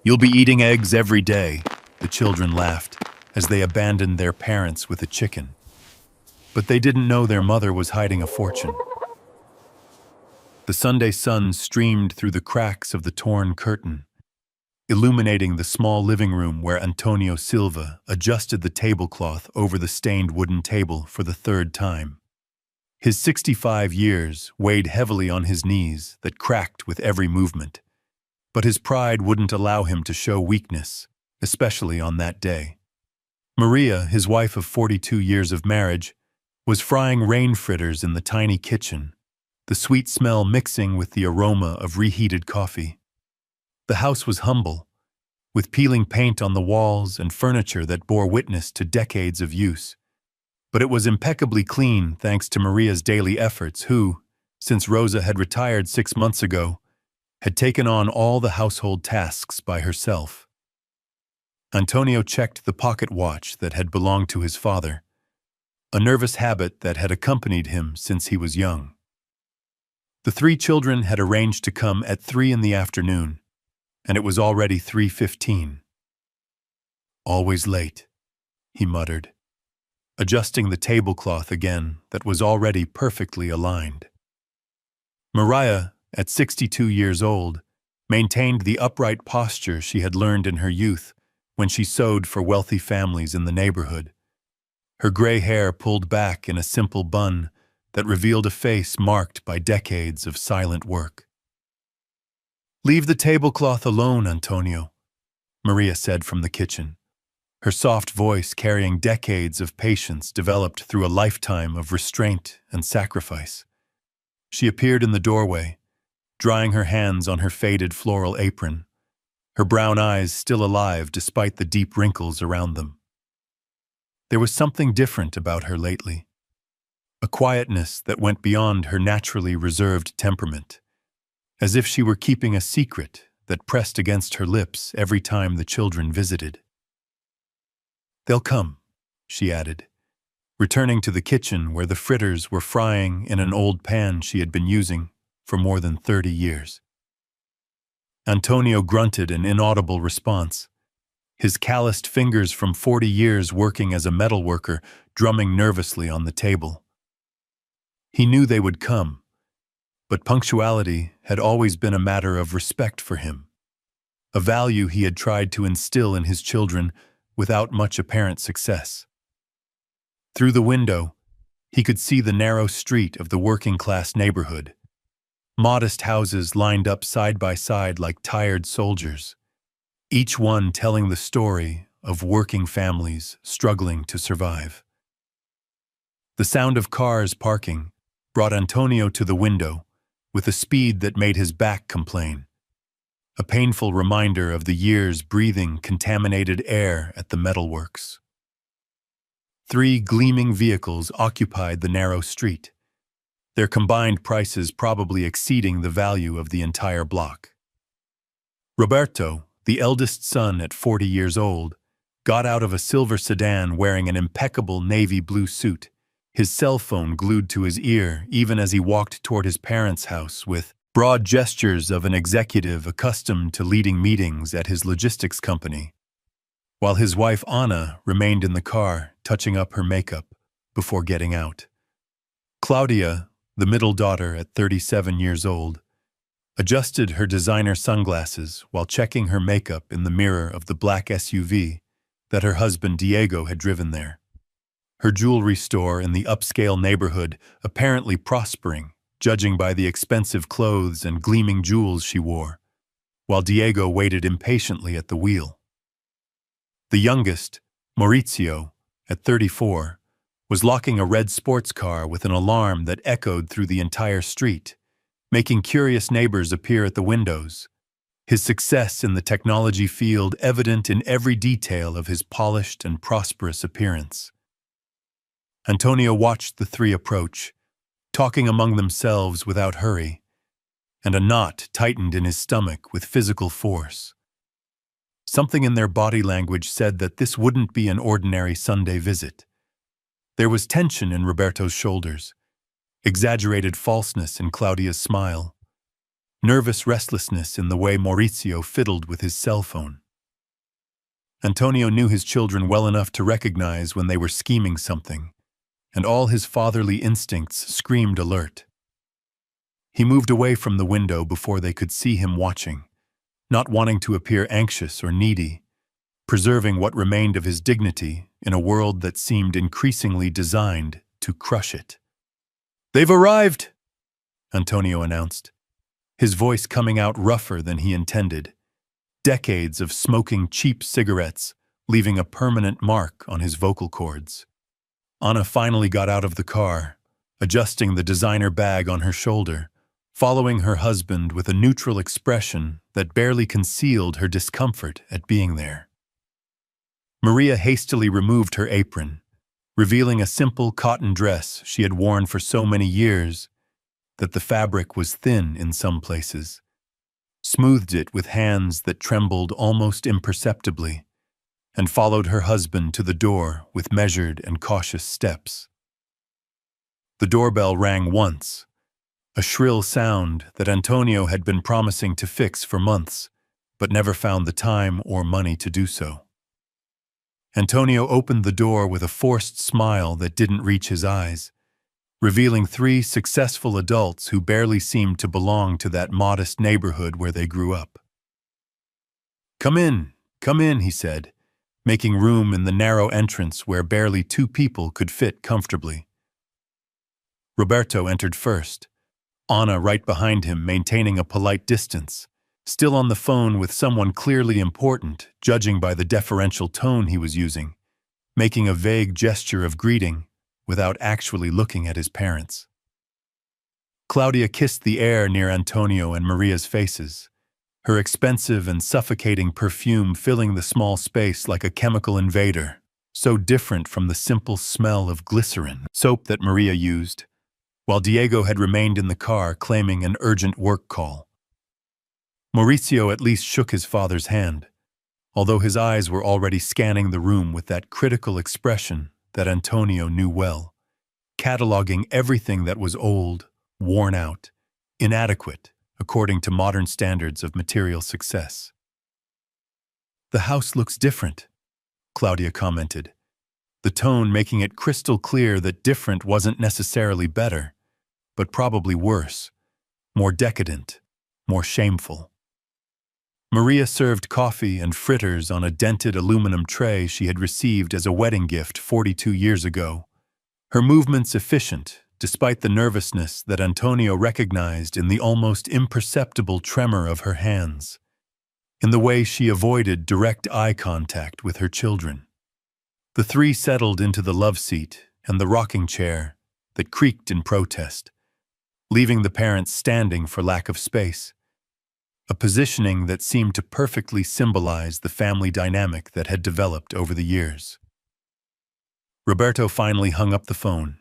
You'll be eating eggs every day, the children laughed as they abandoned their parents with a chicken. But they didn't know their mother was hiding a fortune. The Sunday sun streamed through the cracks of the torn curtain, illuminating the small living room where Antonio Silva adjusted the tablecloth over the stained wooden table for the third time. His 65 years weighed heavily on his knees that cracked with every movement, but his pride wouldn't allow him to show weakness, especially on that day. Maria, his wife of 42 years of marriage, was frying rain fritters in the tiny kitchen, the sweet smell mixing with the aroma of reheated coffee. The house was humble, with peeling paint on the walls and furniture that bore witness to decades of use. But it was impeccably clean thanks to Maria's daily efforts who, since Rosa had retired 6 months ago, had taken on all the household tasks by herself. Antonio checked the pocket watch that had belonged to his father, a nervous habit that had accompanied him since he was young. The 3 children had arranged to come at 3 in the afternoon, and it was already 3:15. "Always late," he muttered, adjusting the tablecloth again that was already perfectly aligned. Maria, at 62 years old, maintained the upright posture she had learned in her youth when she sewed for wealthy families in the neighborhood, her gray hair pulled back in a simple bun that revealed a face marked by decades of silent work. "Leave the tablecloth alone, Antonio," Maria said from the kitchen, her soft voice carrying decades of patience developed through a lifetime of restraint and sacrifice. She appeared in the doorway, drying her hands on her faded floral apron, her brown eyes still alive despite the deep wrinkles around them. There was something different about her lately, a quietness that went beyond her naturally reserved temperament, as if she were keeping a secret that pressed against her lips every time the children visited. "They'll come," she added, returning to the kitchen where the fritters were frying in an old pan she had been using for more than 30 years. Antonio grunted an inaudible response, his calloused fingers from 40 years working as a metal worker drumming nervously on the table. He knew they would come, but punctuality had always been a matter of respect for him, a value he had tried to instill in his children without much apparent success. Through the window, he could see the narrow street of the working-class neighborhood, modest houses lined up side by side like tired soldiers, each one telling the story of working families struggling to survive. The sound of cars parking brought Antonio to the window with a speed that made his back complain, a painful reminder of the years breathing contaminated air at the metalworks. 3 gleaming vehicles occupied the narrow street, their combined prices probably exceeding the value of the entire block. Roberto, the eldest son at 40 years old, got out of a silver sedan wearing an impeccable navy blue suit, his cell phone glued to his ear even as he walked toward his parents' house with broad gestures of an executive accustomed to leading meetings at his logistics company, while his wife Anna remained in the car touching up her makeup before getting out. Claudia, the middle daughter at 37 years old, adjusted her designer sunglasses while checking her makeup in the mirror of the black SUV that her husband Diego had driven there, her jewelry store in the upscale neighborhood apparently prospering, judging by the expensive clothes and gleaming jewels she wore, while Diego waited impatiently at the wheel. The youngest, Maurizio, at 34, was locking a red sports car with an alarm that echoed through the entire street, making curious neighbors appear at the windows, his success in the technology field evident in every detail of his polished and prosperous appearance. Antonio watched the 3 approach, talking among themselves without hurry, and a knot tightened in his stomach with physical force. Something in their body language said that this wouldn't be an ordinary Sunday visit. There was tension in Roberto's shoulders, exaggerated falseness in Claudia's smile, nervous restlessness in the way Maurizio fiddled with his cell phone. Antonio knew his children well enough to recognize when they were scheming something, and all his fatherly instincts screamed alert. He moved away from the window before they could see him watching, not wanting to appear anxious or needy, preserving what remained of his dignity in a world that seemed increasingly designed to crush it. "They've arrived," Antonio announced, his voice coming out rougher than he intended, decades of smoking cheap cigarettes leaving a permanent mark on his vocal cords. Anna finally got out of the car, adjusting the designer bag on her shoulder, following her husband with a neutral expression that barely concealed her discomfort at being there. Maria hastily removed her apron, revealing a simple cotton dress she had worn for so many years that the fabric was thin in some places, smoothed it with hands that trembled almost imperceptibly, and followed her husband to the door with measured and cautious steps. The doorbell rang once, a shrill sound that Antonio had been promising to fix for months, but never found the time or money to do so. Antonio opened the door with a forced smile that didn't reach his eyes, revealing 3 successful adults who barely seemed to belong to that modest neighborhood where they grew up. Come in," he said, making room in the narrow entrance where barely 2 people could fit comfortably. Roberto entered first, Anna right behind him maintaining a polite distance, still on the phone with someone clearly important, judging by the deferential tone he was using, making a vague gesture of greeting without actually looking at his parents. Claudia kissed the air near Antonio and Maria's faces, her expensive and suffocating perfume filling the small space like a chemical invader, so different from the simple smell of glycerin soap that Maria used, while Diego had remained in the car claiming an urgent work call. Maurizio at least shook his father's hand, although his eyes were already scanning the room with that critical expression that Antonio knew well, cataloging everything that was old, worn out, inadequate, according to modern standards of material success. "The house looks different," Claudia commented, the tone making it crystal clear that different wasn't necessarily better, but probably worse, more decadent, more shameful. Maria served coffee and fritters on a dented aluminum tray she had received as a wedding gift 42 years ago, her movements efficient despite the nervousness that Antonio recognized in the almost imperceptible tremor of her hands, in the way she avoided direct eye contact with her children. The 3 settled into the love seat and the rocking chair that creaked in protest, leaving the parents standing for lack of space, a positioning that seemed to perfectly symbolize the family dynamic that had developed over the years. Roberto finally hung up the phone,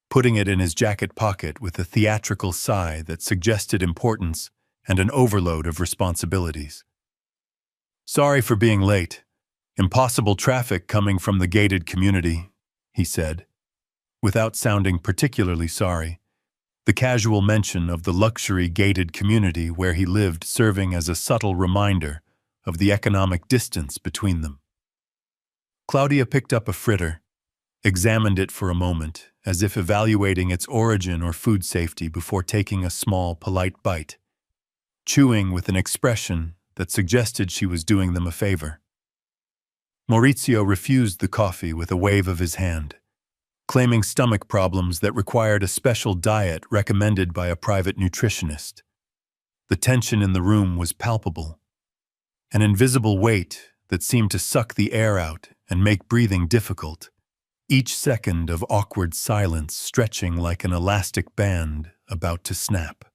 putting it in his jacket pocket with a theatrical sigh that suggested importance and an overload of responsibilities. "Sorry for being late. Impossible traffic coming from the gated community," he said, without sounding particularly sorry, the casual mention of the luxury gated community where he lived serving as a subtle reminder of the economic distance between them. Claudia picked up a fritter, examined it for a moment, as if evaluating its origin or food safety before taking a small, polite bite, chewing with an expression that suggested she was doing them a favor. Maurizio refused the coffee with a wave of his hand, claiming stomach problems that required a special diet recommended by a private nutritionist. The tension in the room was palpable, an invisible weight that seemed to suck the air out and make breathing difficult, each second of awkward silence stretching like an elastic band about to snap.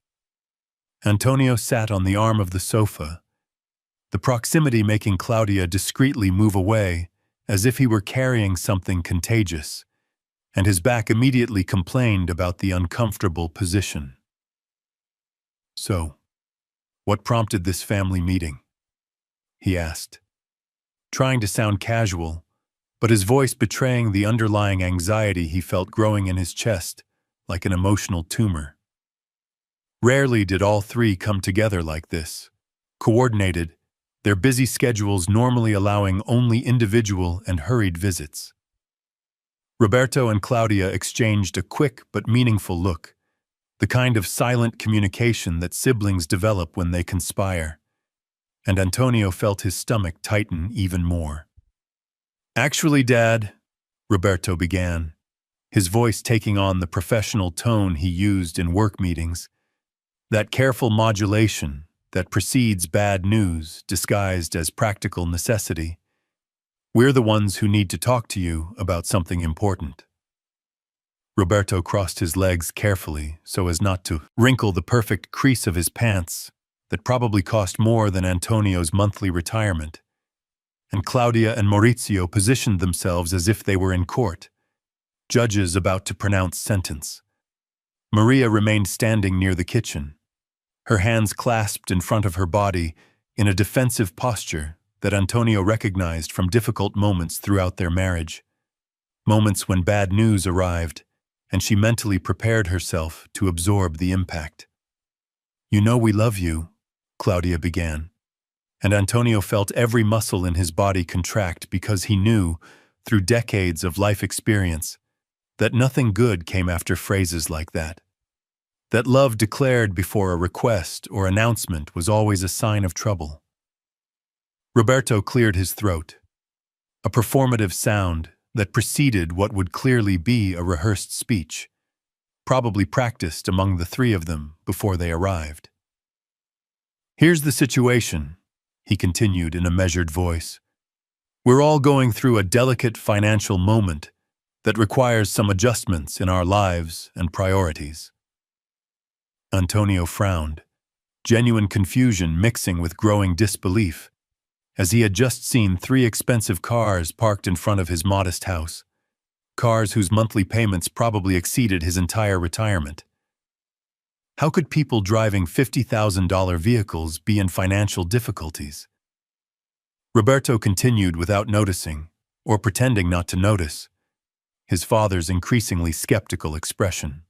Antonio sat on the arm of the sofa, the proximity making Claudia discreetly move away as if he were carrying something contagious, and his back immediately complained about the uncomfortable position. "So, what prompted this family meeting?" he asked, trying to sound casual, but his voice betraying the underlying anxiety he felt growing in his chest like an emotional tumor. Rarely did all three come together like this, coordinated, their busy schedules normally allowing only individual and hurried visits. Roberto and Claudia exchanged a quick but meaningful look, the kind of silent communication that siblings develop when they conspire. And Antonio felt his stomach tighten even more. "Actually, Dad," Roberto began, his voice taking on the professional tone he used in work meetings, that careful modulation that precedes bad news disguised as practical necessity. "We're the ones who need to talk to you about something important." Roberto crossed his legs carefully so as not to wrinkle the perfect crease of his pants that probably cost more than Antonio's monthly retirement. And Claudia and Maurizio positioned themselves as if they were in court, judges about to pronounce sentence. Maria remained standing near the kitchen, her hands clasped in front of her body in a defensive posture that Antonio recognized from difficult moments throughout their marriage, moments when bad news arrived, and she mentally prepared herself to absorb the impact. "You know we love you," Claudia began, and Antonio felt every muscle in his body contract because he knew, through decades of life experience, that nothing good came after phrases like that. That love declared before a request or announcement was always a sign of trouble. Roberto cleared his throat, a performative sound that preceded what would clearly be a rehearsed speech, probably practiced among the three of them before they arrived. "Here's the situation," he continued in a measured voice. "We're all going through a delicate financial moment that requires some adjustments in our lives and priorities." Antonio frowned, genuine confusion mixing with growing disbelief, as he had just seen 3 expensive cars parked in front of his modest house, cars whose monthly payments probably exceeded his entire retirement. How could people driving $50,000 vehicles be in financial difficulties? Roberto continued without noticing, or pretending not to notice, his father's increasingly skeptical expression.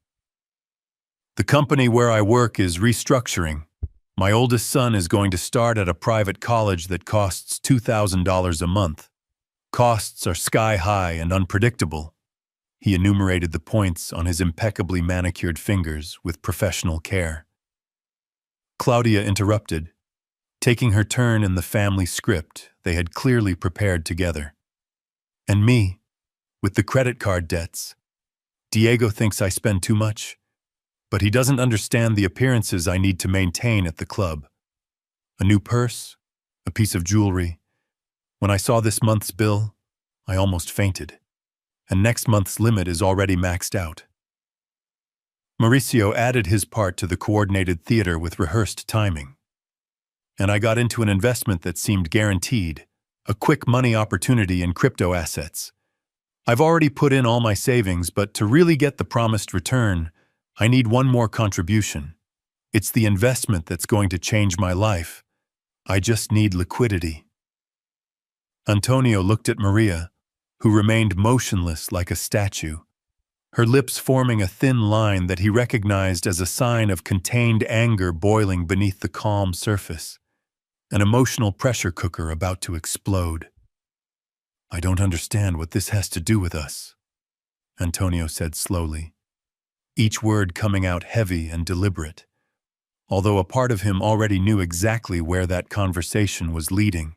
"The company where I work is restructuring. My oldest son is going to start at a private college that costs $2,000 a month. Costs are sky high and unpredictable." He enumerated the points on his impeccably manicured fingers with professional care. Claudia interrupted, taking her turn in the family script they had clearly prepared together. "And me, with the credit card debts. Diego thinks I spend too much, but he doesn't understand the appearances I need to maintain at the club. A new purse, a piece of jewelry. When I saw this month's bill, I almost fainted. And next month's limit is already maxed out." Mauricio added his part to the coordinated theater with rehearsed timing. "And I got into an investment that seemed guaranteed, a quick money opportunity in crypto assets. I've already put in all my savings, but to really get the promised return, I need one more contribution. It's the investment that's going to change my life. I just need liquidity." Antonio looked at Maria, who remained motionless like a statue, her lips forming a thin line that he recognized as a sign of contained anger boiling beneath the calm surface, an emotional pressure cooker about to explode. "I don't understand what this has to do with us," Antonio said slowly, each word coming out heavy and deliberate, although a part of him already knew exactly where that conversation was leading.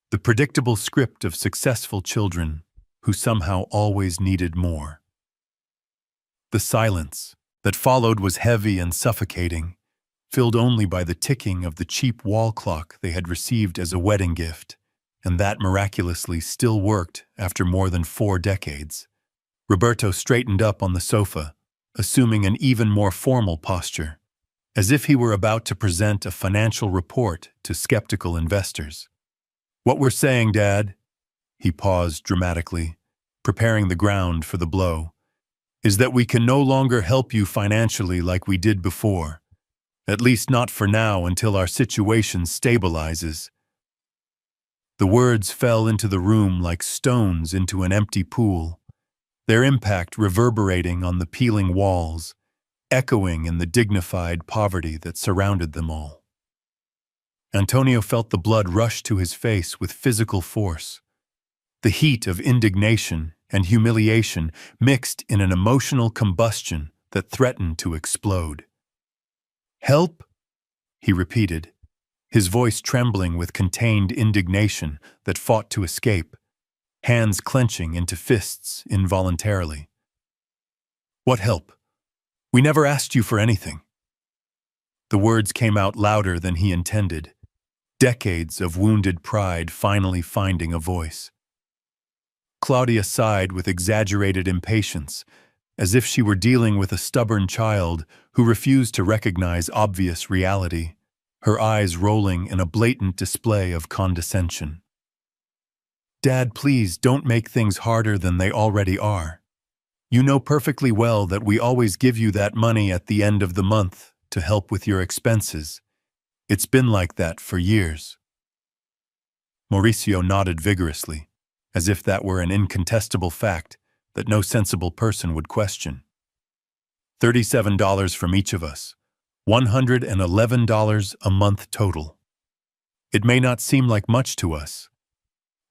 The predictable script of successful children who somehow always needed more. The silence that followed was heavy and suffocating, filled only by the ticking of the cheap wall clock they had received as a wedding gift, and that miraculously still worked after more than 4 decades. Roberto straightened up on the sofa, assuming an even more formal posture, as if he were about to present a financial report to skeptical investors. "What we're saying, Dad," he paused dramatically, preparing the ground for the blow, "is that we can no longer help you financially like we did before, at least not for now until our situation stabilizes." The words fell into the room like stones into an empty pool, their impact reverberating on the peeling walls, echoing in the dignified poverty that surrounded them all. Antonio felt the blood rush to his face with physical force. The heat of indignation and humiliation mixed in an emotional combustion that threatened to explode. "Help?" he repeated, his voice trembling with contained indignation that fought to escape, hands clenching into fists involuntarily. "What help? We never asked you for anything." The words came out louder than he intended, decades of wounded pride finally finding a voice. Claudia sighed with exaggerated impatience, as if she were dealing with a stubborn child who refused to recognize obvious reality, her eyes rolling in a blatant display of condescension. "Dad, please don't make things harder than they already are. You know perfectly well that we always give you that money at the end of the month to help with your expenses. It's been like that for years." Mauricio nodded vigorously, as if that were an incontestable fact that no sensible person would question. $37 from each of us, $111 a month total. It may not seem like much to us,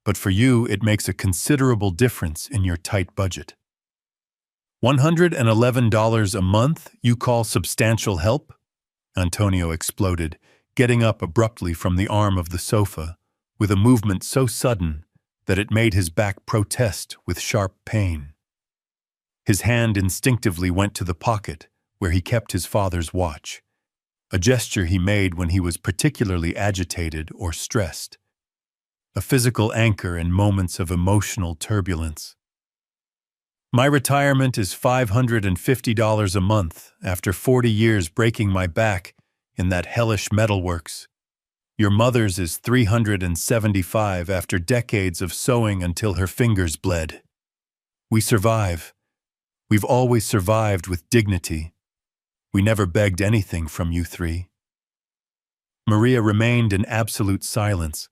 but for you it makes a considerable difference in your tight budget. $111 a month you call substantial help? Antonio exploded, getting up abruptly from the arm of the sofa, with a movement so sudden that it made his back protest with sharp pain. His hand instinctively went to the pocket where he kept his father's watch, a gesture he made when he was particularly agitated or stressed, a physical anchor in moments of emotional turbulence. "My retirement is $550 a month after 40 years breaking my back in that hellish metalworks. Your mother's is $375 after decades of sewing until her fingers bled. We survive. We've always survived with dignity. We never begged anything from you three." Maria remained in absolute silence,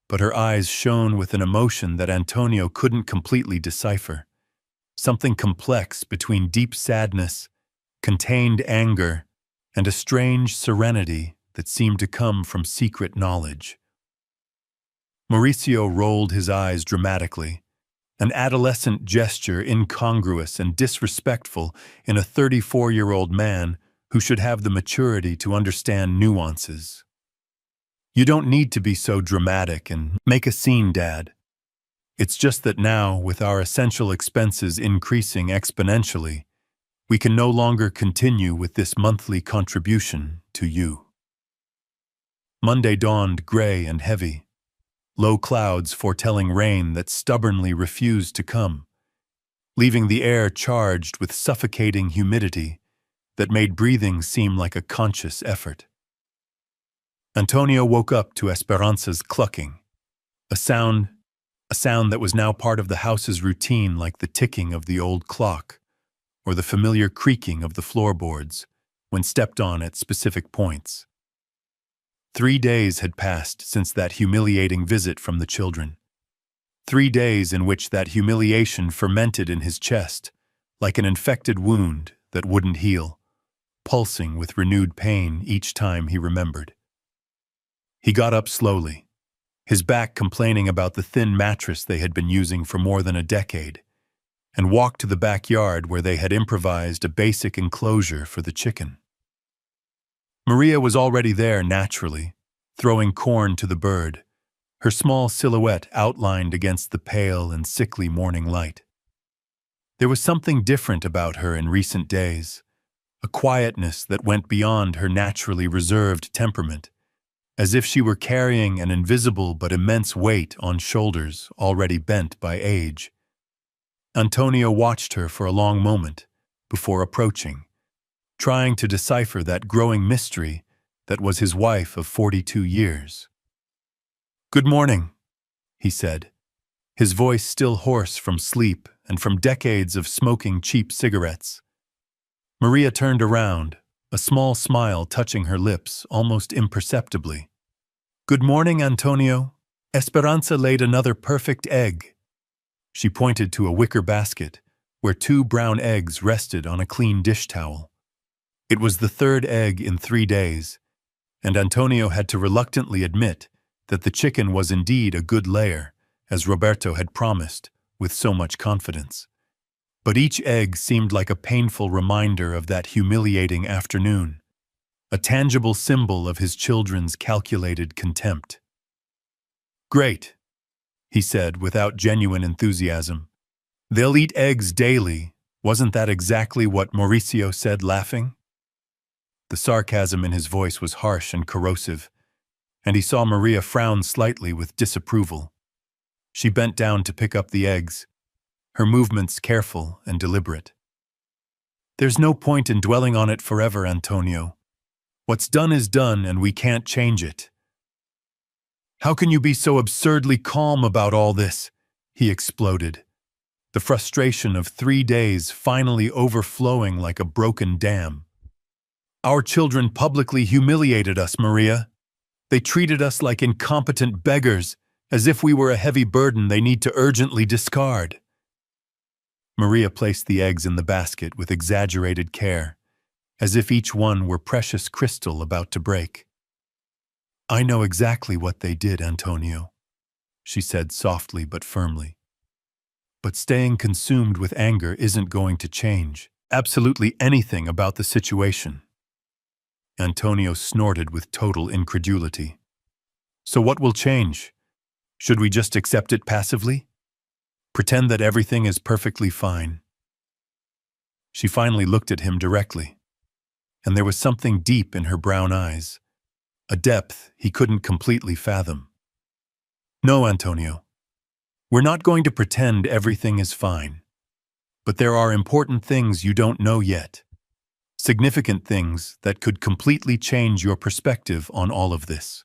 but her eyes shone with an emotion that Antonio couldn't completely decipher. Something complex between deep sadness, contained anger, and a strange serenity that seemed to come from secret knowledge. Mauricio rolled his eyes dramatically, an adolescent gesture incongruous and disrespectful in a 34-year-old man who should have the maturity to understand nuances. "You don't need to be so dramatic and make a scene, Dad. It's just that now, with our essential expenses increasing exponentially, we can no longer continue with this monthly contribution to you." Monday dawned gray and heavy, low clouds foretelling rain that stubbornly refused to come, leaving the air charged with suffocating humidity that made breathing seem like a conscious effort. Antonio woke up to Esperanza's clucking, a sound that was now part of the house's routine, like the ticking of the old clock or the familiar creaking of the floorboards when stepped on at specific points. 3 days had passed since that humiliating visit from the children. 3 days in which that humiliation fermented in his chest, like an infected wound that wouldn't heal, pulsing with renewed pain each time he remembered. He got up slowly, his back complaining about the thin mattress they had been using for more than a decade, and walked to the backyard where they had improvised a basic enclosure for the chicken. Maria was already there naturally, throwing corn to the bird, her small silhouette outlined against the pale and sickly morning light. There was something different about her in recent days, a quietness that went beyond her naturally reserved temperament, as if she were carrying an invisible but immense weight on shoulders already bent by age. Antonio watched her for a long moment before approaching, trying to decipher that growing mystery that was his wife of 42 years. "Good morning," he said, his voice still hoarse from sleep and from decades of smoking cheap cigarettes. Maria turned around, a small smile touching her lips almost imperceptibly. "Good morning, Antonio. Esperanza laid another perfect egg." She pointed to a wicker basket where 2 brown eggs rested on a clean dish towel. It was the third egg in 3 days, and Antonio had to reluctantly admit that the chicken was indeed a good layer, as Roberto had promised, with so much confidence. But each egg seemed like a painful reminder of that humiliating afternoon, a tangible symbol of his children's calculated contempt. "Great," he said without genuine enthusiasm. "They'll eat eggs daily. Wasn't that exactly what Mauricio said, laughing?" The sarcasm in his voice was harsh and corrosive, and he saw Maria frown slightly with disapproval. She bent down to pick up the eggs, her movements careful and deliberate. "There's no point in dwelling on it forever, Antonio. What's done is done, and we can't change it." "How can you be so absurdly calm about all this?" he exploded, the frustration of 3 days finally overflowing like a broken dam. "Our children publicly humiliated us, Maria. They treated us like incompetent beggars, as if we were a heavy burden they need to urgently discard." Maria placed the eggs in the basket with exaggerated care, as if each one were precious crystal about to break. "I know exactly what they did, Antonio," she said softly but firmly. "But staying consumed with anger isn't going to change absolutely anything about the situation." Antonio snorted with total incredulity. "So what will change? Should we just accept it passively? Pretend that everything is perfectly fine?" She finally looked at him directly, and there was something deep in her brown eyes, a depth he couldn't completely fathom. "No, Antonio. We're not going to pretend everything is fine. But there are important things you don't know yet. Significant things that could completely change your perspective on all of this."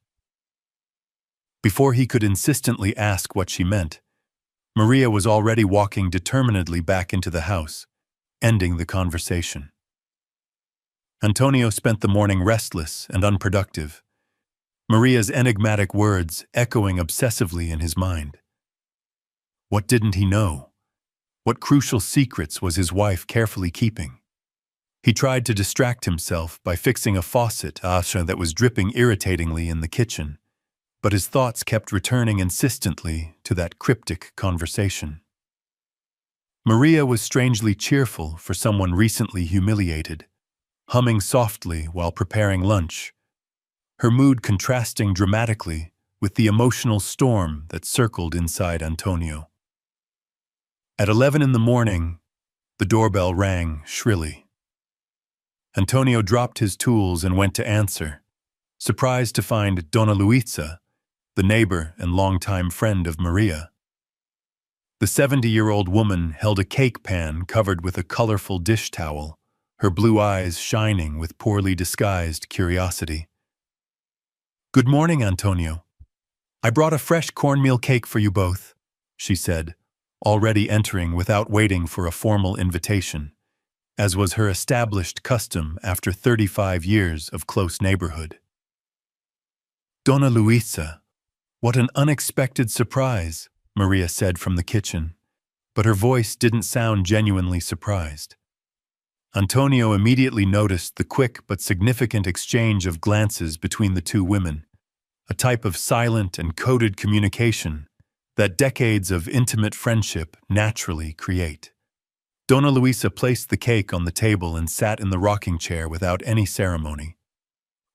Before he could insistently ask what she meant, Maria was already walking determinedly back into the house, ending the conversation. Antonio spent the morning restless and unproductive, Maria's enigmatic words echoing obsessively in his mind. What didn't he know? What crucial secrets was his wife carefully keeping? He tried to distract himself by fixing a faucet that was dripping irritatingly in the kitchen, but his thoughts kept returning insistently to that cryptic conversation. Maria was strangely cheerful for someone recently humiliated, humming softly while preparing lunch, her mood contrasting dramatically with the emotional storm that circled inside Antonio. At 11 in the morning, the doorbell rang shrilly. Antonio dropped his tools and went to answer, surprised to find Donna Luisa, the neighbor and longtime friend of Maria. The 70-year-old woman held a cake pan covered with a colorful dish towel, her blue eyes shining with poorly disguised curiosity. "Good morning, Antonio. I brought a fresh cornmeal cake for you both," she said, already entering without waiting for a formal invitation, as was her established custom after 35 years of close neighborhood. "Donna Luisa, what an unexpected surprise," Maria said from the kitchen, but her voice didn't sound genuinely surprised. Antonio immediately noticed the quick but significant exchange of glances between the two women, a type of silent and coded communication that decades of intimate friendship naturally create. Donna Luisa placed the cake on the table and sat in the rocking chair without any ceremony.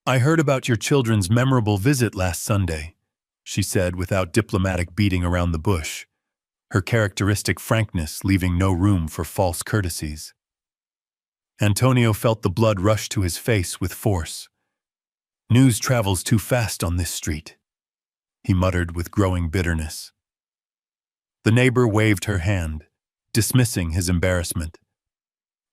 "I heard about your children's memorable visit last Sunday," she said without diplomatic beating around the bush, her characteristic frankness leaving no room for false courtesies. Antonio felt the blood rush to his face with force. "News travels too fast on this street," he muttered with growing bitterness. The neighbor waved her hand, dismissing his embarrassment.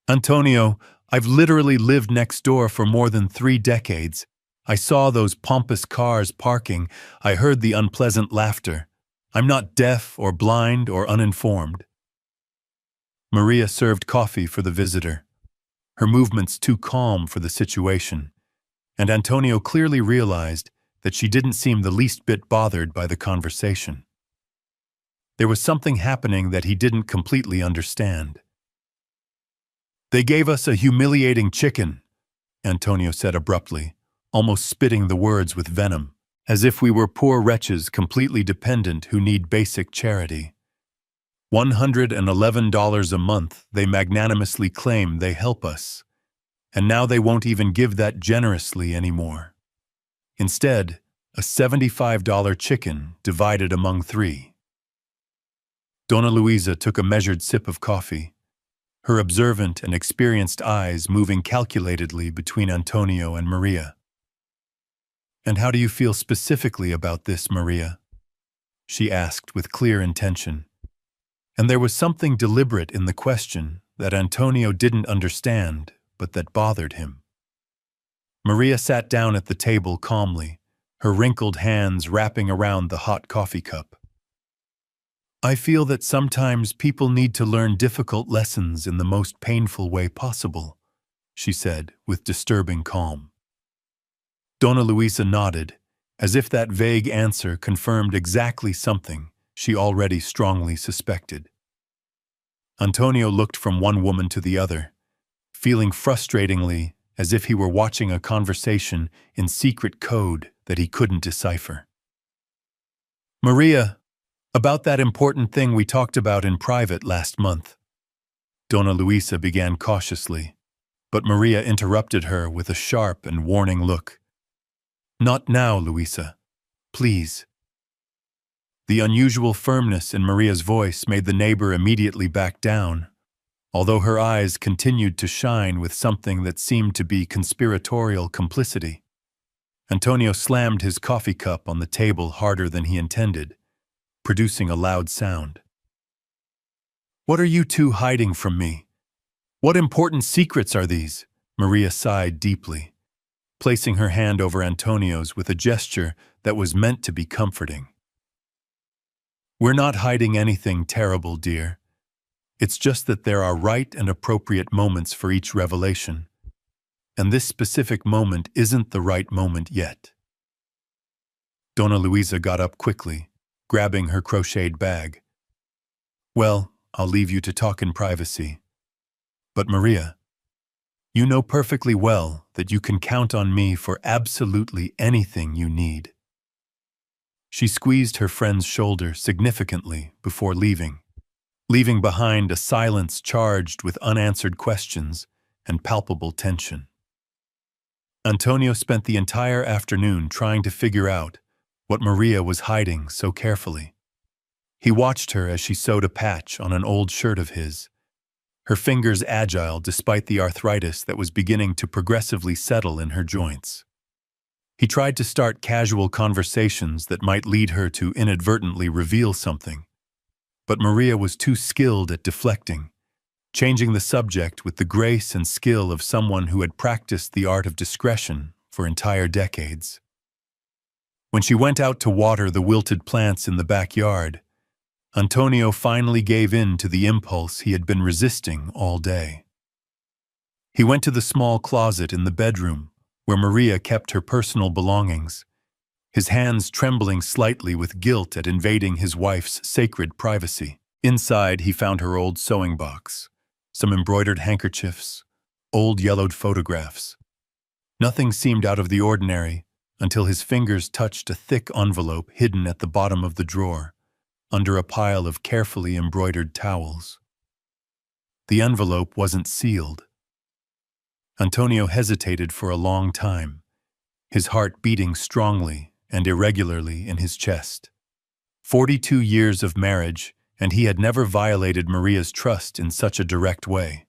"Antonio, I've literally lived next door for more than 3 decades. I saw those pompous cars parking. I heard the unpleasant laughter. I'm not deaf or blind or uninformed." Maria served coffee for the visitor, her movements too calm for the situation, and Antonio clearly realized that she didn't seem the least bit bothered by the conversation. There was something happening that he didn't completely understand. "They gave us a humiliating chicken," Antonio said abruptly, almost spitting the words with venom, as if we were poor wretches completely dependent who need basic charity. $111 a month they magnanimously claim they help us, and now they won't even give that generously anymore. Instead, a $75 chicken divided among three. Donna Luisa took a measured sip of coffee, her observant and experienced eyes moving calculatedly between Antonio and Maria. "And how do you feel specifically about this, Maria?" she asked with clear intention. And there was something deliberate in the question that Antonio didn't understand, but that bothered him. Maria sat down at the table calmly, her wrinkled hands wrapping around the hot coffee cup. "I feel that sometimes people need to learn difficult lessons in the most painful way possible," she said with disturbing calm. Donna Luisa nodded, as if that vague answer confirmed exactly something she already strongly suspected. Antonio looked from one woman to the other, feeling frustratingly as if he were watching a conversation in secret code that he couldn't decipher. "Maria, about that important thing we talked about in private last month," Donna Luisa began cautiously, but Maria interrupted her with a sharp and warning look. "Not now, Luisa. Please." The unusual firmness in Maria's voice made the neighbor immediately back down, although her eyes continued to shine with something that seemed to be conspiratorial complicity. Antonio slammed his coffee cup on the table harder than he intended, producing a loud sound. "What are you two hiding from me? What important secrets are these?" Maria sighed deeply, placing her hand over Antonio's with a gesture that was meant to be comforting. "We're not hiding anything terrible, dear. It's just that there are right and appropriate moments for each revelation, and this specific moment isn't the right moment yet." Donna Luisa got up quickly, grabbing her crocheted bag. "Well, I'll leave you to talk in privacy. But Maria, you know perfectly well that you can count on me for absolutely anything you need." She squeezed her friend's shoulder significantly before leaving behind a silence charged with unanswered questions and palpable tension. Antonio spent the entire afternoon trying to figure out what Maria was hiding so carefully. He watched her as she sewed a patch on an old shirt of his, her fingers agile despite the arthritis that was beginning to progressively settle in her joints. He tried to start casual conversations that might lead her to inadvertently reveal something, but Maria was too skilled at deflecting, changing the subject with the grace and skill of someone who had practiced the art of discretion for entire decades. When she went out to water the wilted plants in the backyard, Antonio finally gave in to the impulse he had been resisting all day. He went to the small closet in the bedroom where Maria kept her personal belongings, his hands trembling slightly with guilt at invading his wife's sacred privacy. Inside, he found her old sewing box, some embroidered handkerchiefs, old yellowed photographs. Nothing seemed out of the ordinary until his fingers touched a thick envelope hidden at the bottom of the drawer, under a pile of carefully embroidered towels. The envelope wasn't sealed. Antonio hesitated for a long time, his heart beating strongly and irregularly in his chest. 42 years of marriage, and he had never violated Maria's trust in such a direct way.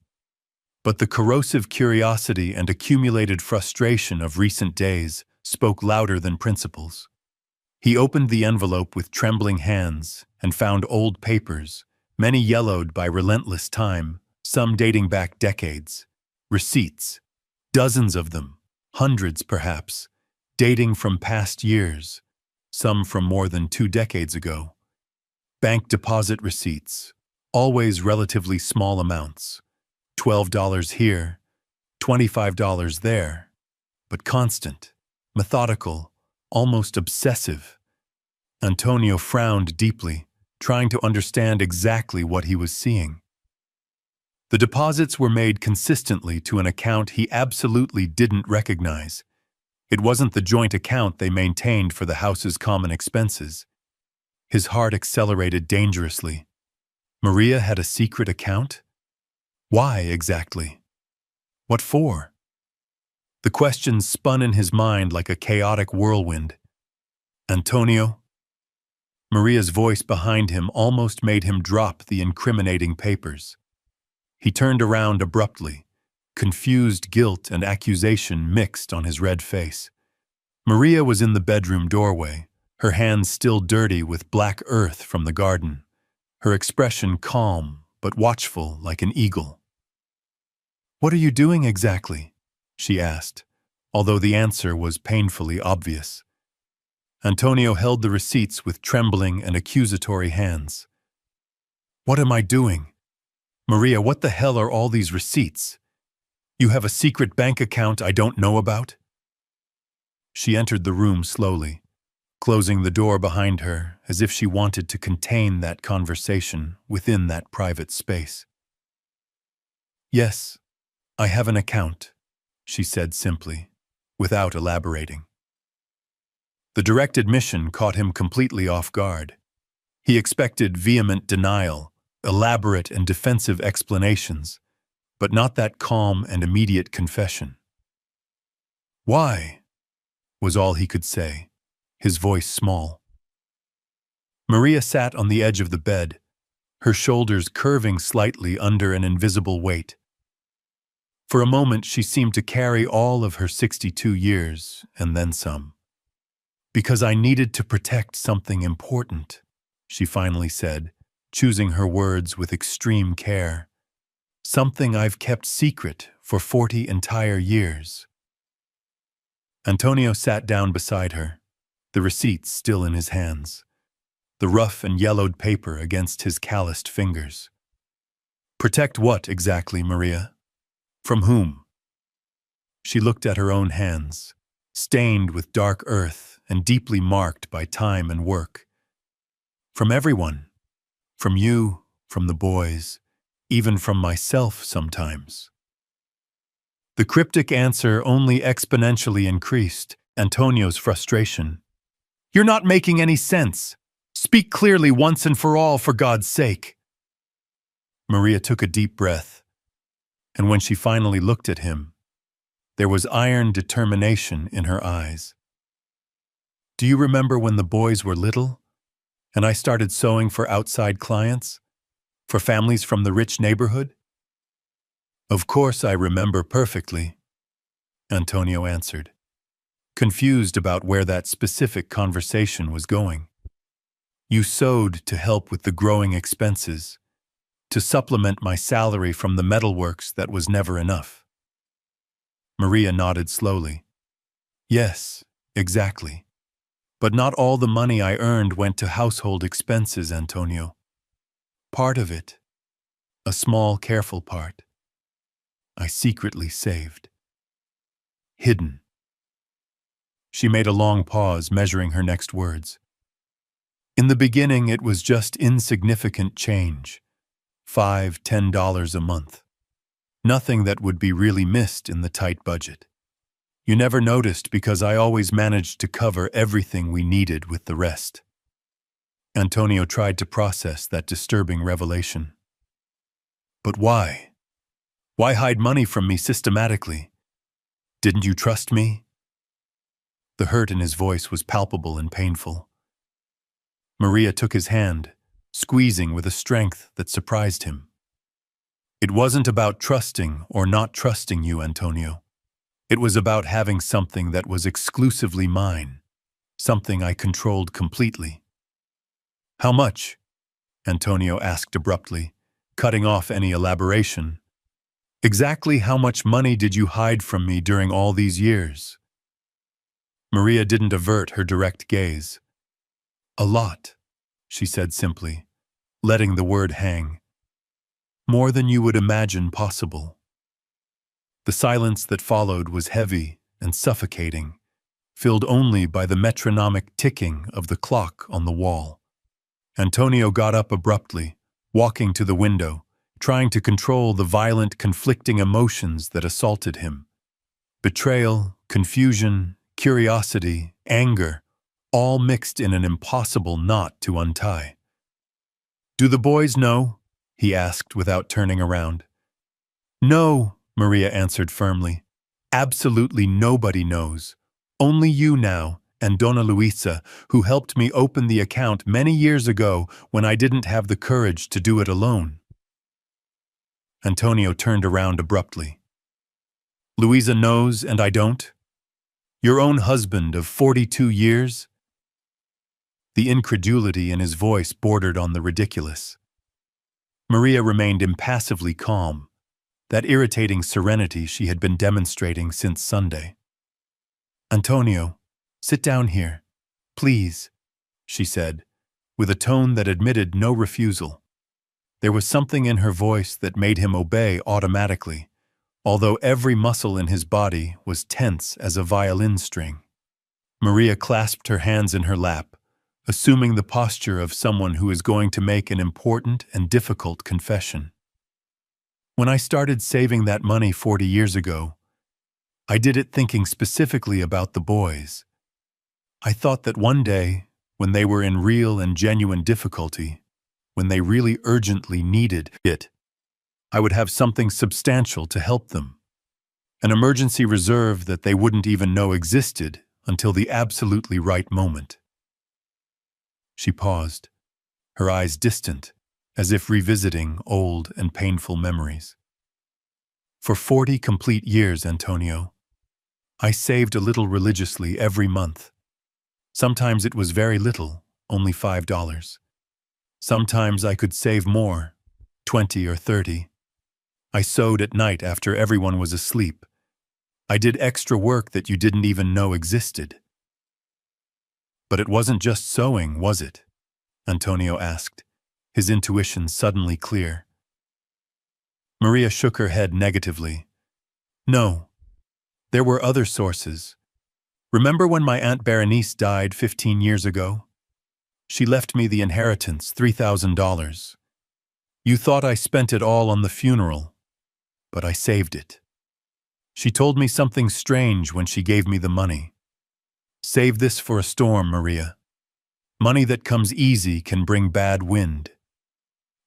But the corrosive curiosity and accumulated frustration of recent days spoke louder than principles. He opened the envelope with trembling hands and found old papers, many yellowed by relentless time, some dating back decades. Receipts, dozens of them, hundreds perhaps, dating from past years, some from more than 2 decades ago. Bank deposit receipts, always relatively small amounts, $12 here, $25 there, but constant, methodical, almost obsessive. Antonio frowned deeply, trying to understand exactly what he was seeing. The deposits were made consistently to an account he absolutely didn't recognize. It wasn't the joint account they maintained for the house's common expenses. His heart accelerated dangerously. Maria had a secret account? Why exactly? What for? The questions spun in his mind like a chaotic whirlwind. Antonio? Maria's voice behind him almost made him drop the incriminating papers. He turned around abruptly, confused guilt and accusation mixed on his red face. Maria was in the bedroom doorway, her hands still dirty with black earth from the garden, her expression calm but watchful like an eagle. "What are you doing exactly?" she asked, although the answer was painfully obvious. Antonio held the receipts with trembling and accusatory hands. "What am I doing? Maria, what the hell are all these receipts? You have a secret bank account I don't know about?" She entered the room slowly, closing the door behind her as if she wanted to contain that conversation within that private space. "Yes, I have an account," she said simply, without elaborating. The direct admission caught him completely off guard. He expected vehement denial, elaborate and defensive explanations, but not that calm and immediate confession. "Why?" was all he could say, his voice small. Maria sat on the edge of the bed, her shoulders curving slightly under an invisible weight. For a moment she seemed to carry all of her 62 years, and then some. "Because I needed to protect something important," she finally said, choosing her words with extreme care. "Something I've kept secret for 40 entire years." Antonio sat down beside her, the receipts still in his hands, the rough and yellowed paper against his calloused fingers. "Protect what exactly, Maria? From whom?" She looked at her own hands, stained with dark earth and deeply marked by time and work. "From everyone. From you, from the boys, even from myself sometimes." The cryptic answer only exponentially increased Antonio's frustration. "You're not making any sense. Speak clearly once and for all, for God's sake." Maria took a deep breath, and when she finally looked at him, there was iron determination in her eyes. "Do you remember when the boys were little, and I started sewing for outside clients, for families from the rich neighborhood?" "Of course I remember perfectly," Antonio answered, confused about where that specific conversation was going. "You sewed to help with the growing expenses, to supplement my salary from the metalworks that was never enough." Maria nodded slowly. "Yes, exactly. But not all the money I earned went to household expenses, Antonio. Part of it, a small, careful part, I secretly saved. Hidden." She made a long pause, measuring her next words. "In the beginning, it was just insignificant change, $5, $10 a month. Nothing that would be really missed in the tight budget. You never noticed because I always managed to cover everything we needed with the rest." Antonio tried to process that disturbing revelation. "But why? Why hide money from me systematically? Didn't you trust me?" The hurt in his voice was palpable and painful. Maria took his hand, squeezing with a strength that surprised him. "It wasn't about trusting or not trusting you, Antonio. It was about having something that was exclusively mine, something I controlled completely." "How much?" Antonio asked abruptly, cutting off any elaboration. "Exactly how much money did you hide from me during all these years?" Maria didn't avert her direct gaze. "A lot," she said simply, letting the word hang. "More than you would imagine possible." The silence that followed was heavy and suffocating, filled only by the metronomic ticking of the clock on the wall. Antonio got up abruptly, walking to the window, trying to control the violent, conflicting emotions that assaulted him. Betrayal, confusion, curiosity, anger, all mixed in an impossible knot to untie. "Do the boys know?" he asked without turning around. "No," Maria answered firmly. "Absolutely nobody knows. Only you now, and Donna Luisa, who helped me open the account many years ago when I didn't have the courage to do it alone." Antonio turned around abruptly. "Luisa knows and I don't? Your own husband of 42 years?" The incredulity in his voice bordered on the ridiculous. Maria remained impassively calm, that irritating serenity she had been demonstrating since Sunday. "Antonio, sit down here, please," she said, with a tone that admitted no refusal. There was something in her voice that made him obey automatically, although every muscle in his body was tense as a violin string. Maria clasped her hands in her lap, assuming the posture of someone who is going to make an important and difficult confession. "When I started saving that money 40 years ago, I did it thinking specifically about the boys. I thought that one day, when they were in real and genuine difficulty, when they really urgently needed it, I would have something substantial to help them. An emergency reserve that they wouldn't even know existed until the absolutely right moment." She paused, her eyes distant, as if revisiting old and painful memories. "For 40 complete years, Antonio, I saved a little religiously every month. Sometimes it was very little, only $5. Sometimes I could save more, 20 or 30. I sewed at night after everyone was asleep. I did extra work that you didn't even know existed." "But it wasn't just sewing, was it?" Antonio asked, his intuition suddenly clear. Maria shook her head negatively. "No, there were other sources. Remember when my Aunt Berenice died 15 years ago? She left me the inheritance, $3,000. You thought I spent it all on the funeral, but I saved it. She told me something strange when she gave me the money. Save this for a storm, Maria. Money that comes easy can bring bad wind.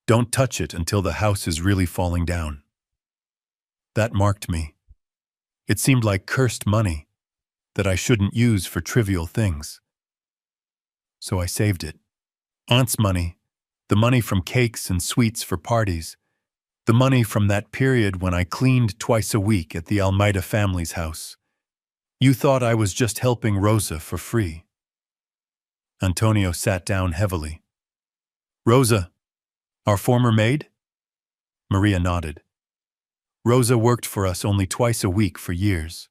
Don't touch it until the house is really falling down." That marked me. It seemed like cursed money that I shouldn't use for trivial things. So I saved it. Aunt's money, the money from cakes and sweets for parties, the money from that period when I cleaned twice a week at the Almeida family's house. You thought I was just helping Rosa for free. Antonio sat down heavily. "Rosa, our former maid?" Maria nodded. "Rosa worked for us only twice a week for years.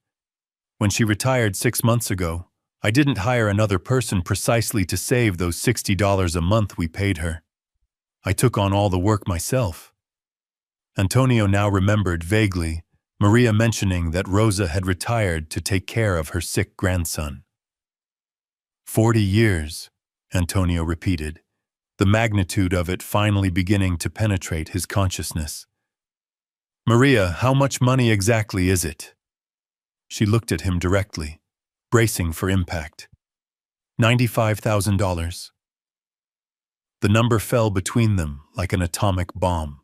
When she retired 6 months ago, I didn't hire another person precisely to save those $60 a month we paid her. I took on all the work myself." Antonio now remembered vaguely Maria mentioning that Rosa had retired to take care of her sick grandson. 40 years, Antonio repeated, the magnitude of it finally beginning to penetrate his consciousness. "Maria, how much money exactly is it?" She looked at him directly, bracing for impact. $95,000. The number fell between them like an atomic bomb.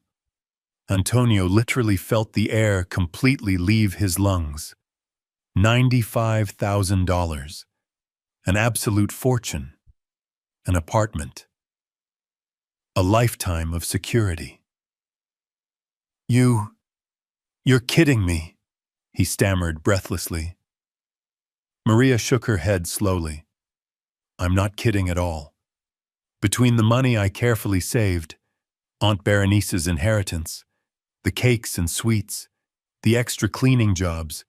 Antonio literally felt the air completely leave his lungs. $95,000. An absolute fortune. An apartment. A lifetime of security. You're kidding me," he stammered breathlessly. Maria shook her head slowly. "I'm not kidding at all. Between the money I carefully saved, Aunt Berenice's inheritance, the cakes and sweets, the extra cleaning jobs,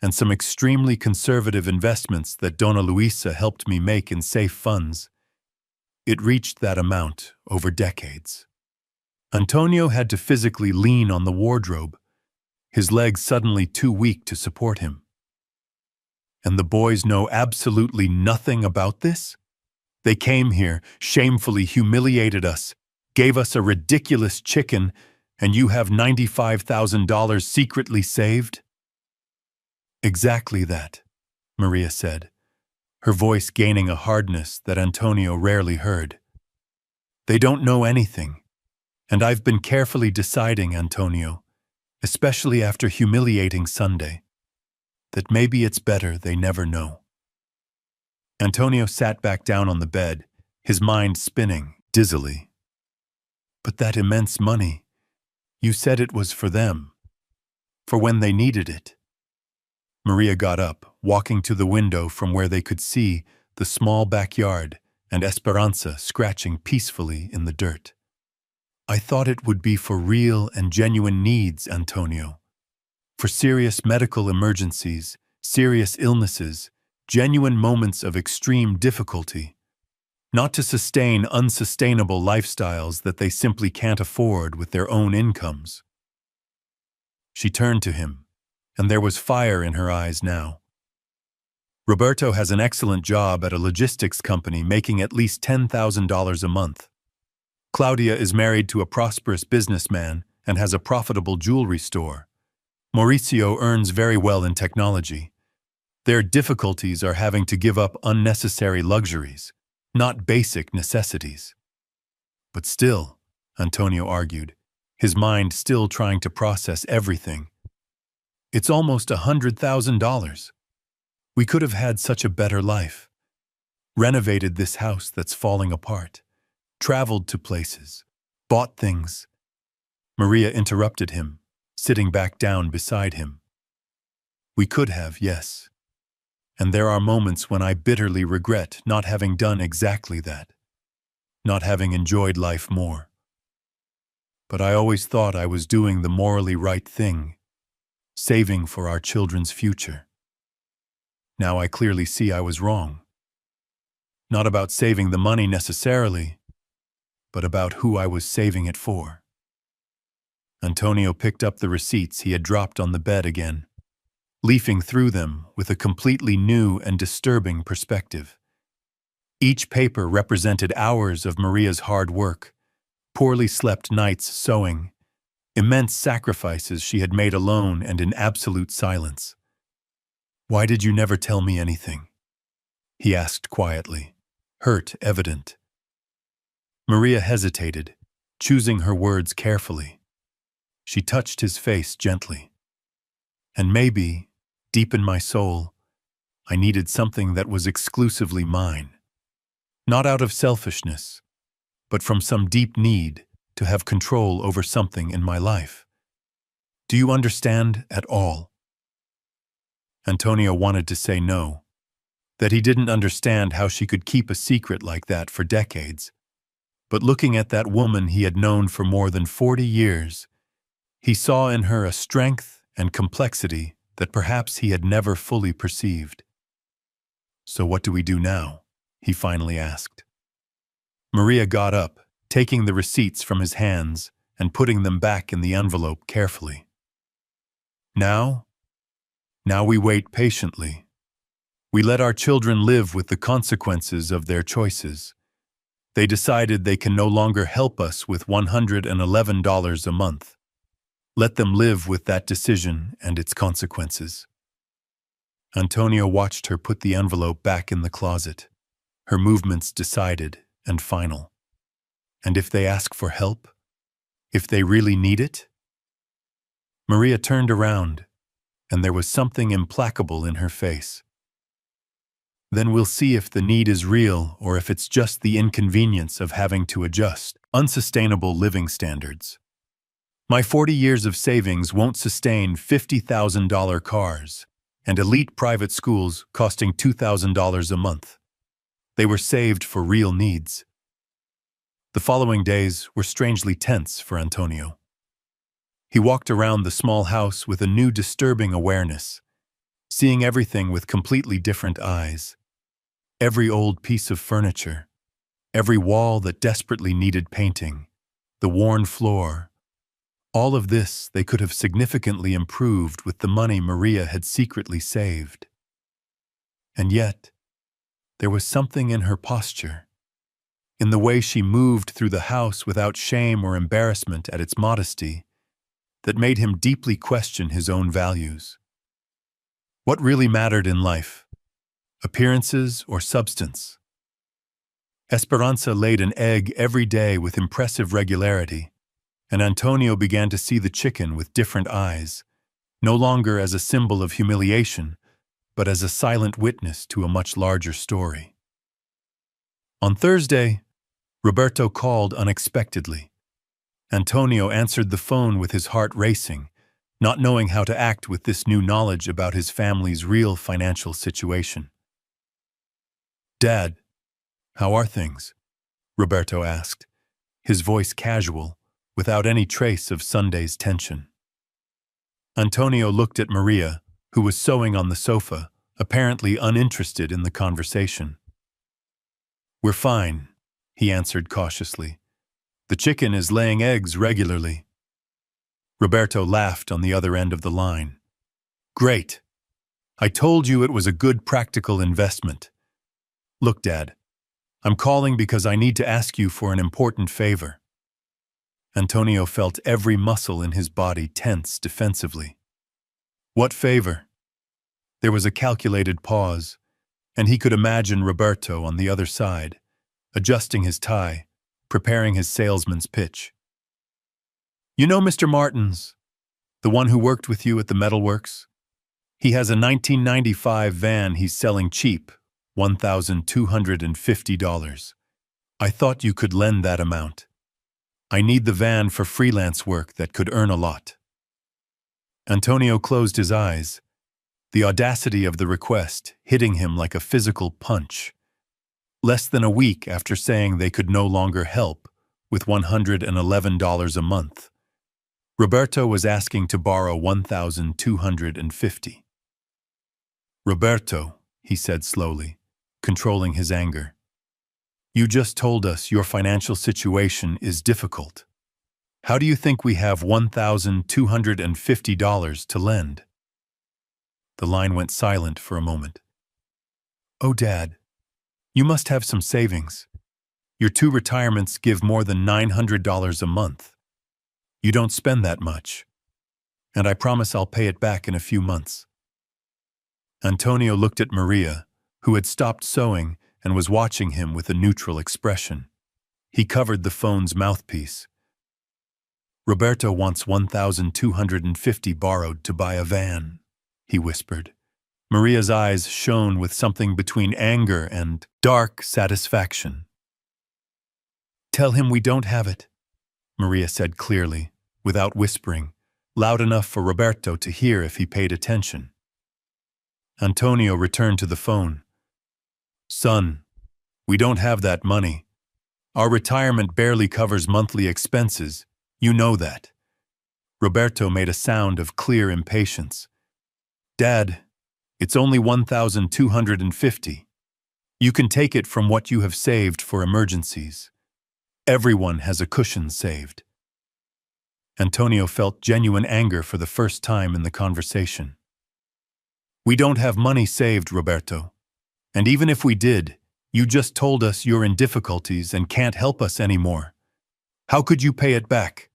and some extremely conservative investments that Donna Luisa helped me make in safe funds, it reached that amount over decades." Antonio had to physically lean on the wardrobe, his legs suddenly too weak to support him. "And the boys know absolutely nothing about this? They came here, shamefully humiliated us, gave us a ridiculous chicken, And you have $95,000 secretly saved? Exactly that, Maria said, her voice gaining a hardness that Antonio rarely heard. They don't know anything, and I've been carefully deciding, Antonio, especially after humiliating Sunday, that maybe it's better they never know. Antonio sat back down on the bed, his mind spinning dizzily. But that immense money, you said it was for them, for when they needed it. Maria got up, walking to the window from where they could see the small backyard and Esperanza scratching peacefully in the dirt. I thought it would be for real and genuine needs, Antonio. For serious medical emergencies, serious illnesses, genuine moments of extreme difficulty. Not to sustain unsustainable lifestyles that they simply can't afford with their own incomes. She turned to him, and there was fire in her eyes now. Roberto has an excellent job at a logistics company making at least $10,000 a month. Claudia is married to a prosperous businessman and has a profitable jewelry store. Mauricio earns very well in technology. Their difficulties are having to give up unnecessary luxuries, not basic necessities. But still, Antonio argued, his mind still trying to process everything. It's almost $100,000. We could have had such a better life. Renovated this house that's falling apart. Traveled to places. Bought things. Maria interrupted him, sitting back down beside him. We could have, yes. And there are moments when I bitterly regret not having done exactly that. Not having enjoyed life more. But I always thought I was doing the morally right thing. Saving for our children's future. Now I clearly see I was wrong. Not about saving the money necessarily, but about who I was saving it for. Antonio picked up the receipts he had dropped on the bed again, leafing through them with a completely new and disturbing perspective. Each paper represented hours of Maria's hard work, poorly slept nights sewing, immense sacrifices she had made alone and in absolute silence. Why did you never tell me anything? He asked quietly, hurt evident. Maria hesitated, choosing her words carefully. She touched his face gently. And maybe, deep in my soul, I needed something that was exclusively mine. Not out of selfishness, but from some deep need to have control over something in my life. Do you understand at all? Antonio wanted to say no, that he didn't understand how she could keep a secret like that for decades. But looking at that woman he had known for more than 40 years, he saw in her a strength and complexity that perhaps he had never fully perceived. So what do we do now? He finally asked. Maria got up, taking the receipts from his hands and putting them back in the envelope carefully. Now we wait patiently. We let our children live with the consequences of their choices. They decided they can no longer help us with $111 a month. Let them live with that decision and its consequences. Antonio watched her put the envelope back in the closet, her movements decided and final. And if they ask for help? If they really need it? Maria turned around, and there was something implacable in her face. Then we'll see if the need is real or if it's just the inconvenience of having to adjust unsustainable living standards. My 40 years of savings won't sustain $50,000 cars and elite private schools costing $2,000 a month. They were saved for real needs. The following days were strangely tense for Antonio. He walked around the small house with a new disturbing awareness, seeing everything with completely different eyes. Every old piece of furniture, every wall that desperately needed painting, the worn floor. All of this they could have significantly improved with the money Maria had secretly saved. And yet, there was something in her posture, in the way she moved through the house without shame or embarrassment at its modesty, that made him deeply question his own values. What really mattered in life? Appearances or substance? Esperanza laid an egg every day with impressive regularity, and Antonio began to see the chicken with different eyes, no longer as a symbol of humiliation, but as a silent witness to a much larger story. On Thursday, Roberto called unexpectedly. Antonio answered the phone with his heart racing, not knowing how to act with this new knowledge about his family's real financial situation. "Dad, how are things?" Roberto asked, his voice casual, without any trace of Sunday's tension. Antonio looked at Maria, who was sewing on the sofa, apparently uninterested in the conversation. "We're fine," he answered cautiously. "The chicken is laying eggs regularly." Roberto laughed on the other end of the line. "Great. I told you it was a good practical investment. Look, Dad, I'm calling because I need to ask you for an important favor." Antonio felt every muscle in his body tense defensively. "What favor?" There was a calculated pause, and he could imagine Roberto on the other side, adjusting his tie, preparing his salesman's pitch. "You know Mr. Martins, the one who worked with you at the metalworks? He has a 1995 van he's selling cheap, $1,250. I thought you could lend that amount. I need the van for freelance work that could earn a lot." Antonio closed his eyes, the audacity of the request hitting him like a physical punch. Less than a week after saying they could no longer help with $111 a month, Roberto was asking to borrow $1,250. "Roberto," he said slowly, controlling his anger, "you just told us your financial situation is difficult. How do you think we have $1,250 to lend?" The line went silent for a moment. "Oh, Dad, you must have some savings. Your 2 retirements give more than $900 a month. You don't spend that much. And I promise I'll pay it back in a few months." Antonio looked at Maria, who had stopped sewing and was watching him with a neutral expression. He covered the phone's mouthpiece. "Roberto wants $1,250 borrowed to buy a van," he whispered. Maria's eyes shone with something between anger and dark satisfaction. "Tell him we don't have it," Maria said clearly, without whispering, loud enough for Roberto to hear if he paid attention. Antonio returned to the phone. "Son, we don't have that money. Our retirement barely covers monthly expenses. You know that." Roberto made a sound of clear impatience. "Dad, it's only $1,250. You can take it from what you have saved for emergencies. Everyone has a cushion saved." Antonio felt genuine anger for the first time in the conversation. "We don't have money saved, Roberto. And even if we did, you just told us you're in difficulties and can't help us anymore. How could you pay it back?"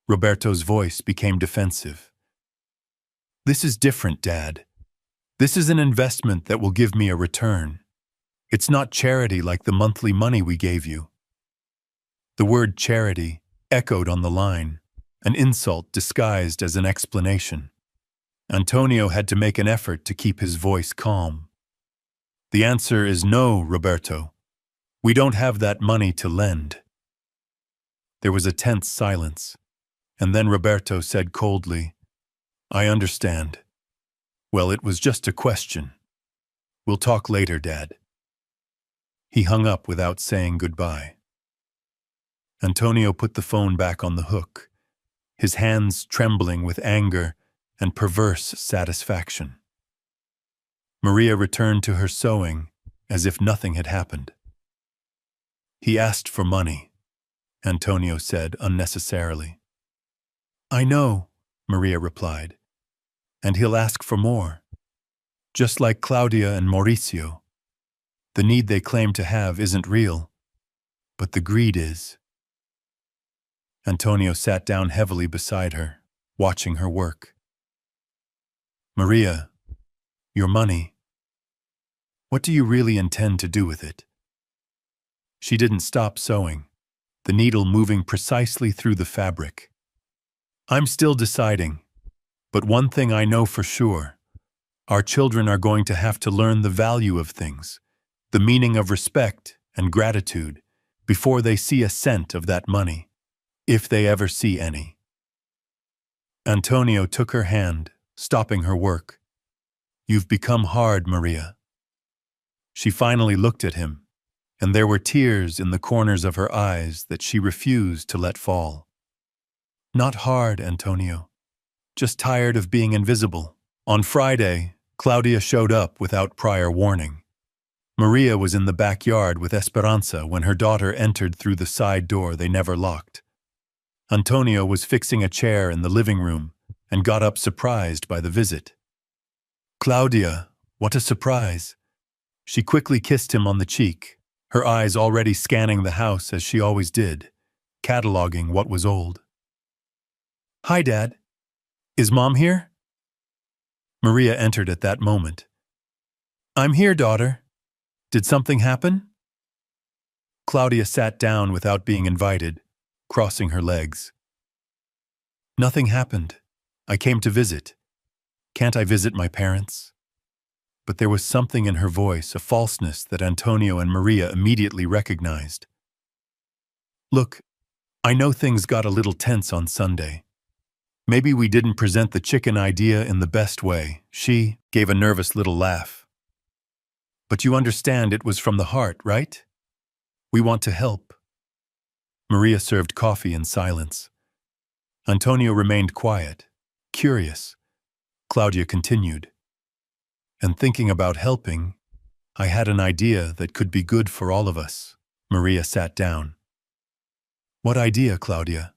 Roberto's voice became defensive. "This is different, Dad. This is an investment that will give me a return. It's not charity like the monthly money we gave you." The word charity echoed on the line, an insult disguised as an explanation. Antonio had to make an effort to keep his voice calm. "The answer is no, Roberto. We don't have that money to lend." There was a tense silence, and then Roberto said coldly, "I understand. Well, it was just a question. We'll talk later, Dad." He hung up without saying goodbye. Antonio put the phone back on the hook, his hands trembling with anger and perverse satisfaction. Maria returned to her sewing as if nothing had happened. "He asked for money," Antonio said unnecessarily. "I know," Maria replied, "and he'll ask for more. Just like Claudia and Mauricio. The need they claim to have isn't real, but the greed is." Antonio sat down heavily beside her, watching her work. Maria, your money. What do you really intend to do with it? She didn't stop sewing, the needle moving precisely through the fabric. I'm still deciding, but one thing I know for sure. Our children are going to have to learn the value of things, the meaning of respect and gratitude, before they see a cent of that money, if they ever see any. Antonio took her hand, stopping her work. You've become hard, Maria. She finally looked at him, and there were tears in the corners of her eyes that she refused to let fall. Not hard, Antonio. Just tired of being invisible. On Friday, Claudia showed up without prior warning. Maria was in the backyard with Esperanza when her daughter entered through the side door they never locked. Antonio was fixing a chair in the living room and got up surprised by the visit. Claudia, what a surprise. She quickly kissed him on the cheek, her eyes already scanning the house as she always did, cataloging what was old. Hi, Dad. Is Mom here? Maria entered at that moment. I'm here, daughter. Did something happen? Claudia sat down without being invited, crossing her legs. Nothing happened. I came to visit. Can't I visit my parents? But there was something in her voice, a falseness that Antonio and Maria immediately recognized. Look, I know things got a little tense on Sunday. Maybe we didn't present the chicken idea in the best way. She gave a nervous little laugh. But you understand it was from the heart, right? We want to help. Maria served coffee in silence. Antonio remained quiet, curious. Claudia continued. And thinking about helping, I had an idea that could be good for all of us. Maria sat down. What idea, Claudia?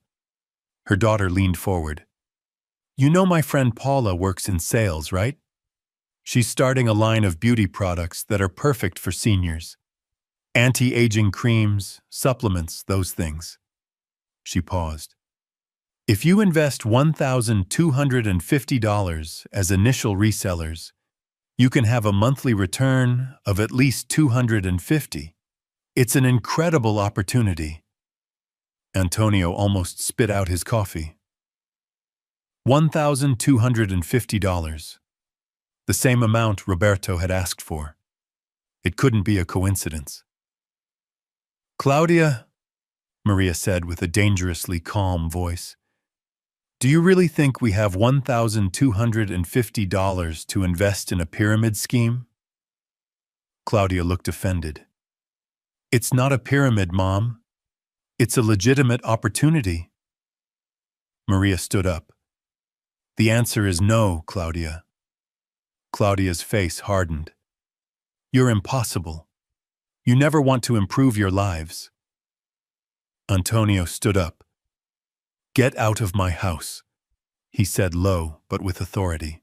Her daughter leaned forward. You know my friend Paula works in sales, right? She's starting a line of beauty products that are perfect for seniors. Anti-aging creams, supplements, those things. She paused. If you invest $1,250 as initial resellers, you can have a monthly return of at least $250. It's an incredible opportunity. Antonio almost spit out his coffee. $1,250. The same amount Roberto had asked for. It couldn't be a coincidence. Claudia, Maria said with a dangerously calm voice, do you really think we have $1,250 to invest in a pyramid scheme? Claudia looked offended. It's not a pyramid, Mom. It's a legitimate opportunity. Maria stood up. The answer is no, Claudia. Claudia's face hardened. You're impossible. You never want to improve your lives. Antonio stood up. Get out of my house, he said low but with authority.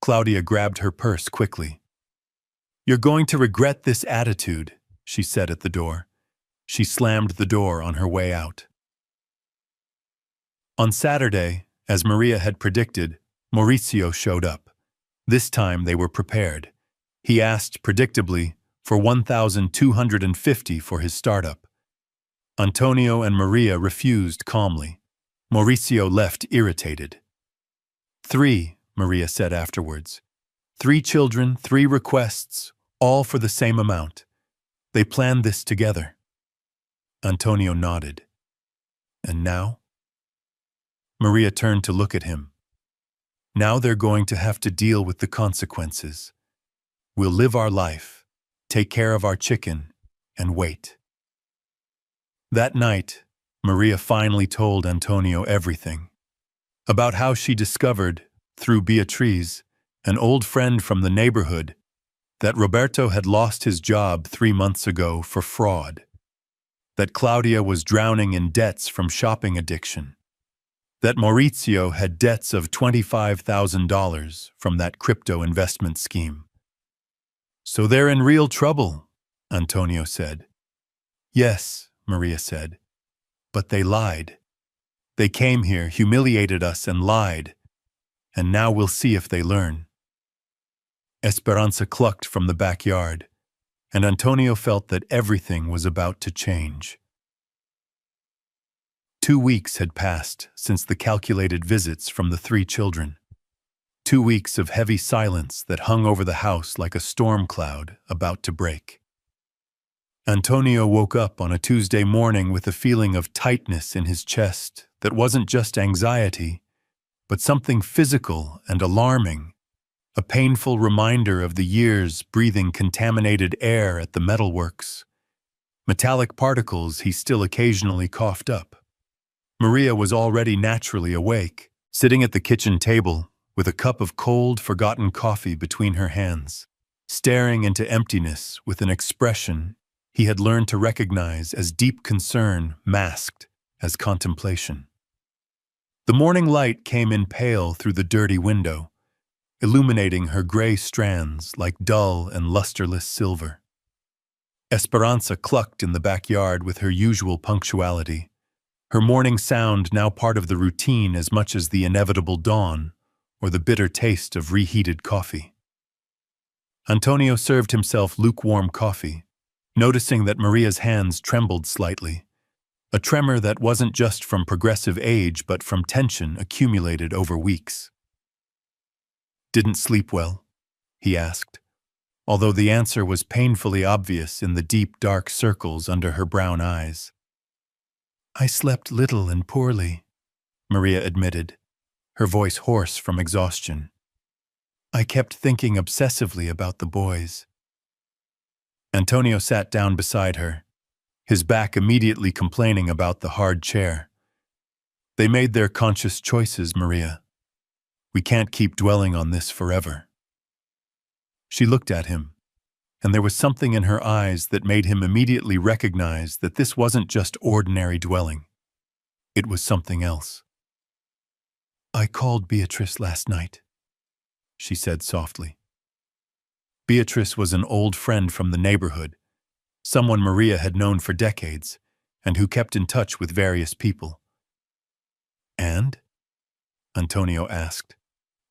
Claudia grabbed her purse quickly. You're going to regret this attitude, she said at the door. She slammed the door on her way out. On Saturday, as Maria had predicted, Mauricio showed up. This time they were prepared. He asked, predictably, for $1,250 for his startup. Antonio and Maria refused calmly. Mauricio left irritated. 3, Maria said afterwards. 3 children, 3 requests, all for the same amount. They planned this together. Antonio nodded. And now? Maria turned to look at him. Now they're going to have to deal with the consequences. We'll live our life, take care of our chicken, and wait. That night, Maria finally told Antonio everything. About how she discovered, through Beatriz, an old friend from the neighborhood, that Roberto had lost his job 3 months ago for fraud. That Claudia was drowning in debts from shopping addiction. That Mauricio had debts of $25,000 from that crypto investment scheme. So they're in real trouble, Antonio said. Yes, Maria said. But they lied. They came here, humiliated us, and lied. And now we'll see if they learn. Esperanza clucked from the backyard, and Antonio felt that everything was about to change. 2 weeks had passed since the calculated visits from the 3 children. 2 weeks of heavy silence that hung over the house like a storm cloud about to break. Antonio woke up on a Tuesday morning with a feeling of tightness in his chest that wasn't just anxiety, but something physical and alarming, a painful reminder of the years breathing contaminated air at the metalworks, metallic particles he still occasionally coughed up. Maria was already naturally awake, sitting at the kitchen table with a cup of cold, forgotten coffee between her hands, staring into emptiness with an expression he had learned to recognize as deep concern masked as contemplation. The morning light came in pale through the dirty window, illuminating her gray strands like dull and lusterless silver. Esperanza clucked in the backyard with her usual punctuality, her morning sound now part of the routine as much as the inevitable dawn or the bitter taste of reheated coffee. Antonio served himself lukewarm coffee, noticing that Maria's hands trembled slightly, a tremor that wasn't just from progressive age but from tension accumulated over weeks. "Didn't sleep well?" he asked, although the answer was painfully obvious in the deep, dark circles under her brown eyes. "I slept little and poorly," Maria admitted, her voice hoarse from exhaustion. "I kept thinking obsessively about the boys." Antonio sat down beside her, his back immediately complaining about the hard chair. "They made their conscious choices, Maria. We can't keep dwelling on this forever." She looked at him, and there was something in her eyes that made him immediately recognize that this wasn't just ordinary dwelling. It was something else. "I called Beatrice last night," she said softly. Beatrice was an old friend from the neighborhood, someone Maria had known for decades, and who kept in touch with various people. "And?" Antonio asked,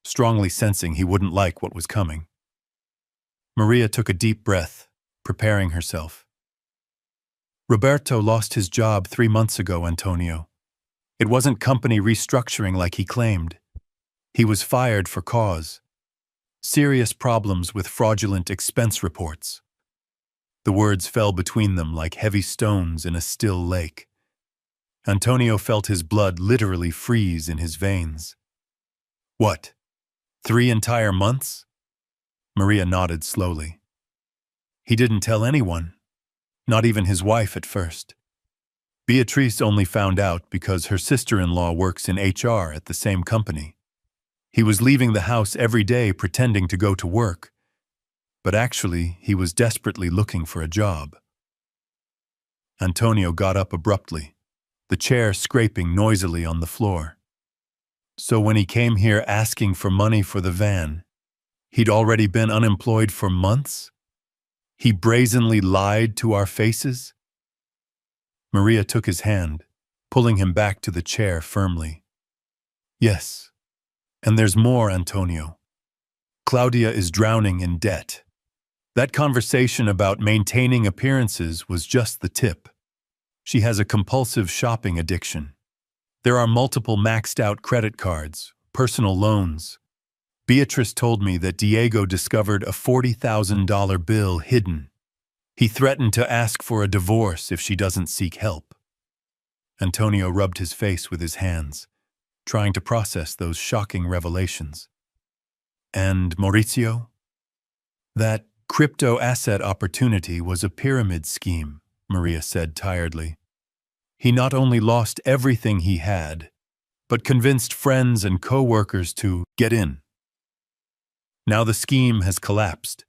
strongly sensing he wouldn't like what was coming. Maria took a deep breath, preparing herself. "Roberto lost his job 3 months ago, Antonio. It wasn't company restructuring like he claimed. He was fired for cause. Serious problems with fraudulent expense reports." The words fell between them like heavy stones in a still lake. Antonio felt his blood literally freeze in his veins. "What? 3 entire months?" Maria nodded slowly. "He didn't tell anyone, not even his wife at first. Beatrice only found out because her sister-in-law works in HR at the same company. He was leaving the house every day pretending to go to work, but actually he was desperately looking for a job." Antonio got up abruptly, the chair scraping noisily on the floor. "So when he came here asking for money for the van, he'd already been unemployed for months? He brazenly lied to our faces?" Maria took his hand, pulling him back to the chair firmly. "Yes, and there's more, Antonio. Claudia is drowning in debt. That conversation about maintaining appearances was just the tip. She has a compulsive shopping addiction. There are multiple maxed-out credit cards, personal loans. Beatrice told me that Diego discovered a $40,000 bill hidden. He threatened to ask for a divorce if she doesn't seek help." Antonio rubbed his face with his hands, trying to process those shocking revelations. "And Maurizio?" "That crypto asset opportunity was a pyramid scheme," Maria said tiredly. "He not only lost everything he had, but convinced friends and co-workers to get in. Now the scheme has collapsed.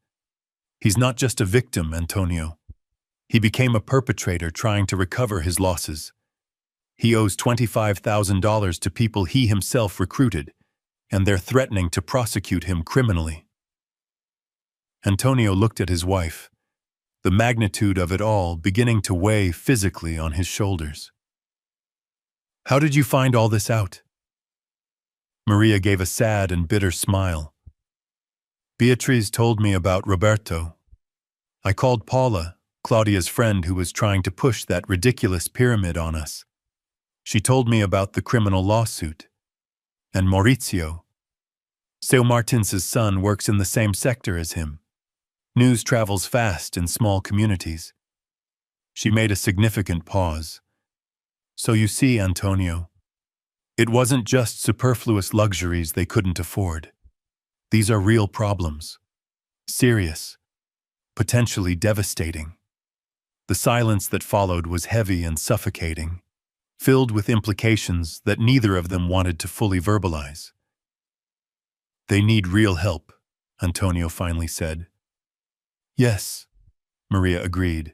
He's not just a victim, Antonio. He became a perpetrator trying to recover his losses. He owes $25,000 to people he himself recruited, and they're threatening to prosecute him criminally." Antonio looked at his wife, the magnitude of it all beginning to weigh physically on his shoulders. How did you find all this out? Maria gave a sad and bitter smile. Beatriz told me about Roberto. I called Paula, Claudia's friend who was trying to push that ridiculous pyramid on us. She told me about the criminal lawsuit. And Maurizio. Seu Martins' son works in the same sector as him. News travels fast in small communities. She made a significant pause. So you see, Antonio, it wasn't just superfluous luxuries they couldn't afford. These are real problems. Serious. Potentially devastating. The silence that followed was heavy and suffocating, filled with implications that neither of them wanted to fully verbalize. They need real help, Antonio finally said. Yes, Maria agreed,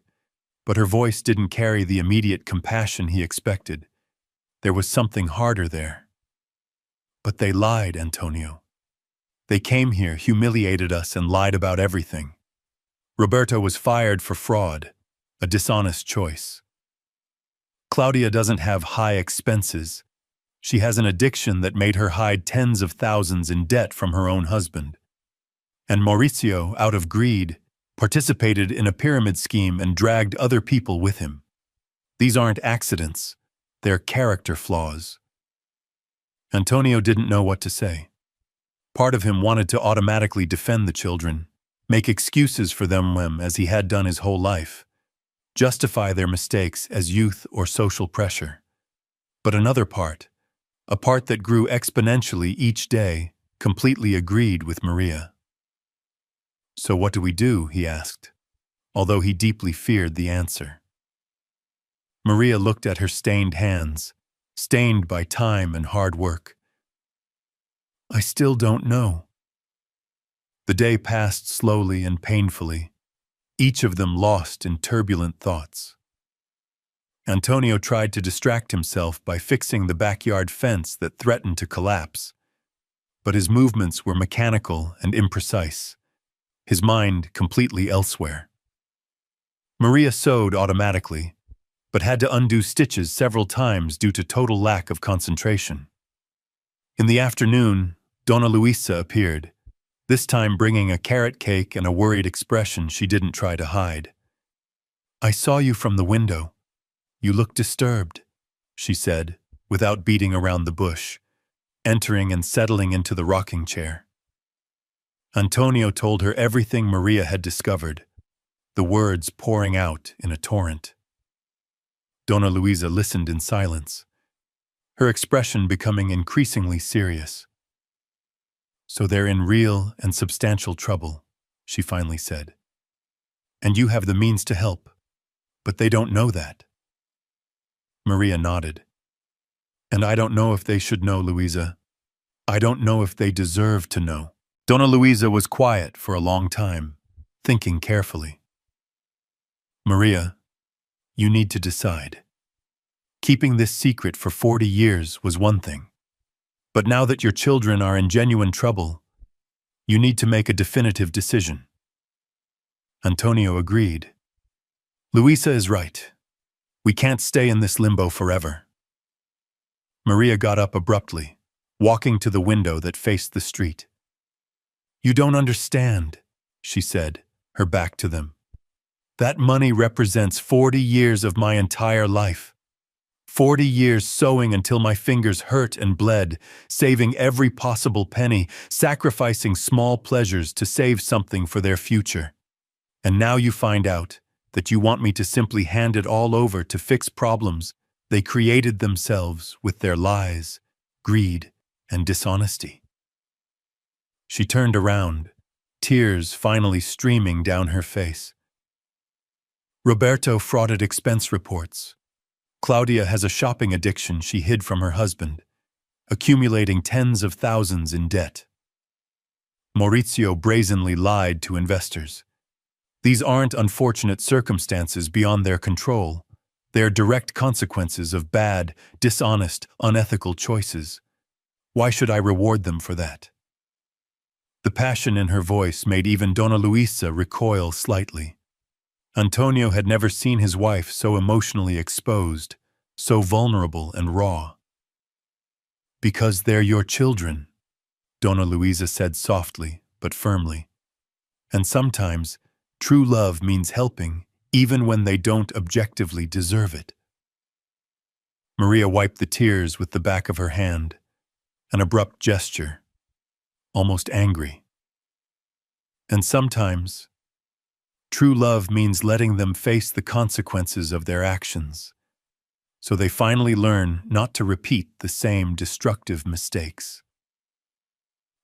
but her voice didn't carry the immediate compassion he expected. There was something harder there. But they lied, Antonio. They came here, humiliated us, and lied about everything. Roberto was fired for fraud, a dishonest choice. Claudia doesn't have high expenses. She has an addiction that made her hide tens of thousands in debt from her own husband. And Maurizio, out of greed, participated in a pyramid scheme and dragged other people with him. These aren't accidents. They're character flaws. Antonio didn't know what to say. Part of him wanted to automatically defend the children, make excuses for them as he had done his whole life, justify their mistakes as youth or social pressure. But another part, a part that grew exponentially each day, completely agreed with Maria. So what do we do? He asked, although he deeply feared the answer. Maria looked at her stained hands, stained by time and hard work. I still don't know. The day passed slowly and painfully, each of them lost in turbulent thoughts. Antonio tried to distract himself by fixing the backyard fence that threatened to collapse, but his movements were mechanical and imprecise, his mind completely elsewhere. Maria sewed automatically, but had to undo stitches several times due to total lack of concentration. In the afternoon, Donna Luisa appeared, this time bringing a carrot cake and a worried expression she didn't try to hide. I saw you from the window. You look disturbed, she said, without beating around the bush, entering and settling into the rocking chair. Antonio told her everything Maria had discovered, the words pouring out in a torrent. Donna Luisa listened in silence, her expression becoming increasingly serious. So they're in real and substantial trouble, she finally said. And you have the means to help, but they don't know that. Maria nodded. And I don't know if they should know, Luisa. I don't know if they deserve to know. Donna Luisa was quiet for a long time, thinking carefully. Maria, you need to decide. Keeping this secret for 40 years was one thing. But now that your children are in genuine trouble, you need to make a definitive decision. Antonio agreed. Luisa is right. We can't stay in this limbo forever. Maria got up abruptly, walking to the window that faced the street. You don't understand, she said, her back to them. That money represents 40 years of my entire life. 40 years sewing until my fingers hurt and bled, saving every possible penny, sacrificing small pleasures to save something for their future. And now you find out that you want me to simply hand it all over to fix problems they created themselves with their lies, greed, and dishonesty. She turned around, tears finally streaming down her face. Roberto frauded expense reports. Claudia has a shopping addiction she hid from her husband, accumulating tens of thousands in debt. Maurizio brazenly lied to investors. These aren't unfortunate circumstances beyond their control. They're direct consequences of bad, dishonest, unethical choices. Why should I reward them for that? The passion in her voice made even Donna Luisa recoil slightly. Antonio had never seen his wife so emotionally exposed, so vulnerable and raw. Because they're your children, Donna Luisa said softly but firmly. And sometimes, true love means helping even when they don't objectively deserve it. Maria wiped the tears with the back of her hand, an abrupt gesture, almost angry. And sometimes, true love means letting them face the consequences of their actions, so they finally learn not to repeat the same destructive mistakes.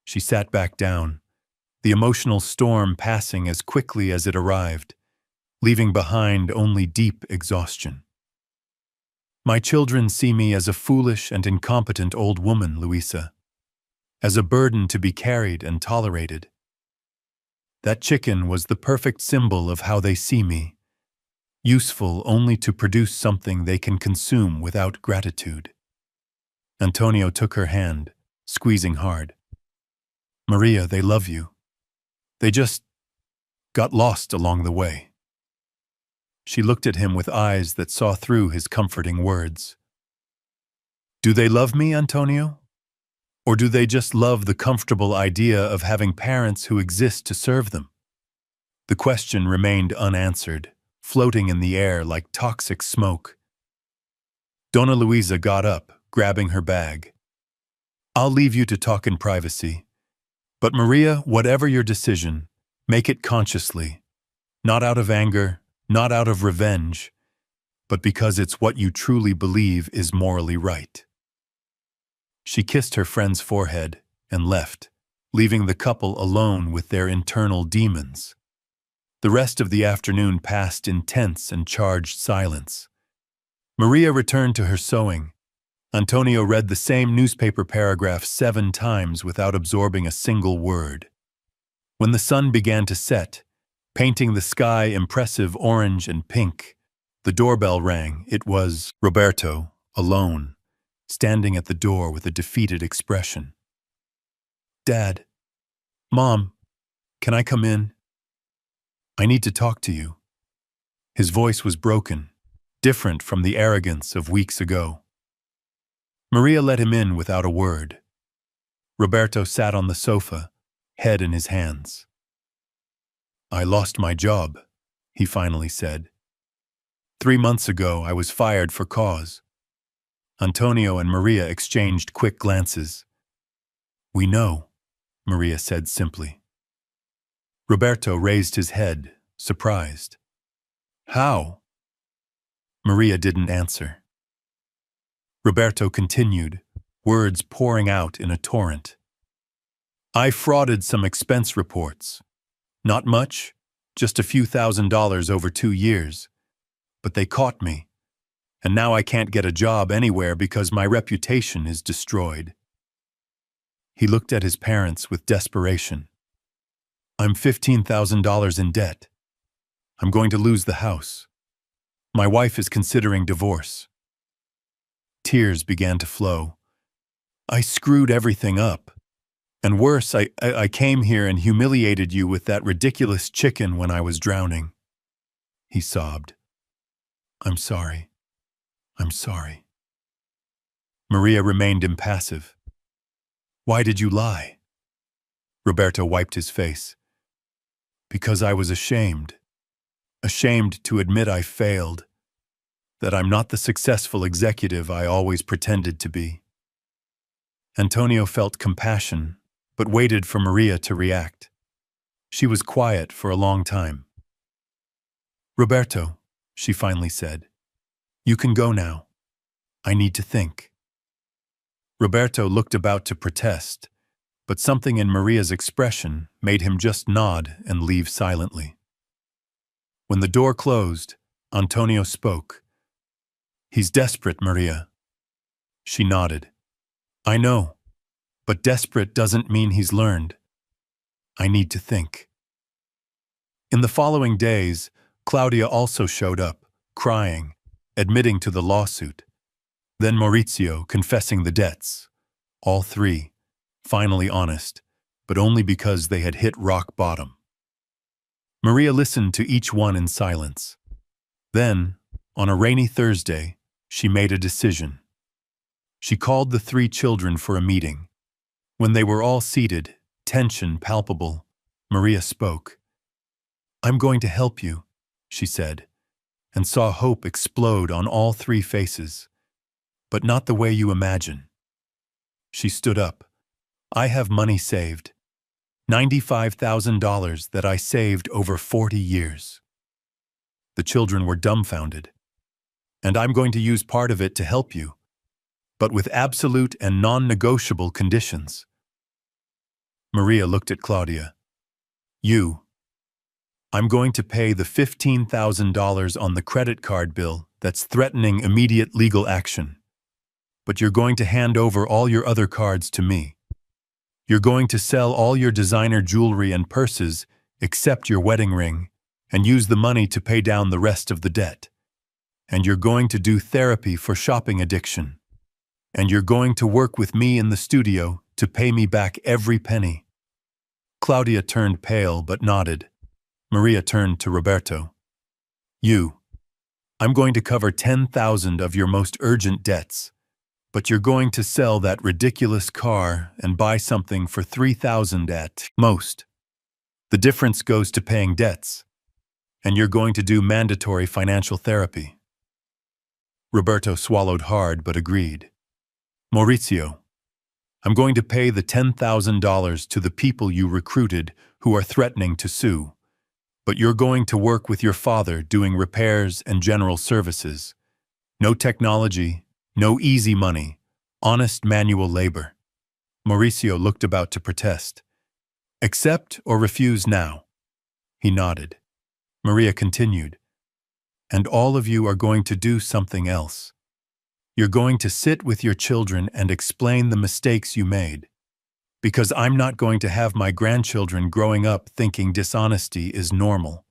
She sat back down, the emotional storm passing as quickly as it arrived, leaving behind only deep exhaustion. My children see me as a foolish and incompetent old woman, Luisa, as a burden to be carried and tolerated. That chicken was the perfect symbol of how they see me, useful only to produce something they can consume without gratitude. Antonio took her hand, squeezing hard. Maria, they love you. They just got lost along the way. She looked at him with eyes that saw through his comforting words. Do they love me, Antonio? Or do they just love the comfortable idea of having parents who exist to serve them? The question remained unanswered, floating in the air like toxic smoke. Donna Luisa got up, grabbing her bag. I'll leave you to talk in privacy. But Maria, whatever your decision, make it consciously, not out of anger, not out of revenge, but because it's what you truly believe is morally right. She kissed her friend's forehead and left, leaving the couple alone with their internal demons. The rest of the afternoon passed in tense and charged silence. Maria returned to her sewing. Antonio read the same newspaper paragraph 7 times without absorbing a single word. When the sun began to set, painting the sky impressive orange and pink, the doorbell rang. It was Roberto, alone, standing at the door with a defeated expression. Dad, Mom, can I come in? I need to talk to you. His voice was broken, different from the arrogance of weeks ago. Maria let him in without a word. Roberto sat on the sofa, head in his hands. I lost my job, he finally said. 3 months ago, I was fired for cause. Antonio and Maria exchanged quick glances. We know, Maria said simply. Roberto raised his head, surprised. How? Maria didn't answer. Roberto continued, words pouring out in a torrent. I frauded some expense reports. Not much, just a few $1,000s over 2 years. But they caught me. And now I can't get a job anywhere because my reputation is destroyed. He looked at his parents with desperation. I'm $15,000 in debt. I'm going to lose the house. My wife is considering divorce. Tears began to flow. I screwed everything up. And worse, I came here and humiliated you with that ridiculous chicken when I was drowning. He sobbed. I'm sorry. I'm sorry. Maria remained impassive. Why did you lie? Roberto wiped his face. Because I was ashamed. Ashamed to admit I failed. That I'm not the successful executive I always pretended to be. Antonio felt compassion, but waited for Maria to react. She was quiet for a long time. Roberto, she finally said, you can go now. I need to think. Roberto looked about to protest, but something in Maria's expression made him just nod and leave silently. When the door closed, Antonio spoke. He's desperate, Maria. She nodded. I know, but desperate doesn't mean he's learned. I need to think. In the following days, Claudia also showed up, crying, admitting to the lawsuit. Then Maurizio confessing the debts. All 3, finally honest, but only because they had hit rock bottom. Maria listened to each one in silence. Then, on a rainy Thursday, she made a decision. She called the three children for a meeting. When they were all seated, tension palpable, Maria spoke. "I'm going to help you," she said, and saw hope explode on all three faces. "But not the way you imagine." She stood up. "I have money saved. $95,000 that I saved over 40 years. The children were dumbfounded. "And I'm going to use part of it to help you, but with absolute and non-negotiable conditions." Maria looked at Claudia. I'm going to pay the $15,000 on the credit card bill that's threatening immediate legal action. But you're going to hand over all your other cards to me. You're going to sell all your designer jewelry and purses, except your wedding ring, and use the money to pay down the rest of the debt. And you're going to do therapy for shopping addiction. And you're going to work with me in the studio to pay me back every penny." Claudia turned pale but nodded. Maria turned to Roberto. I'm going to cover 10,000 of your most urgent debts, but you're going to sell that ridiculous car and buy something for 3,000 at most. The difference goes to paying debts, and you're going to do mandatory financial therapy." Roberto swallowed hard but agreed. "Maurizio, I'm going to pay the $10,000 to the people you recruited who are threatening to sue, but you're going to work with your father doing repairs and general services. No technology, no easy money, honest manual labor." Mauricio looked about to protest. "Accept or refuse now." He nodded. Maria continued. "And all of you are going to do something else. You're going to sit with your children and explain the mistakes you made. Because I'm not going to have my grandchildren growing up thinking dishonesty is normal."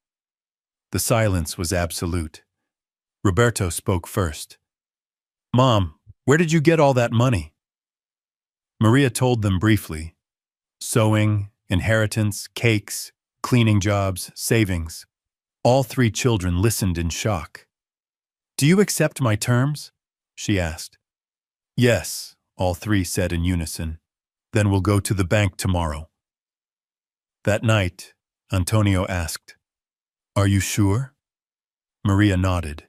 The silence was absolute. Roberto spoke first. "Mom, where did you get all that money?" Maria told them briefly. Sewing, inheritance, cakes, cleaning jobs, savings. All three children listened in shock. "Do you accept my terms?" she asked. "Yes," all three said in unison. "Then we'll go to the bank tomorrow." That night, Antonio asked, "Are you sure?" Maria nodded.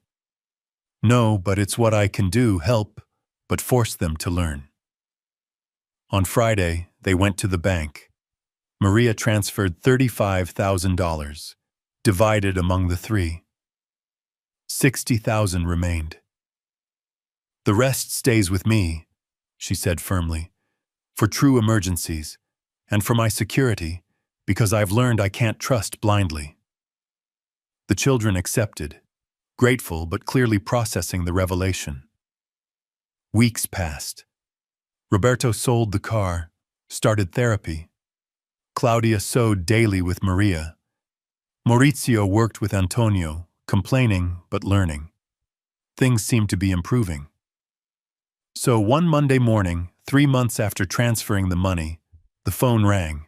"No, but it's what I can do, help, but force them to learn." On Friday, they went to the bank. Maria transferred $35,000, divided among the three. 60,000 remained. "The rest stays with me," she said firmly, "for true emergencies, and for my security, because I've learned I can't trust blindly." The children accepted, grateful but clearly processing the revelation. Weeks passed. Roberto sold the car, started therapy. Claudia sewed daily with Maria. Maurizio worked with Antonio, complaining but learning. Things seemed to be improving. So one Monday morning, 3 months after transferring the money, the phone rang.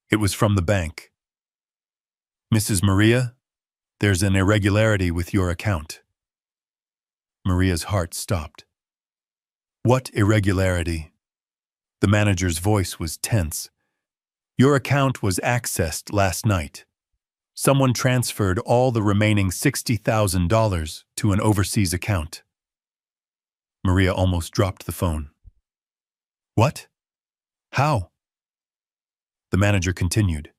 It was from the bank. "Mrs. Maria, there's an irregularity with your account." Maria's heart stopped. "What irregularity?" The manager's voice was tense. "Your account was accessed last night. Someone transferred all the remaining $60,000 to an overseas account." Maria almost dropped the phone. "What? How?" The manager continued.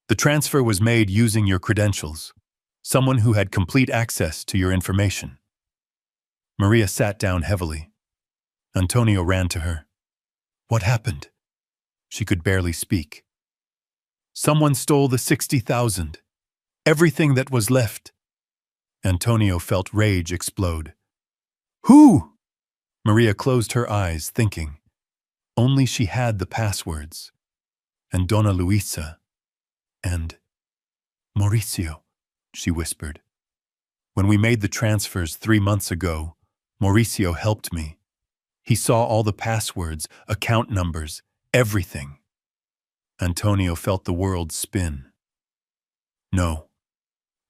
"The transfer was made using your credentials, someone who had complete access to your information." Maria sat down heavily. Antonio ran to her. "What happened?" She could barely speak. "Someone stole the 60,000. Everything that was left." Antonio felt rage explode. "Who?" Maria closed her eyes, thinking. Only she had the passwords. And Donna Luisa. And Mauricio, she whispered. "When we made the transfers 3 months ago, Mauricio helped me. He saw all the passwords, account numbers, everything." Antonio felt the world spin. No,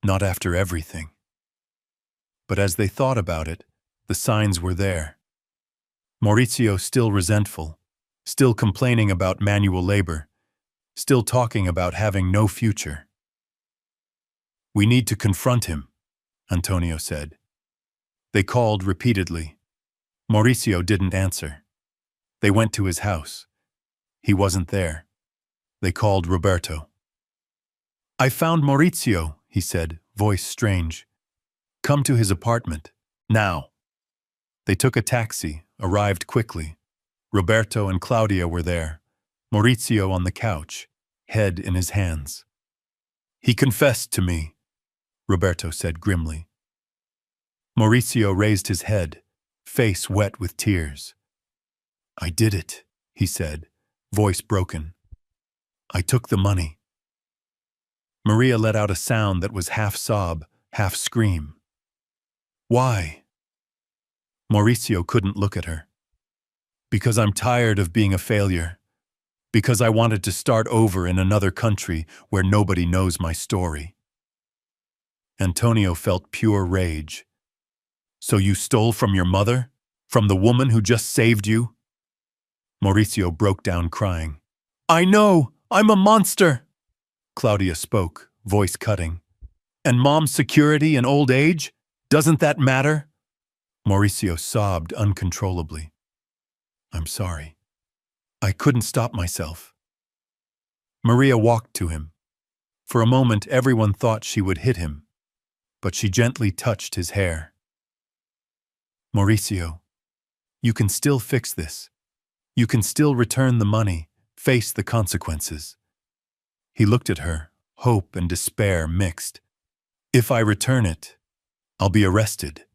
not after everything. But as they thought about it, the signs were there. Maurizio still resentful, still complaining about manual labor, still talking about having no future. "We need to confront him," Antonio said. They called repeatedly. Maurizio didn't answer. They went to his house. He wasn't there. They called Roberto. "I found Maurizio," he said, voice strange. "Come to his apartment, now." They took a taxi, arrived quickly. Roberto and Claudia were there, Maurizio on the couch, head in his hands. "He confessed to me," Roberto said grimly. Maurizio raised his head, face wet with tears. "I did it," he said, voice broken. "I took the money." Maria let out a sound that was half sob, half scream. "Why?" Maurizio couldn't look at her. "Because I'm tired of being a failure. Because I wanted to start over in another country where nobody knows my story." Antonio felt pure rage. "So you stole from your mother? From the woman who just saved you?" Maurizio broke down crying. "I know! I'm a monster!" Claudia spoke, voice cutting. "And mom's security in old age? Doesn't that matter?" Maurizio sobbed uncontrollably. "I'm sorry. I couldn't stop myself." Maria walked to him. For a moment, everyone thought she would hit him, but she gently touched his hair. "Maurizio, you can still fix this. You can still return the money, face the consequences." He looked at her, hope and despair mixed. "If I return it, I'll be arrested.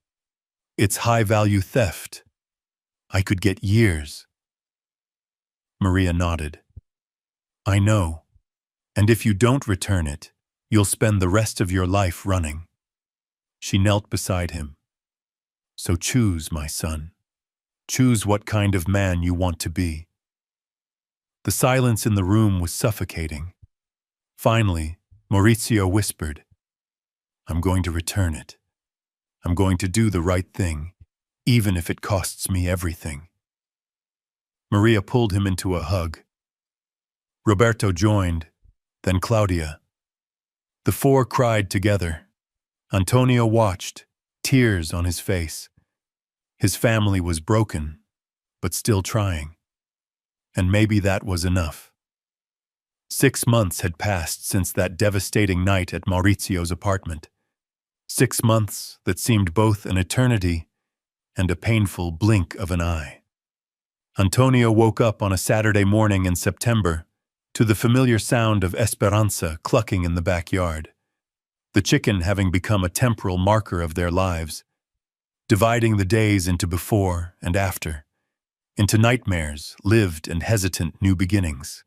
It's high-value theft. I could get years." Maria nodded. "I know. And if you don't return it, you'll spend the rest of your life running." She knelt beside him. "So choose, my son. Choose what kind of man you want to be." The silence in the room was suffocating. Finally, Maurizio whispered, "I'm going to return it. I'm going to do the right thing, even if it costs me everything." Maria pulled him into a hug. Roberto joined, then Claudia. The four cried together. Antonio watched, tears on his face. His family was broken, but still trying. And maybe that was enough. 6 months had passed since that devastating night at Maurizio's apartment. 6 months that seemed both an eternity and a painful blink of an eye. Antonio woke up on a Saturday morning in September to the familiar sound of Esperanza clucking in the backyard, the chicken having become a temporal marker of their lives, dividing the days into before and after, into nightmares, lived and hesitant new beginnings.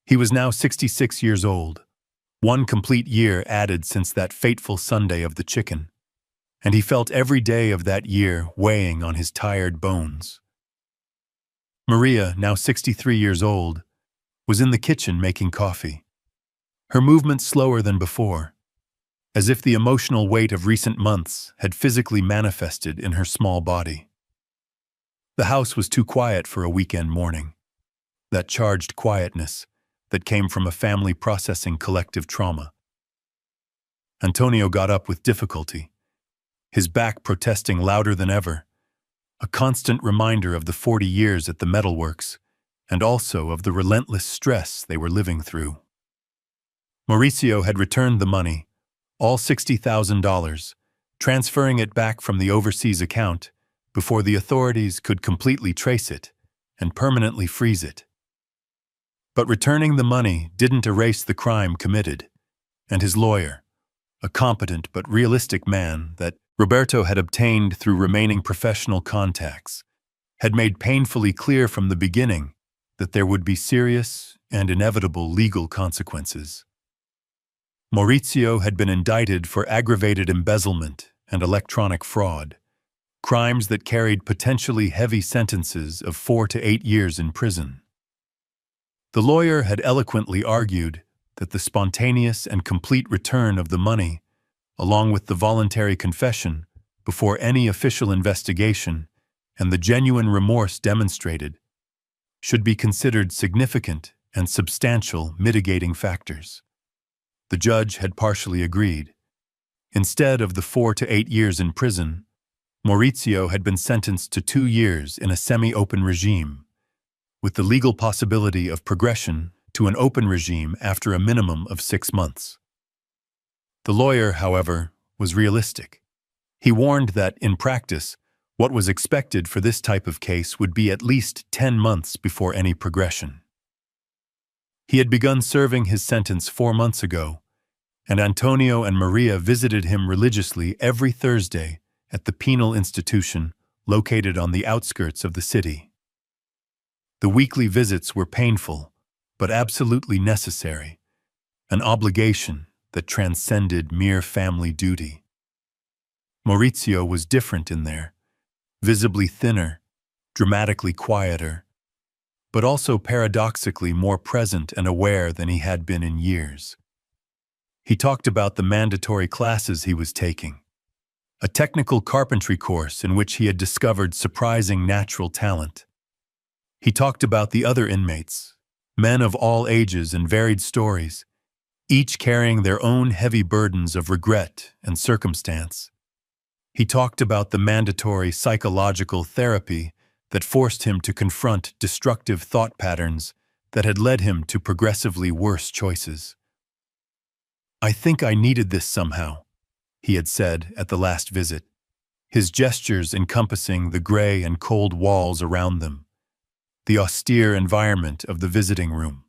He was now 66 years old, 1 complete year added since that fateful Sunday of the chicken, and he felt every day of that year weighing on his tired bones. Maria, now 63 years old, was in the kitchen making coffee, her movements slower than before, as if the emotional weight of recent months had physically manifested in her small body. The house was too quiet for a weekend morning, that charged quietness that came from a family processing collective trauma. Antonio got up with difficulty, his back protesting louder than ever, a constant reminder of the 40 years at the metalworks, and also of the relentless stress they were living through. Maurizio had returned the money, all $60,000, transferring it back from the overseas account before the authorities could completely trace it and permanently freeze it. But returning the money didn't erase the crime committed, and his lawyer, a competent but realistic man that Roberto had obtained through remaining professional contacts, had made painfully clear from the beginning that there would be serious and inevitable legal consequences. Maurizio had been indicted for aggravated embezzlement and electronic fraud, crimes that carried potentially heavy sentences of 4 to 8 years in prison. The lawyer had eloquently argued that the spontaneous and complete return of the money, along with the voluntary confession, before any official investigation, and the genuine remorse demonstrated should be considered significant and substantial mitigating factors. The judge had partially agreed. Instead of the 4 to 8 years in prison, Maurizio had been sentenced to 2 years in a semi-open regime, with the legal possibility of progression to an open regime after a minimum of 6 months. The lawyer, however, was realistic. He warned that, in practice, what was expected for this type of case would be at least 10 months before any progression. He had begun serving his sentence 4 months ago, and Antonio and Maria visited him religiously every Thursday at the penal institution located on the outskirts of the city. The weekly visits were painful, but absolutely necessary, an obligation that transcended mere family duty. Maurizio was different in there, visibly thinner, dramatically quieter, but also paradoxically more present and aware than he had been in years. He talked about the mandatory classes he was taking, a technical carpentry course in which he had discovered surprising natural talent. He talked about the other inmates, men of all ages and varied stories, each carrying their own heavy burdens of regret and circumstance. He talked about the mandatory psychological therapy that forced him to confront destructive thought patterns that had led him to progressively worse choices. "I think I needed this somehow," he had said at the last visit, his gestures encompassing the gray and cold walls around them, the austere environment of the visiting room.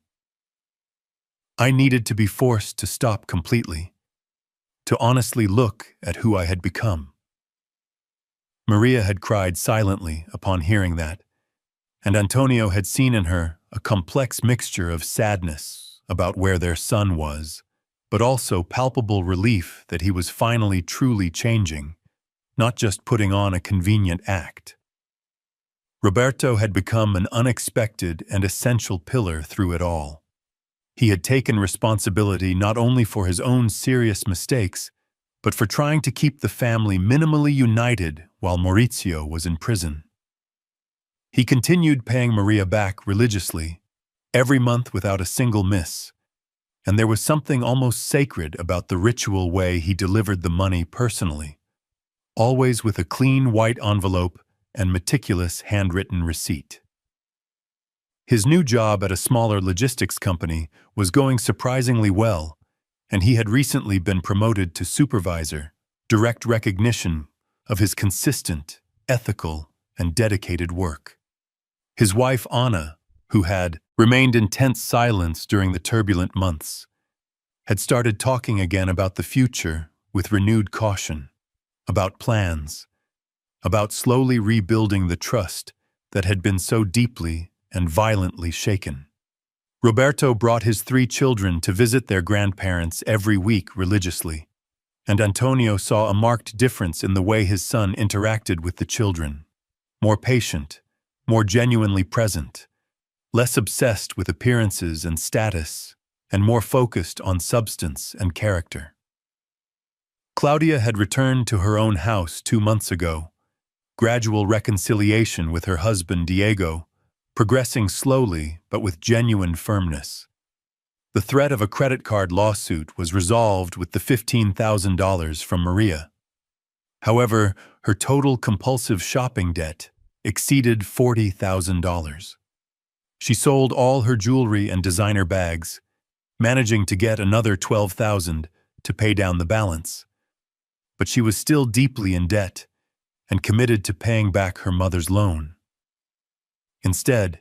"I needed to be forced to stop completely, to honestly look at who I had become." Maria had cried silently upon hearing that, and Antonio had seen in her a complex mixture of sadness about where their son was, but also palpable relief that he was finally truly changing, not just putting on a convenient act. Roberto had become an unexpected and essential pillar through it all. He had taken responsibility not only for his own serious mistakes, but for trying to keep the family minimally united while Maurizio was in prison. He continued paying Maria back religiously, every month without a single miss, and there was something almost sacred about the ritual way he delivered the money personally, always with a clean white envelope and meticulous handwritten receipt. His new job at a smaller logistics company was going surprisingly well, and he had recently been promoted to supervisor, direct recognition of his consistent, ethical, and dedicated work. His wife Anna, who had remained in tense silence during the turbulent months, had started talking again about the future with renewed caution, about plans, about slowly rebuilding the trust that had been so deeply and violently shaken. Roberto brought his 3 children to visit their grandparents every week religiously, and Antonio saw a marked difference in the way his son interacted with the children, more patient, more genuinely present, less obsessed with appearances and status, and more focused on substance and character. Claudia had returned to her own house 2 months ago, gradual reconciliation with her husband Diego, progressing slowly but with genuine firmness. The threat of a credit card lawsuit was resolved with the $15,000 from Maria. However, her total compulsive shopping debt exceeded $40,000. She sold all her jewelry and designer bags, managing to get another $12,000 to pay down the balance. But she was still deeply in debt and committed to paying back her mother's loan. Instead,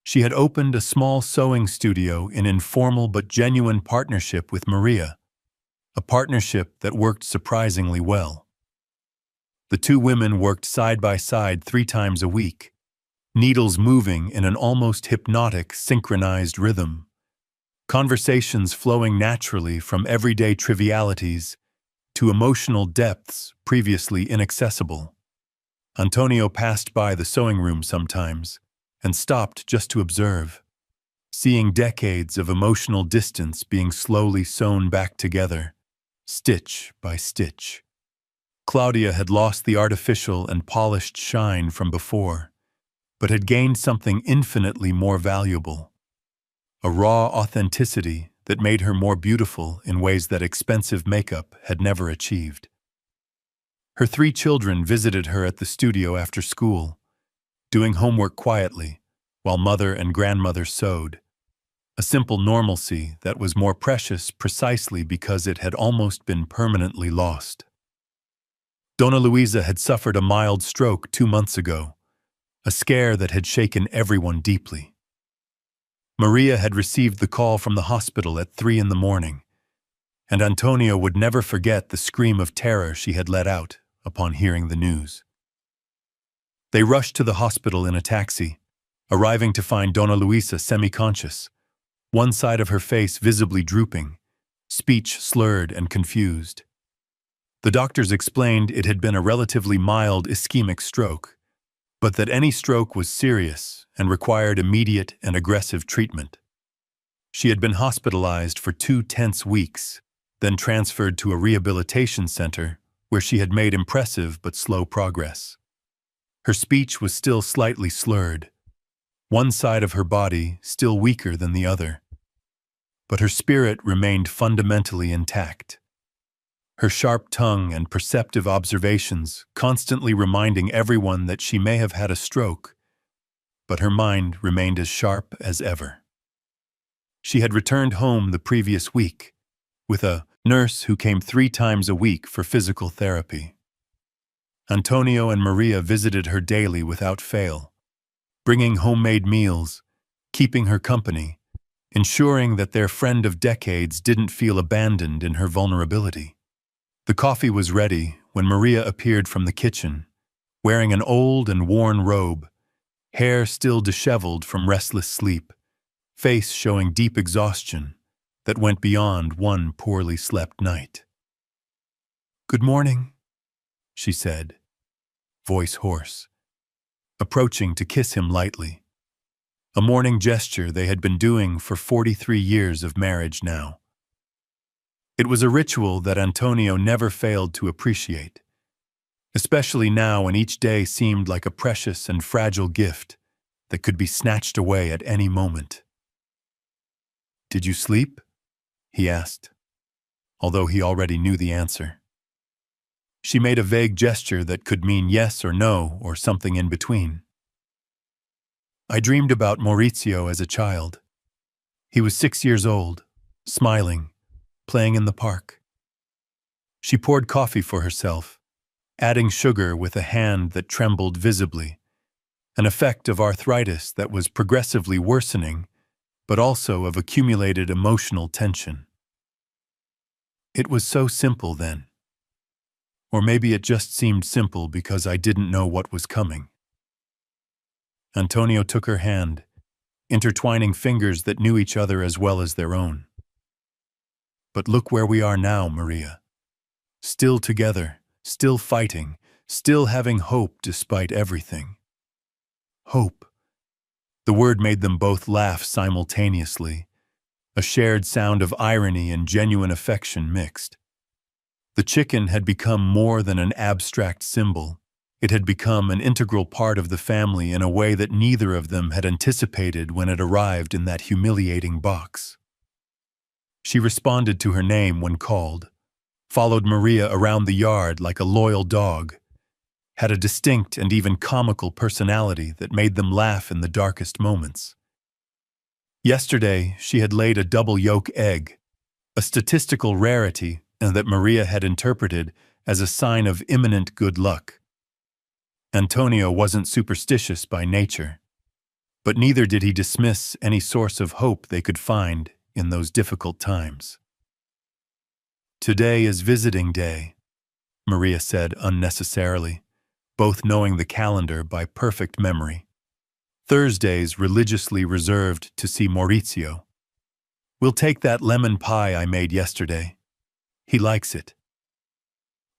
she had opened a small sewing studio in informal but genuine partnership with Maria, a partnership that worked surprisingly well. The 2 women worked side by side 3 times a week, needles moving in an almost hypnotic, synchronized rhythm, conversations flowing naturally from everyday trivialities to emotional depths previously inaccessible. Antonio passed by the sewing room sometimes and stopped just to observe, seeing decades of emotional distance being slowly sewn back together, stitch by stitch. Claudia had lost the artificial and polished shine from before, but had gained something infinitely more valuable, a raw authenticity that made her more beautiful in ways that expensive makeup had never achieved. Her 3 children visited her at the studio after school, doing homework quietly, while mother and grandmother sewed, a simple normalcy that was more precious precisely because it had almost been permanently lost. Donna Luisa had suffered a mild stroke 2 months ago, a scare that had shaken everyone deeply. Maria had received the call from the hospital at 3 in the morning, and Antonio would never forget the scream of terror she had let out upon hearing the news. They rushed to the hospital in a taxi, arriving to find Donna Luisa semi-conscious, one side of her face visibly drooping, speech slurred and confused. The doctors explained it had been a relatively mild ischemic stroke, but that any stroke was serious and required immediate and aggressive treatment. She had been hospitalized for 2 tense weeks, then transferred to a rehabilitation center where she had made impressive but slow progress. Her speech was still slightly slurred, one side of her body still weaker than the other, but her spirit remained fundamentally intact. Her sharp tongue and perceptive observations constantly reminding everyone that she may have had a stroke, but her mind remained as sharp as ever. She had returned home the previous week, with a nurse who came 3 times a week for physical therapy. Antonio and Maria visited her daily without fail, bringing homemade meals, keeping her company, ensuring that their friend of decades didn't feel abandoned in her vulnerability. The coffee was ready when Maria appeared from the kitchen, wearing an old and worn robe, hair still disheveled from restless sleep, face showing deep exhaustion that went beyond one poorly slept night. "Good morning," she said, voice hoarse, approaching to kiss him lightly, a morning gesture they had been doing for 43 years of marriage now. It was a ritual that Antonio never failed to appreciate, especially now when each day seemed like a precious and fragile gift that could be snatched away at any moment. "Did you sleep?" he asked, although he already knew the answer. She made a vague gesture that could mean yes or no or something in between. "I dreamed about Maurizio as a child. He was 6 years old, smiling, playing in the park." She poured coffee for herself, adding sugar with a hand that trembled visibly, an effect of arthritis that was progressively worsening, but also of accumulated emotional tension. It was so simple then. Or maybe it just seemed simple because I didn't know what was coming. Antonio took her hand, intertwining fingers that knew each other as well as their own. "But look where we are now, Maria. Still together, still fighting, still having hope despite everything." Hope. The word made them both laugh simultaneously, a shared sound of irony and genuine affection mixed. The chicken had become more than an abstract symbol. It had become an integral part of the family in a way that neither of them had anticipated when it arrived in that humiliating box. She responded to her name when called, followed Maria around the yard like a loyal dog, had a distinct and even comical personality that made them laugh in the darkest moments. Yesterday, she had laid a double yolk egg, a statistical rarity that Maria had interpreted as a sign of imminent good luck. Antonio wasn't superstitious by nature, but neither did he dismiss any source of hope they could find in those difficult times. "Today is visiting day," Maria said unnecessarily, both knowing the calendar by perfect memory. "Thursdays religiously reserved to see Maurizio. We'll take that lemon pie I made yesterday. He likes it."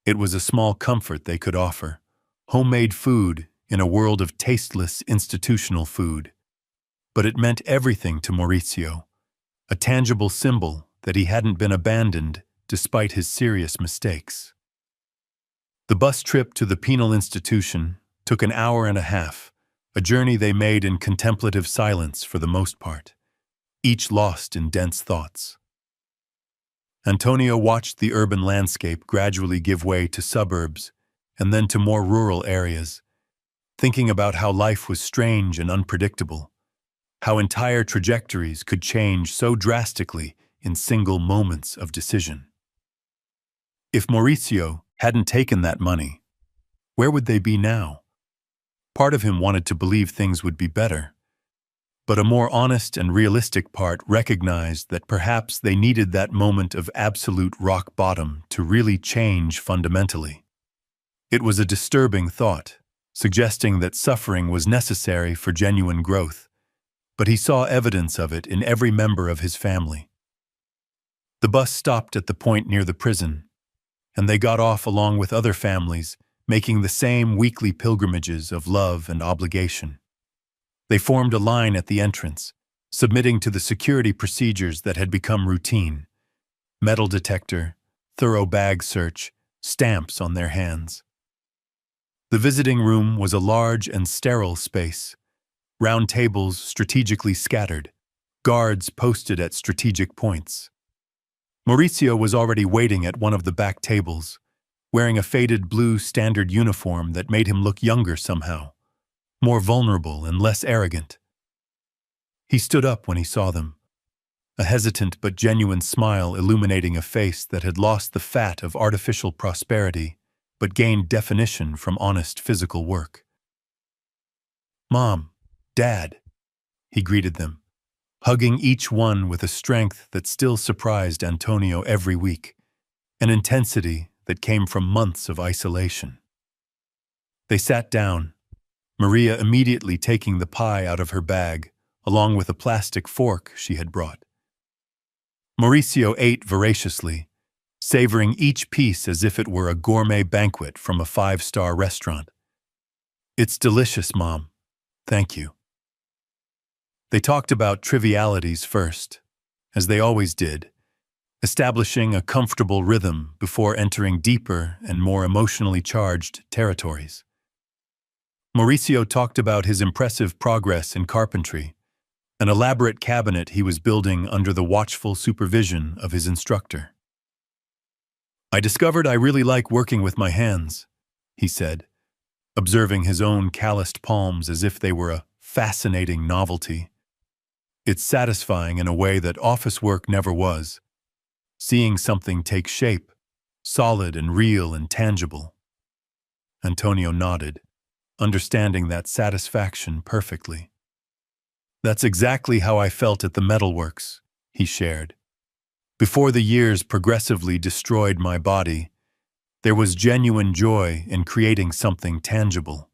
It was a small comfort they could offer, homemade food in a world of tasteless institutional food. But it meant everything to Maurizio, a tangible symbol that he hadn't been abandoned despite his serious mistakes. The bus trip to the penal institution took an hour and a half, a journey they made in contemplative silence for the most part, each lost in dense thoughts. Antonio watched the urban landscape gradually give way to suburbs and then to more rural areas, thinking about how life was strange and unpredictable, how entire trajectories could change so drastically in single moments of decision. If Mauricio hadn't taken that money, where would they be now? Part of him wanted to believe things would be better, but a more honest and realistic part recognized that perhaps they needed that moment of absolute rock bottom to really change fundamentally. It was a disturbing thought, suggesting that suffering was necessary for genuine growth, but he saw evidence of it in every member of his family. The bus stopped at the point near the prison, and they got off along with other families, making the same weekly pilgrimages of love and obligation. They formed a line at the entrance, submitting to the security procedures that had become routine: metal detector, thorough bag search, stamps on their hands. The visiting room was a large and sterile space, round tables strategically scattered, guards posted at strategic points. Mauricio was already waiting at one of the back tables, wearing a faded blue standard uniform that made him look younger somehow, more vulnerable and less arrogant. He stood up when he saw them, a hesitant but genuine smile illuminating a face that had lost the fat of artificial prosperity but gained definition from honest physical work. "Mom, Dad," he greeted them, hugging each one with a strength that still surprised Antonio every week, an intensity that came from months of isolation. They sat down, Maria immediately taking the pie out of her bag, along with a plastic fork she had brought. Mauricio ate voraciously, savoring each piece as if it were a gourmet banquet from a 5-star restaurant. "It's delicious, Mom. Thank you." They talked about trivialities first, as they always did, establishing a comfortable rhythm before entering deeper and more emotionally charged territories. Mauricio talked about his impressive progress in carpentry, an elaborate cabinet he was building under the watchful supervision of his instructor. "I discovered I really like working with my hands," he said, observing his own calloused palms as if they were a fascinating novelty. "It's satisfying in a way that office work never was, seeing something take shape, solid and real and tangible." Antonio nodded, understanding that satisfaction perfectly. "That's exactly how I felt at the metalworks," he shared. "Before the years progressively destroyed my body, there was genuine joy in creating something tangible."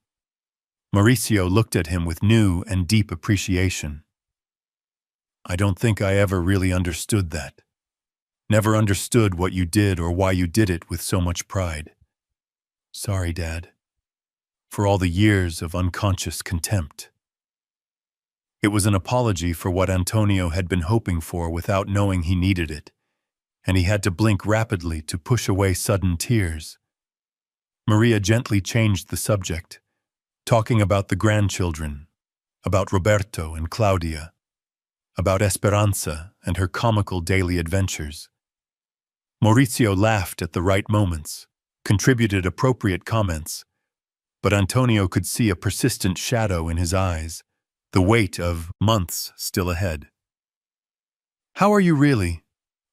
Mauricio looked at him with new and deep appreciation. "I don't think I ever really understood that. Never understood what you did or why you did it with so much pride. Sorry, Dad, for all the years of unconscious contempt." It was an apology for what Antonio had been hoping for without knowing he needed it, and he had to blink rapidly to push away sudden tears. Maria gently changed the subject, talking about the grandchildren, about Roberto and Claudia, about Esperanza and her comical daily adventures. Mauricio laughed at the right moments, contributed appropriate comments, but Antonio could see a persistent shadow in his eyes, the weight of months still ahead. "How are you really?"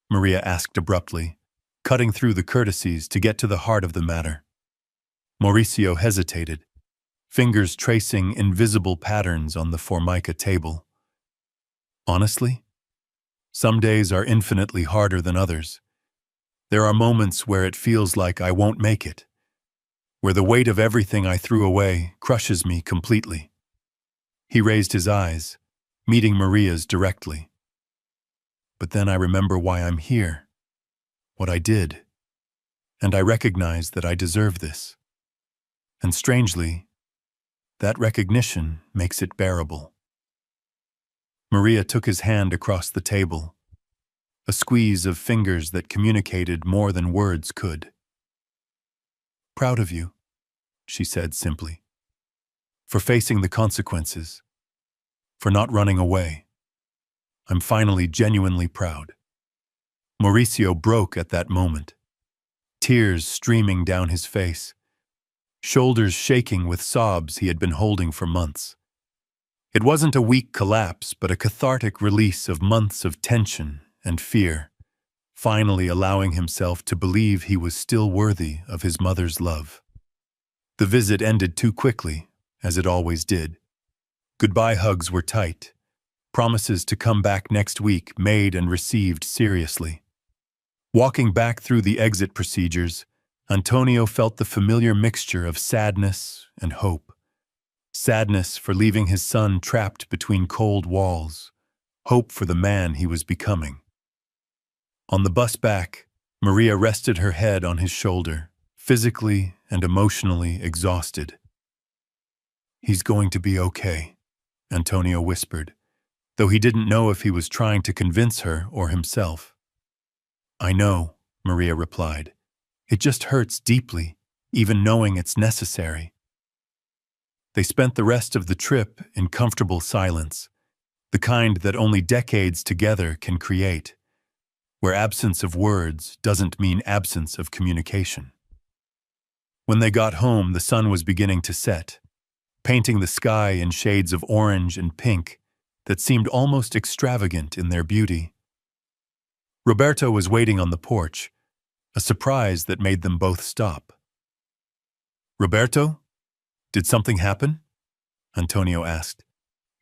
Maria asked abruptly, cutting through the courtesies to get to the heart of the matter. Mauricio hesitated, fingers tracing invisible patterns on the formica table. "Honestly, some days are infinitely harder than others. There are moments where it feels like I won't make it, where the weight of everything I threw away crushes me completely." He raised his eyes, meeting Maria's directly. "But then I remember why I'm here, what I did, and I recognize that I deserve this. And strangely, that recognition makes it bearable." Maria took his hand across the table, a squeeze of fingers that communicated more than words could. Proud of you, she said simply. For facing the consequences. For not running away. I'm finally genuinely proud. Mauricio broke at that moment, tears streaming down his face, shoulders shaking with sobs he had been holding for months. It wasn't a weak collapse, but a cathartic release of months of tension and fear, finally allowing himself to believe he was still worthy of his mother's love. The visit ended too quickly, as it always did. Goodbye hugs were tight, promises to come back next week made and received seriously. Walking back through the exit procedures, Antonio felt the familiar mixture of sadness and hope. Sadness for leaving his son trapped between cold walls, hope for the man he was becoming. On the bus back, Maria rested her head on his shoulder, physically and emotionally exhausted. He's going to be okay, Antonio whispered, though he didn't know if he was trying to convince her or himself. I know, Maria replied. It just hurts deeply, even knowing it's necessary. They spent the rest of the trip in comfortable silence, the kind that only decades together can create, where absence of words doesn't mean absence of communication. When they got home, the sun was beginning to set, painting the sky in shades of orange and pink that seemed almost extravagant in their beauty. Roberto was waiting on the porch, a surprise that made them both stop. Roberto? Did something happen? Antonio asked,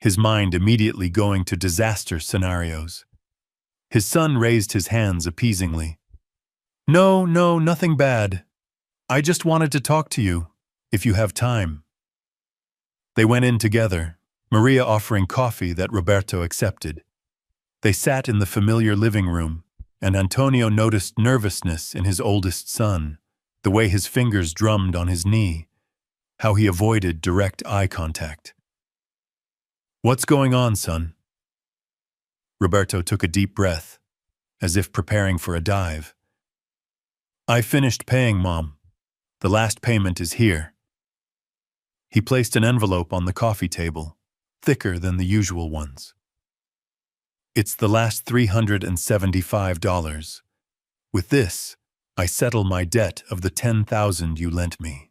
his mind immediately going to disaster scenarios. His son raised his hands appeasingly. No, nothing bad. I just wanted to talk to you, if you have time. They went in together, Maria offering coffee that Roberto accepted. They sat in the familiar living room, and Antonio noticed nervousness in his oldest son, the way his fingers drummed on his knee, how he avoided direct eye contact. What's going on, son? Roberto took a deep breath, as if preparing for a dive. I finished paying, Mom. The last payment is here. He placed an envelope on the coffee table, thicker than the usual ones. It's the last $375. With this, I settle my debt of the $10,000 you lent me.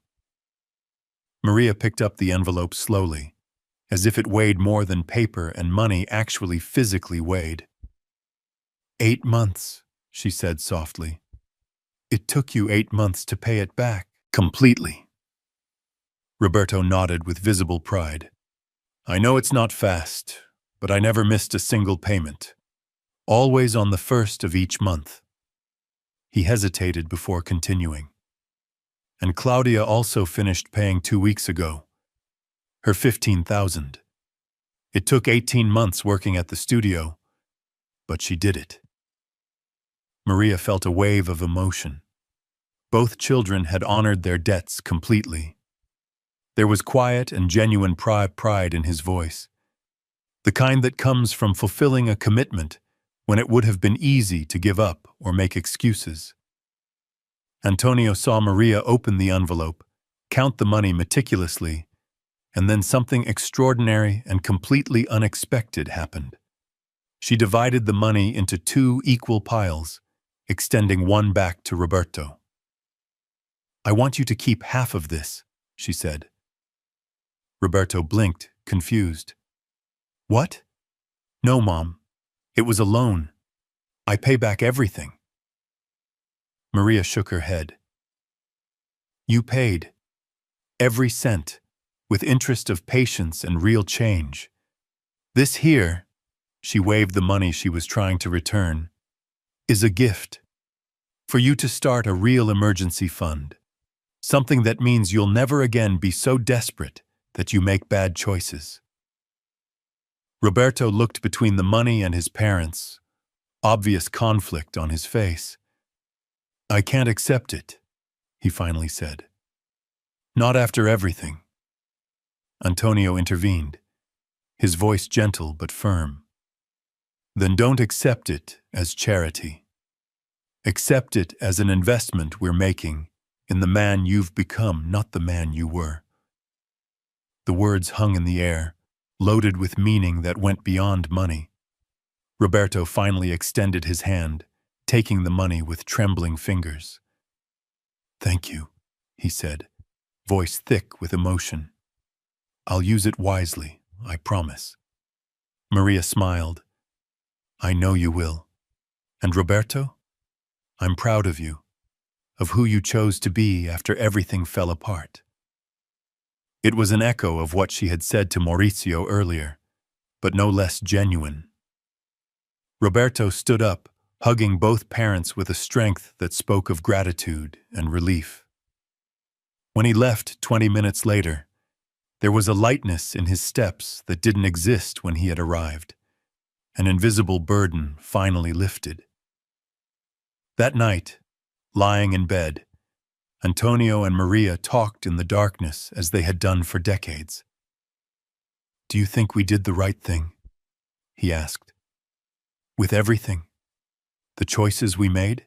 Maria picked up the envelope slowly, as if it weighed more than paper and money actually physically weighed. 8 months, she said softly. It took you 8 months to pay it back, completely. Roberto nodded with visible pride. I know it's not fast, but I never missed a single payment. Always on the first of each month. He hesitated before continuing. And Claudia also finished paying 2 weeks ago. Her $15,000. It took 18 months working at the studio, but she did it. Maria felt a wave of emotion. Both children had honored their debts completely. There was quiet and genuine pride in his voice, the kind that comes from fulfilling a commitment when it would have been easy to give up or make excuses. Antonio saw Maria open the envelope, count the money meticulously, and then something extraordinary and completely unexpected happened. She divided the money into 2 equal piles, extending one back to Roberto. I want you to keep half of this, she said. Roberto blinked, confused. What? No, Mom. It was a loan. I pay back everything. Maria shook her head. You paid. Every cent, with interest of patience and real change. This here, she waved the money she was trying to return, is a gift. For you to start a real emergency fund. Something that means you'll never again be so desperate that you make bad choices. Roberto looked between the money and his parents, obvious conflict on his face. I can't accept it, he finally said. Not after everything. Antonio intervened, his voice gentle but firm. Then don't accept it as charity. Accept it as an investment we're making in the man you've become, not the man you were." The words hung in the air, loaded with meaning that went beyond money. Roberto finally extended his hand, taking the money with trembling fingers. "Thank you," he said, voice thick with emotion. "I'll use it wisely, I promise." Maria smiled. "I know you will. And Roberto? I'm proud of you, of who you chose to be after everything fell apart." It was an echo of what she had said to Maurizio earlier, but no less genuine. Roberto stood up, hugging both parents with a strength that spoke of gratitude and relief. When he left 20 minutes later, there was a lightness in his steps that didn't exist when he had arrived. An invisible burden finally lifted. That night, lying in bed, Antonio and Maria talked in the darkness as they had done for decades. "Do you think we did the right thing?" he asked. "With everything? The choices we made?"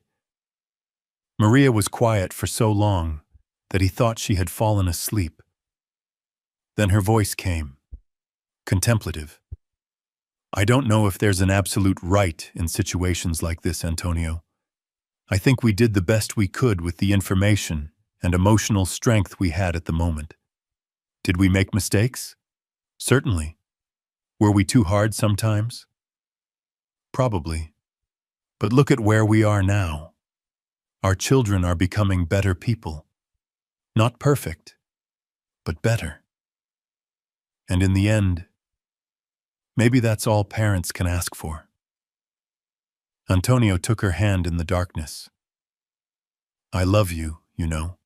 Maria was quiet for so long that he thought she had fallen asleep. Then her voice came, contemplative. "I don't know if there's an absolute right in situations like this, Antonio. I think we did the best we could with the information and emotional strength we had at the moment. Did we make mistakes? Certainly. Were we too hard sometimes? Probably. But look at where we are now. Our children are becoming better people. Not perfect, but better. And in the end, maybe that's all parents can ask for." Antonio took her hand in the darkness. "I love you, you know.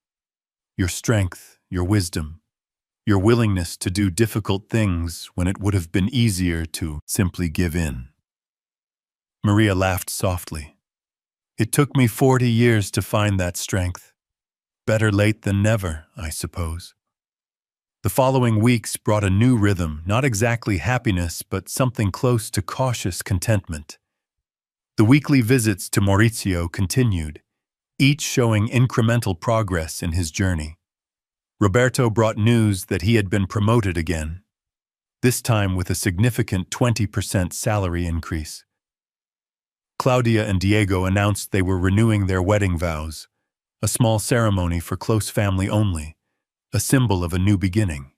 Your strength, your wisdom, your willingness to do difficult things when it would have been easier to simply give in." Maria laughed softly. "It took me 40 years to find that strength. Better late than never, I suppose." The following weeks brought a new rhythm, not exactly happiness, but something close to cautious contentment. The weekly visits to Maurizio continued, each showing incremental progress in his journey. Roberto brought news that he had been promoted again, this time with a significant 20% salary increase. Claudia and Diego announced they were renewing their wedding vows, a small ceremony for close family only, a symbol of a new beginning.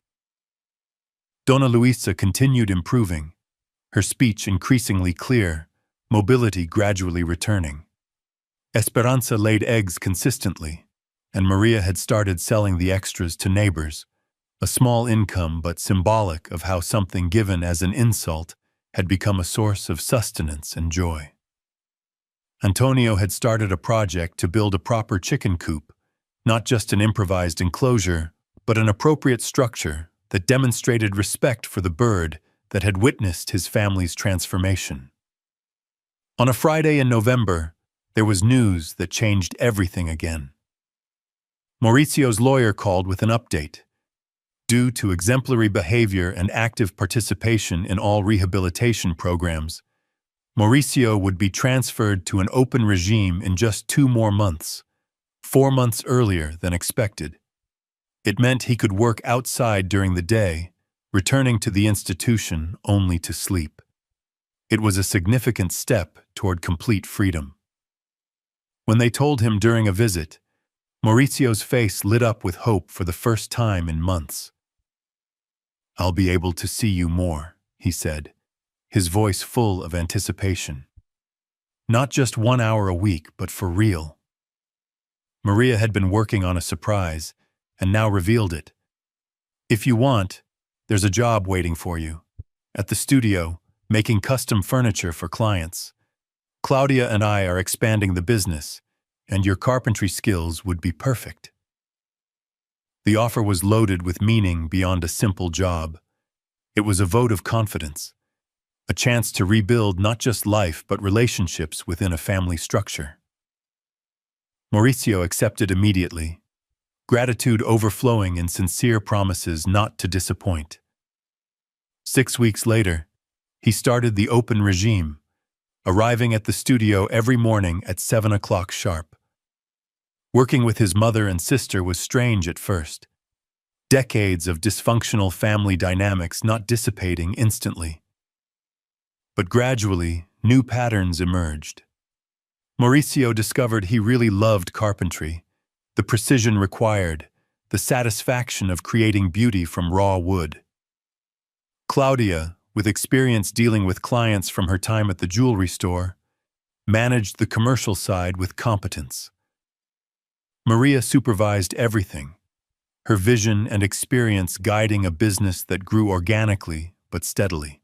Donna Luisa continued improving, her speech increasingly clear, mobility gradually returning. Esperanza laid eggs consistently, and Maria had started selling the extras to neighbors, a small income but symbolic of how something given as an insult had become a source of sustenance and joy. Antonio had started a project to build a proper chicken coop, not just an improvised enclosure, but an appropriate structure that demonstrated respect for the bird that had witnessed his family's transformation. On a Friday in November, there was news that changed everything again. Maurizio's lawyer called with an update. Due to exemplary behavior and active participation in all rehabilitation programs, Maurizio would be transferred to an open regime in just 2 more months, 4 months earlier than expected. It meant he could work outside during the day, returning to the institution only to sleep. It was a significant step toward complete freedom. When they told him during a visit, Maurizio's face lit up with hope for the first time in months. "I'll be able to see you more," he said, his voice full of anticipation. "Not just 1 hour a week, but for real." Maria had been working on a surprise, and now revealed it. "If you want, there's a job waiting for you. At the studio, making custom furniture for clients. Claudia and I are expanding the business, and your carpentry skills would be perfect." The offer was loaded with meaning beyond a simple job. It was a vote of confidence, a chance to rebuild not just life but relationships within a family structure. Maurizio accepted immediately, gratitude overflowing in sincere promises not to disappoint. 6 weeks later, he started the open regime, arriving at the studio every morning at 7 o'clock sharp. Working with his mother and sister was strange at first. Decades of dysfunctional family dynamics not dissipating instantly. But gradually, new patterns emerged. Mauricio discovered he really loved carpentry, the precision required, the satisfaction of creating beauty from raw wood. Claudia, with experience dealing with clients from her time at the jewelry store, managed the commercial side with competence. Maria supervised everything, her vision and experience guiding a business that grew organically but steadily.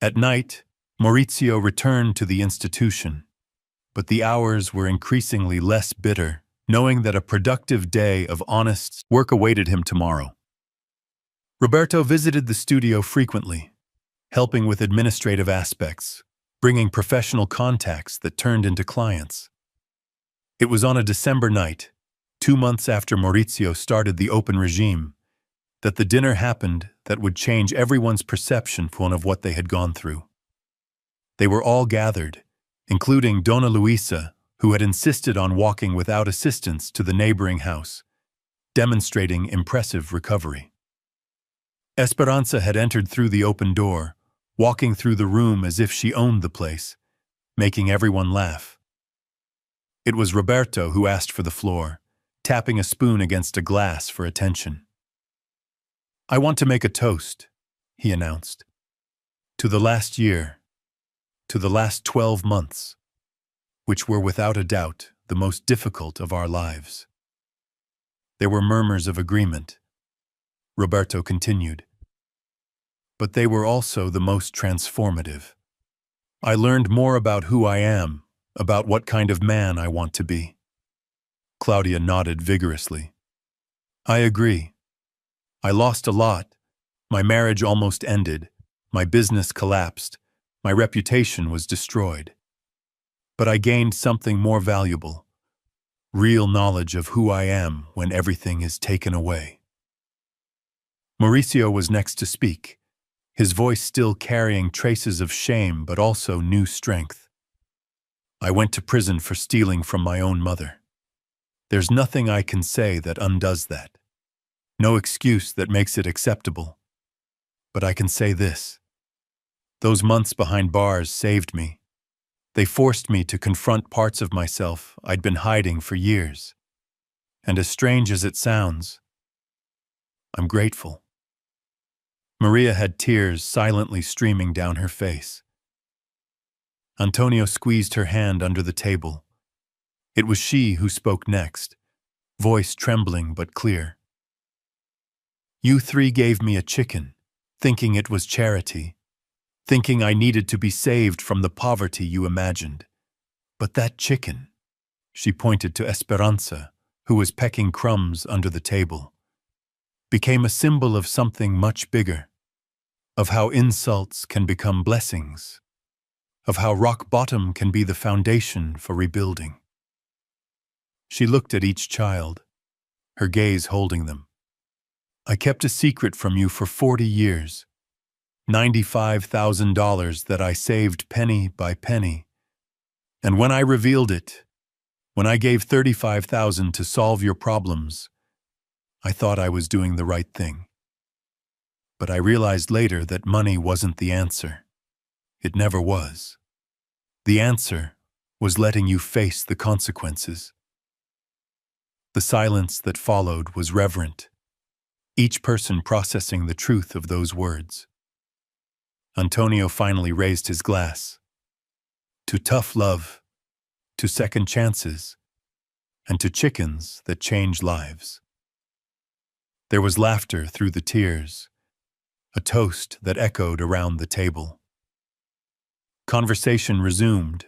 At night, Maurizio returned to the institution, but the hours were increasingly less bitter, knowing that a productive day of honest work awaited him tomorrow. Roberto visited the studio frequently, helping with administrative aspects, bringing professional contacts that turned into clients. It was on a December night, 2 months after Maurizio started the open regime, that the dinner happened that would change everyone's perception of what they had gone through. They were all gathered, including Donna Luisa, who had insisted on walking without assistance to the neighboring house, demonstrating impressive recovery. Esperanza had entered through the open door, walking through the room as if she owned the place, making everyone laugh. It was Roberto who asked for the floor, tapping a spoon against a glass for attention. "I want to make a toast," he announced. "To the last year, to the last 12 months, which were without a doubt the most difficult of our lives." There were murmurs of agreement. Roberto continued. "But they were also the most transformative. I learned more about who I am, about what kind of man I want to be." Claudia nodded vigorously. "I agree. I lost a lot. My marriage almost ended. My business collapsed. My reputation was destroyed. But I gained something more valuable. Real knowledge of who I am when everything is taken away." Mauricio was next to speak, his voice still carrying traces of shame but also new strength. "I went to prison for stealing from my own mother. There's nothing I can say that undoes that. No excuse that makes it acceptable. But I can say this. Those months behind bars saved me. They forced me to confront parts of myself I'd been hiding for years. And as strange as it sounds, I'm grateful." Maria had tears silently streaming down her face. Antonio squeezed her hand under the table. It was she who spoke next, voice trembling but clear. "You 3 gave me a chicken, thinking it was charity, thinking I needed to be saved from the poverty you imagined. But that chicken," she pointed to Esperanza, who was pecking crumbs under the table, "became a symbol of something much bigger, of how insults can become blessings, of how rock bottom can be the foundation for rebuilding." She looked at each child, her gaze holding them. "I kept a secret from you for 40 years, $95,000 that I saved penny by penny. And when I revealed it, when I gave $35,000 to solve your problems, I thought I was doing the right thing. But I realized later that money wasn't the answer. It never was. The answer was letting you face the consequences." The silence that followed was reverent, each person processing the truth of those words. Antonio finally raised his glass. "To tough love, to second chances, and to chickens that change lives." There was laughter through the tears, a toast that echoed around the table. Conversation resumed.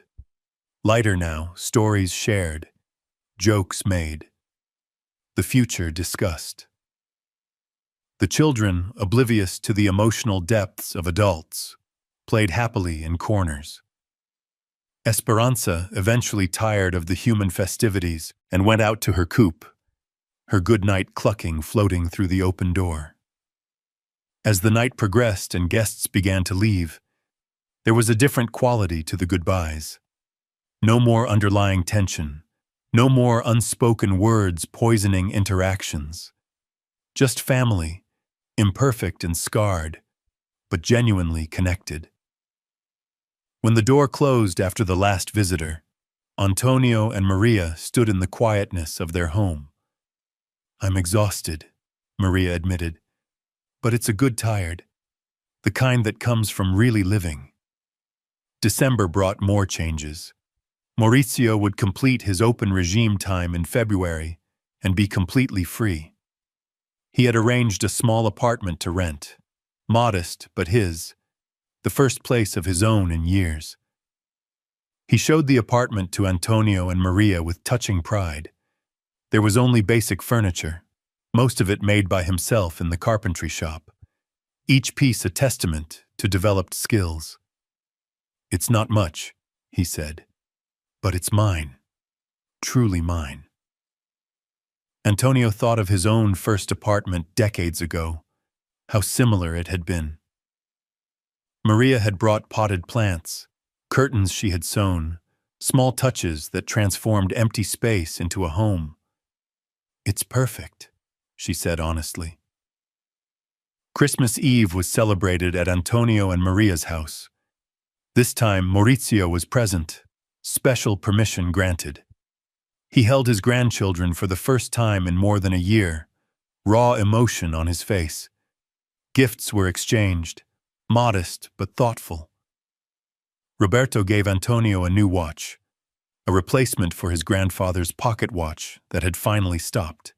Lighter now, stories shared, jokes made. The future discussed. The children, oblivious to the emotional depths of adults, played happily in corners. Esperanza eventually tired of the human festivities and went out to her coop, her goodnight clucking floating through the open door. As the night progressed and guests began to leave, there was a different quality to the goodbyes. No more underlying tension, No more unspoken words poisoning interactions. Just family, imperfect and scarred, but genuinely connected. When the door closed after the last visitor, Antonio and Maria stood in the quietness of their home. "I'm exhausted," Maria admitted, "but it's a good tired, the kind that comes from really living." December brought more changes. Maurizio would complete his open regime time in February and be completely free. He had arranged a small apartment to rent, modest but his, the first place of his own in years. He showed the apartment to Antonio and Maria with touching pride. There was only basic furniture, most of it made by himself in the carpentry shop, each piece a testament to developed skills. "It's not much," he said, "but it's mine, truly mine." Antonio thought of his own first apartment decades ago, how similar it had been. Maria had brought potted plants, curtains she had sewn, small touches that transformed empty space into a home. "It's perfect," she said honestly. Christmas Eve was celebrated at Antonio and Maria's house. This time, Maurizio was present, special permission granted. He held his grandchildren for the first time in more than a year, raw emotion on his face. Gifts were exchanged, modest but thoughtful. Roberto gave Antonio a new watch, a replacement for his grandfather's pocket watch that had finally stopped.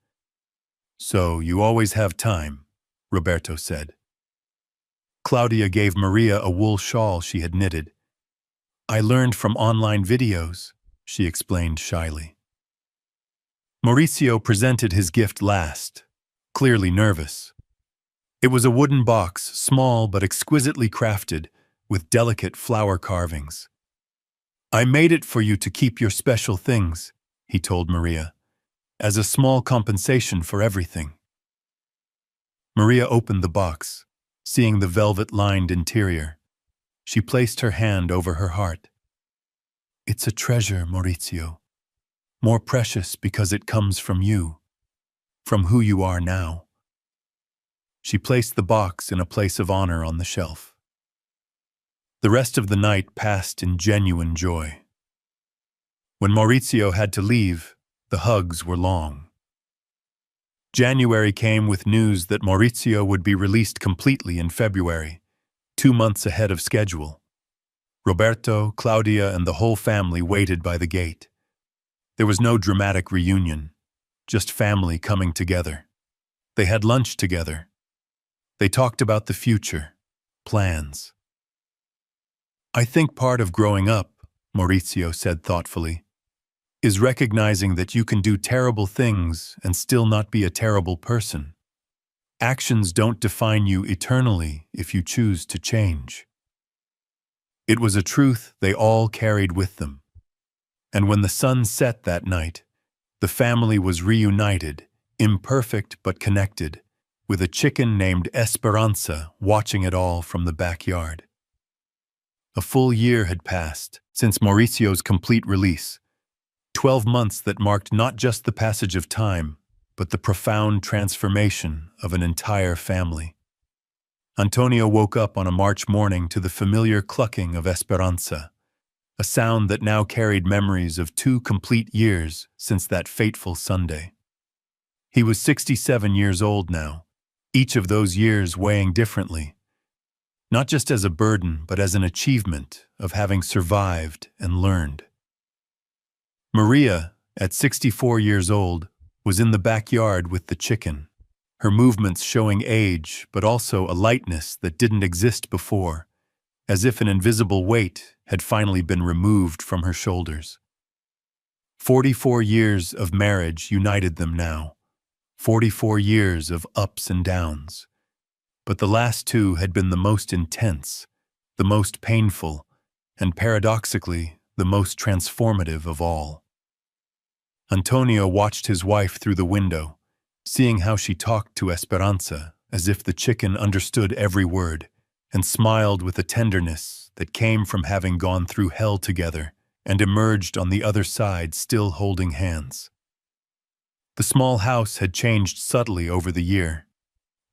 "So you always have time," Roberto said. Claudia gave Maria a wool shawl she had knitted. "I learned from online videos," she explained shyly. Maurizio presented his gift last, clearly nervous. It was a wooden box, small but exquisitely crafted, with delicate flower carvings. "I made it for you to keep your special things," he told Maria, "as a small compensation for everything." Maria opened the box, seeing the velvet-lined interior. She placed her hand over her heart. "It's a treasure, Maurizio. More precious because it comes from you, from who you are now." She placed the box in a place of honor on the shelf. The rest of the night passed in genuine joy. When Maurizio had to leave, the hugs were long. January came with news that Maurizio would be released completely in February, 2 months ahead of schedule. Roberto, Claudia, and the whole family waited by the gate. There was no dramatic reunion, just family coming together. They had lunch together. They talked about the future, plans. "I think part of growing up," Maurizio said thoughtfully, "is recognizing that you can do terrible things and still not be a terrible person. Actions don't define you eternally if you choose to change." It was a truth they all carried with them. And when the sun set that night, the family was reunited, imperfect but connected, with a chicken named Esperanza watching it all from the backyard. A full year had passed since Maurizio's complete release, 12 months that marked not just the passage of time, but the profound transformation of an entire family. Antonio woke up on a March morning to the familiar clucking of Esperanza, a sound that now carried memories of 2 complete years since that fateful Sunday. He was 67 years old now, each of those years weighing differently, not just as a burden, but as an achievement of having survived and learned. Maria, at 64 years old, was in the backyard with the chicken, her movements showing age, but also a lightness that didn't exist before, as if an invisible weight had finally been removed from her shoulders. 44 years of marriage united them now, 44 years of ups and downs. But the last 2 had been the most intense, the most painful, and paradoxically, the most transformative of all. Antonio watched his wife through the window, seeing how she talked to Esperanza as if the chicken understood every word, and smiled with a tenderness that came from having gone through hell together and emerged on the other side still holding hands. The small house had changed subtly over the year.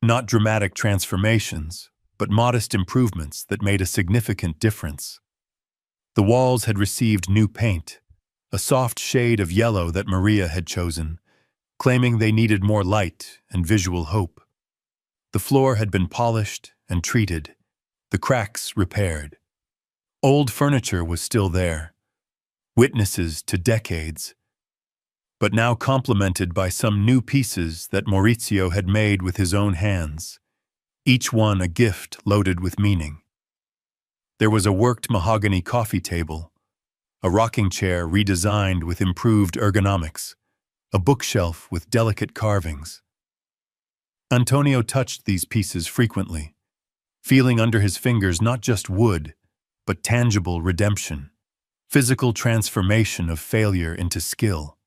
Not dramatic transformations, but modest improvements that made a significant difference. The walls had received new paint, a soft shade of yellow that Maria had chosen, claiming they needed more light and visual hope. The floor had been polished and treated, the cracks repaired. Old furniture was still there, witnesses to decades, but now complemented by some new pieces that Maurizio had made with his own hands, each one a gift loaded with meaning. There was a worked mahogany coffee table, a rocking chair redesigned with improved ergonomics, a bookshelf with delicate carvings. Antonio touched these pieces frequently, feeling under his fingers not just wood, but tangible redemption, physical transformation of failure into skill.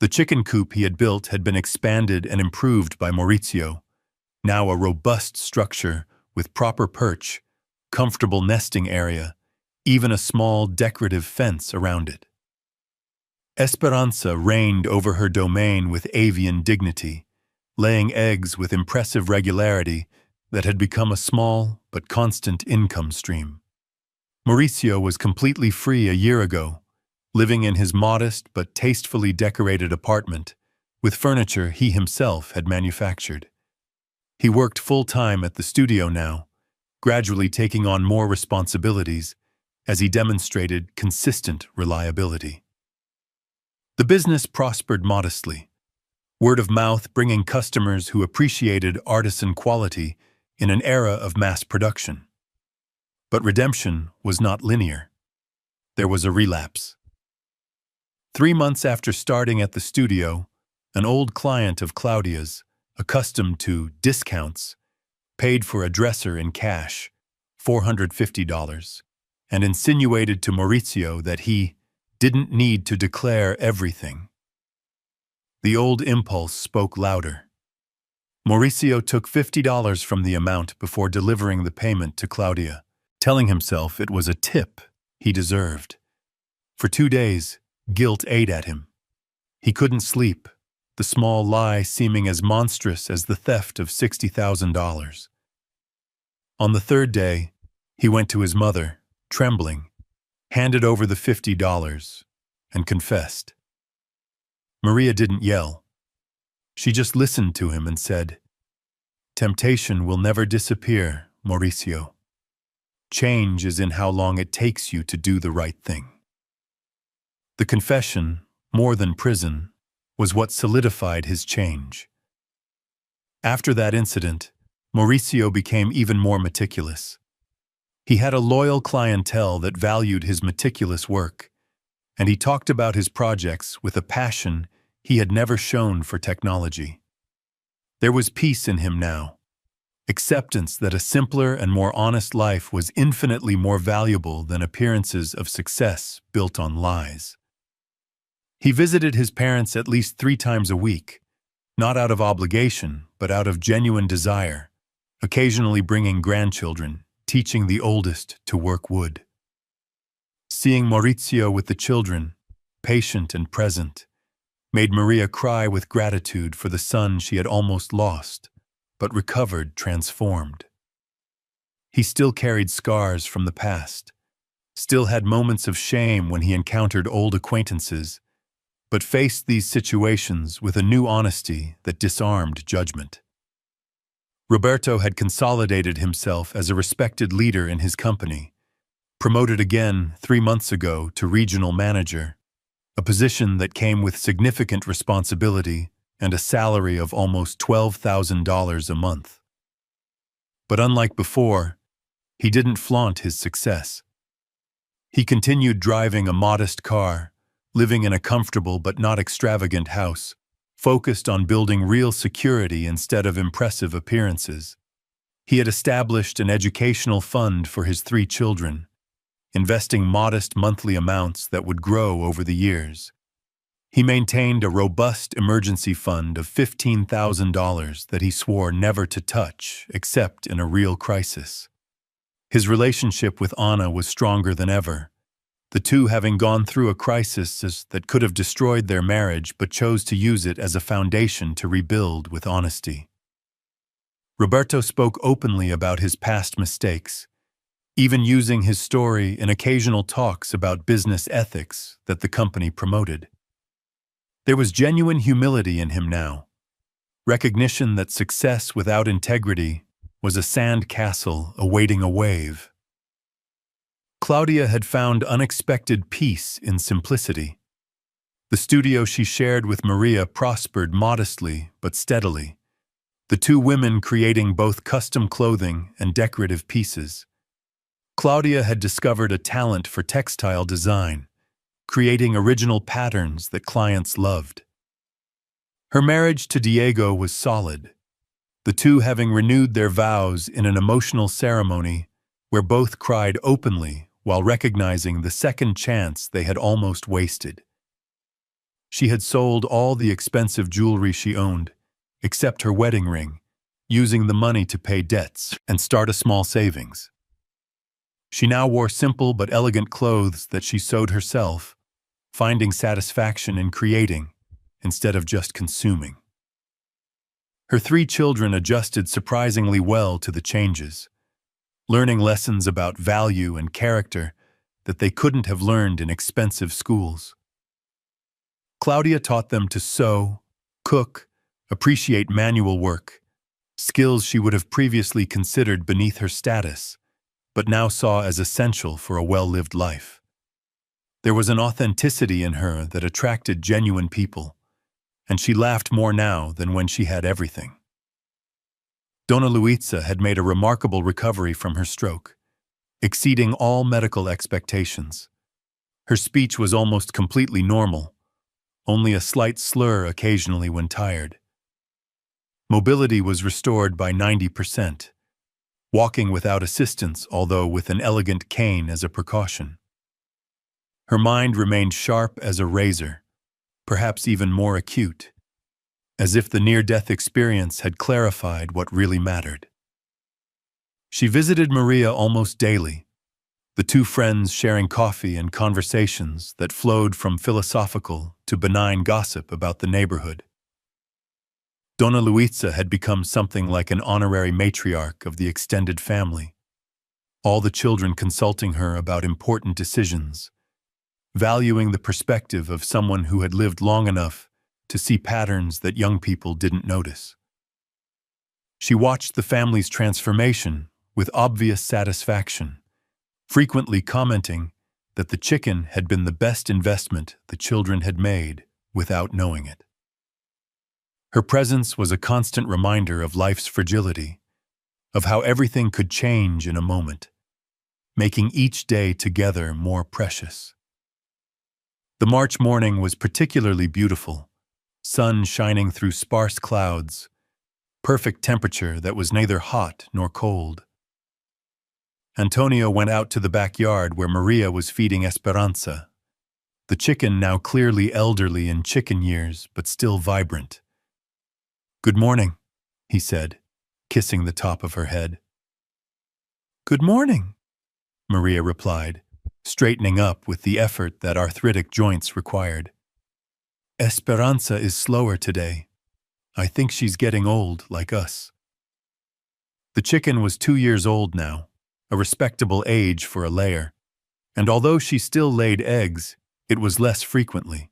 The chicken coop he had built had been expanded and improved by Maurizio, now a robust structure with proper perch, comfortable nesting area, even a small decorative fence around it. Esperanza reigned over her domain with avian dignity, laying eggs with impressive regularity that had become a small but constant income stream. Mauricio was completely free a year ago, living in his modest but tastefully decorated apartment, with furniture he himself had manufactured. He worked full-time at the studio now, gradually taking on more responsibilities as he demonstrated consistent reliability. The business prospered modestly, word of mouth bringing customers who appreciated artisan quality in an era of mass production. But redemption was not linear. There was a relapse. 3 months after starting at the studio, an old client of Claudia's, accustomed to discounts, paid for a dresser in cash, $450, and insinuated to Maurizio that he didn't need to declare everything. The old impulse spoke louder. Maurizio took $50 from the amount before delivering the payment to Claudia, telling himself it was a tip he deserved. For 2 days, guilt ate at him. He couldn't sleep, the small lie seeming as monstrous as the theft of $60,000. On the 3rd day, he went to his mother, trembling, handed over the $50, and confessed. Maria didn't yell. She just listened to him and said, "Temptation will never disappear, Mauricio. Change is in how long it takes you to do the right thing." The confession, more than prison, was what solidified his change. After that incident, Maurizio became even more meticulous. He had a loyal clientele that valued his meticulous work, and he talked about his projects with a passion he had never shown for technology. There was peace in him now, acceptance that a simpler and more honest life was infinitely more valuable than appearances of success built on lies. He visited his parents at least 3 times a week, not out of obligation, but out of genuine desire, occasionally bringing grandchildren, teaching the oldest to work wood. Seeing Maurizio with the children, patient and present, made Maria cry with gratitude for the son she had almost lost, but recovered transformed. He still carried scars from the past, still had moments of shame when he encountered old acquaintances, but faced these situations with a new honesty that disarmed judgment. Roberto had consolidated himself as a respected leader in his company, promoted again 3 months ago to regional manager, a position that came with significant responsibility and a salary of almost $12,000 a month. But unlike before, he didn't flaunt his success. He continued driving a modest car, living in a comfortable but not extravagant house, focused on building real security instead of impressive appearances. He had established an educational fund for his 3 children, investing modest monthly amounts that would grow over the years. He maintained a robust emergency fund of $15,000 that he swore never to touch except in a real crisis. His relationship with Anna was stronger than ever, the two having gone through a crisis that could have destroyed their marriage but chose to use it as a foundation to rebuild with honesty. Roberto spoke openly about his past mistakes, even using his story in occasional talks about business ethics that the company promoted. There was genuine humility in him now, recognition that success without integrity was a sand castle awaiting a wave. Claudia had found unexpected peace in simplicity. The studio she shared with Maria prospered modestly but steadily, the two women creating both custom clothing and decorative pieces. Claudia had discovered a talent for textile design, creating original patterns that clients loved. Her marriage to Diego was solid, the two having renewed their vows in an emotional ceremony where both cried openly while recognizing the second chance they had almost wasted. She had sold all the expensive jewelry she owned, except her wedding ring, using the money to pay debts and start a small savings. She now wore simple but elegant clothes that she sewed herself, finding satisfaction in creating instead of just consuming. Her 3 children adjusted surprisingly well to the changes, learning lessons about value and character that they couldn't have learned in expensive schools. Claudia taught them to sew, cook, appreciate manual work, skills she would have previously considered beneath her status, but now saw as essential for a well-lived life. There was an authenticity in her that attracted genuine people, and she laughed more now than when she had everything. Donna Luisa had made a remarkable recovery from her stroke, exceeding all medical expectations. Her speech was almost completely normal, only a slight slur occasionally when tired. Mobility was restored by 90%. Walking without assistance, although with an elegant cane as a precaution. Her mind remained sharp as a razor, perhaps even more acute, as if the near-death experience had clarified what really mattered. She visited Maria almost daily, the two friends sharing coffee and conversations that flowed from philosophical to benign gossip about the neighborhood. Donna Luisa had become something like an honorary matriarch of the extended family, all the children consulting her about important decisions, valuing the perspective of someone who had lived long enough to see patterns that young people didn't notice. She watched the family's transformation with obvious satisfaction, frequently commenting that the chicken had been the best investment the children had made without knowing it. Her presence was a constant reminder of life's fragility, of how everything could change in a moment, making each day together more precious. The March morning was particularly beautiful, sun shining through sparse clouds, perfect temperature that was neither hot nor cold. Antonio went out to the backyard where Maria was feeding Esperanza, the chicken now clearly elderly in chicken years but still vibrant. "Good morning," he said, kissing the top of her head. "Good morning," Maria replied, straightening up with the effort that arthritic joints required. "Esperanza is slower today. I think she's getting old, like us." The chicken was 2 years old now, a respectable age for a layer, and although she still laid eggs, it was less frequently.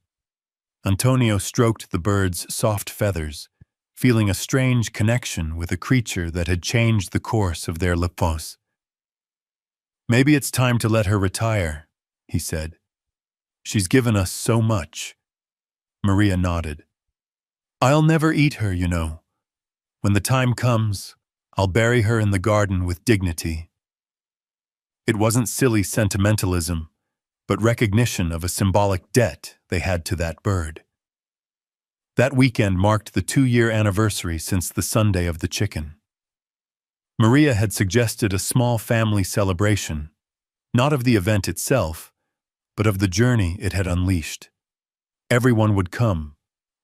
Antonio stroked the bird's soft feathers, feeling a strange connection with a creature that had changed the course of their lives. "Maybe it's time to let her retire," he said. "She's given us so much." Maria nodded. "I'll never eat her, you know. When the time comes, I'll bury her in the garden with dignity." It wasn't silly sentimentalism, but recognition of a symbolic debt they had to that bird. That weekend marked the 2-year anniversary since the Sunday of the chicken. Maria had suggested a small family celebration, not of the event itself, but of the journey it had unleashed. Everyone would come,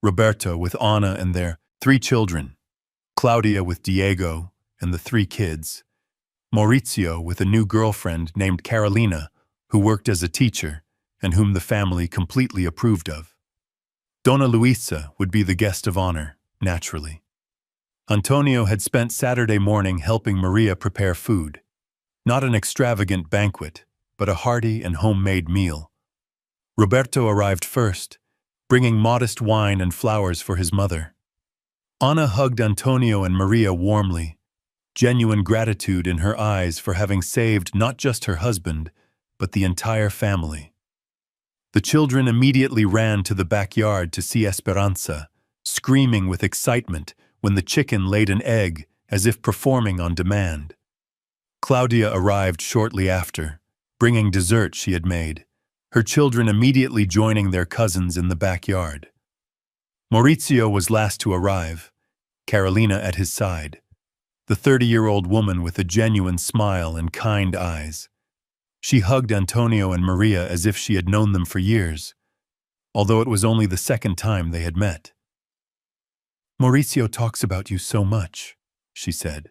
Roberto with Anna and their 3 children, Claudia with Diego and the 3 kids, Maurizio with a new girlfriend named Carolina, who worked as a teacher, and whom the family completely approved of. Donna Luisa would be the guest of honor, naturally. Antonio had spent Saturday morning helping Maria prepare food. Not an extravagant banquet, but a hearty and homemade meal. Roberto arrived first, bringing modest wine and flowers for his mother. Anna hugged Antonio and Maria warmly, genuine gratitude in her eyes for having saved not just her husband, but the entire family. The children immediately ran to the backyard to see Esperanza, screaming with excitement when the chicken laid an egg as if performing on demand. Claudia arrived shortly after, bringing dessert she had made, her children immediately joining their cousins in the backyard. Maurizio was last to arrive, Carolina at his side, the 30-year-old woman with a genuine smile and kind eyes. She hugged Antonio and Maria as if she had known them for years, although it was only the second time they had met. "Maurizio talks about you so much," she said.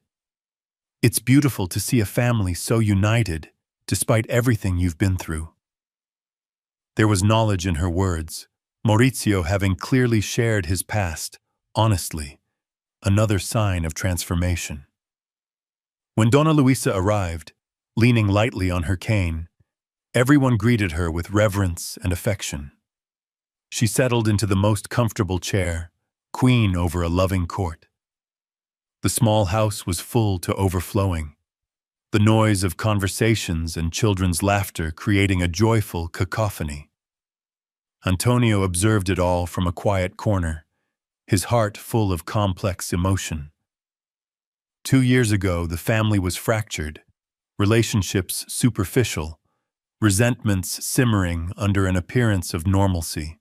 "It's beautiful to see a family so united, despite everything you've been through." There was knowledge in her words, Maurizio having clearly shared his past, honestly, another sign of transformation. When Donna Luisa arrived, leaning lightly on her cane, everyone greeted her with reverence and affection. She settled into the most comfortable chair, queen over a loving court. The small house was full to overflowing, the noise of conversations and children's laughter creating a joyful cacophony. Antonio observed it all from a quiet corner, his heart full of complex emotion. 2 years ago, the family was fractured, relationships superficial, resentments simmering under an appearance of normalcy.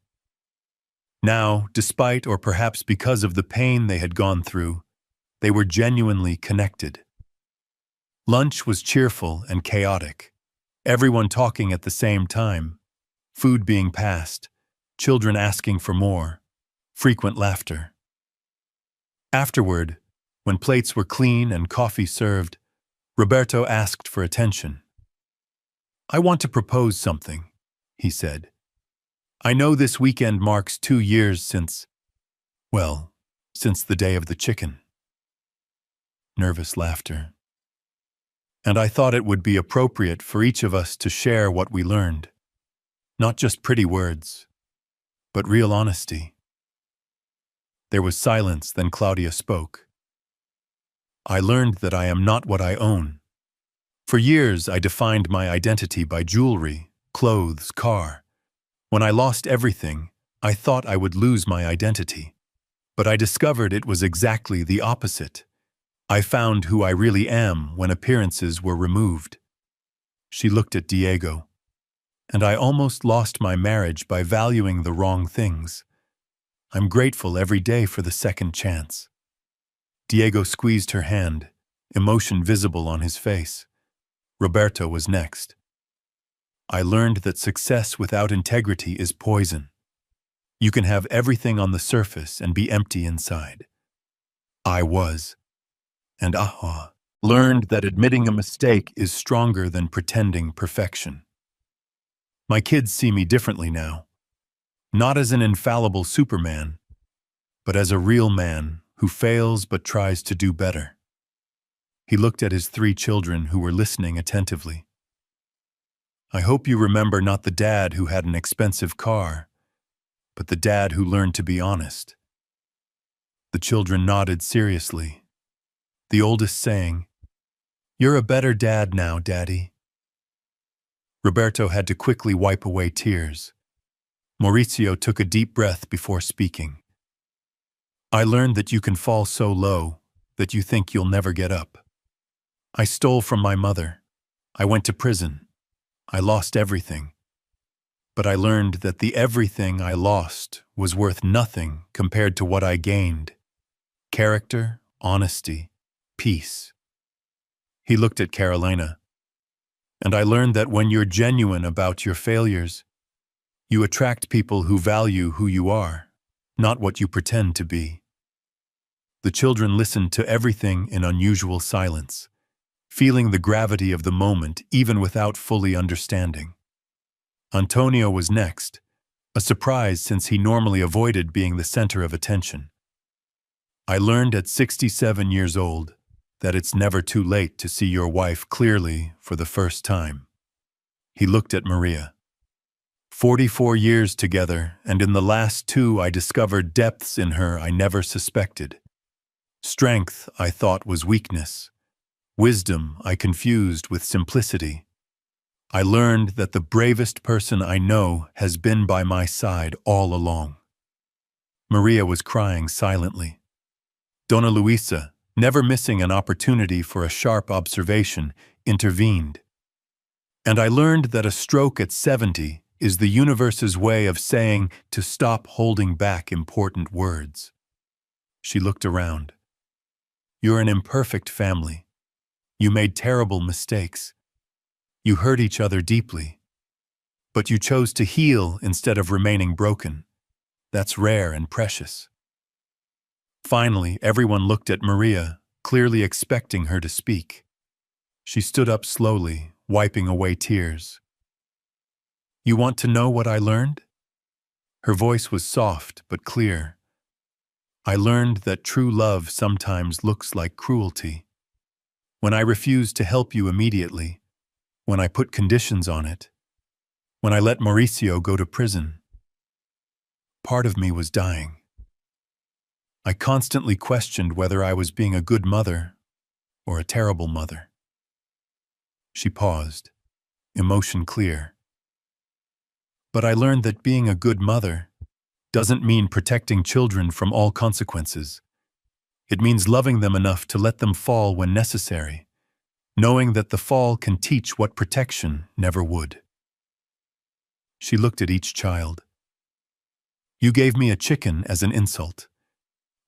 Now, despite or perhaps because of the pain they had gone through, they were genuinely connected. Lunch was cheerful and chaotic, everyone talking at the same time, food being passed, children asking for more, frequent laughter. Afterward, when plates were clean and coffee served, Roberto asked for attention. "I want to propose something," he said. "I know this weekend marks 2 years since the day of the chicken." Nervous laughter. "And I thought it would be appropriate for each of us to share what we learned. Not just pretty words, but real honesty." There was silence, then Claudia spoke. "I learned that I am not what I own. For years, I defined my identity by jewelry, clothes, car. When I lost everything, I thought I would lose my identity. But I discovered it was exactly the opposite. I found who I really am when appearances were removed." She looked at Diego. "And I almost lost my marriage by valuing the wrong things. I'm grateful every day for the second chance." Diego squeezed her hand, emotion visible on his face. Roberto was next. "I learned that success without integrity is poison. You can have everything on the surface and be empty inside. I was. And learned that admitting a mistake is stronger than pretending perfection. My kids see me differently now. Not as an infallible Superman, but as a real man who fails but tries to do better." He looked at his 3 children who were listening attentively. "I hope you remember not the dad who had an expensive car, but the dad who learned to be honest." The children nodded seriously, the oldest saying, "You're a better dad now, Daddy." Roberto had to quickly wipe away tears. Maurizio took a deep breath before speaking. "I learned that you can fall so low that you think you'll never get up. I stole from my mother. I went to prison. I lost everything. But I learned that the everything I lost was worth nothing compared to what I gained. Character, honesty, peace." He looked at Carolina. "And I learned that when you're genuine about your failures, you attract people who value who you are, not what you pretend to be." The children listened to everything in unusual silence, feeling the gravity of the moment even without fully understanding. Antonio was next, a surprise since he normally avoided being the center of attention. I learned at 67 years old that it's never too late to see your wife clearly for the first time. He looked at Maria. 44 years together, and in the last 2 I discovered depths in her I never suspected. Strength I thought was weakness. Wisdom I confused with simplicity. I learned that the bravest person I know has been by my side all along. Maria was crying silently. Donna Luisa, never missing an opportunity for a sharp observation, intervened. And I learned that a stroke at 70 is the universe's way of saying to stop holding back important words. She looked around. You're an imperfect family. You made terrible mistakes. You hurt each other deeply. But you chose to heal instead of remaining broken. That's rare and precious. Finally, everyone looked at Maria, clearly expecting her to speak. She stood up slowly, wiping away tears. You want to know what I learned? Her voice was soft but clear. I learned that true love sometimes looks like cruelty. When I refused to help you immediately, when I put conditions on it, when I let Mauricio go to prison, part of me was dying. I constantly questioned whether I was being a good mother or a terrible mother. She paused, emotion clear. But I learned that being a good mother doesn't mean protecting children from all consequences. It means loving them enough to let them fall when necessary, knowing that the fall can teach what protection never would. She looked at each child. You gave me a chicken as an insult.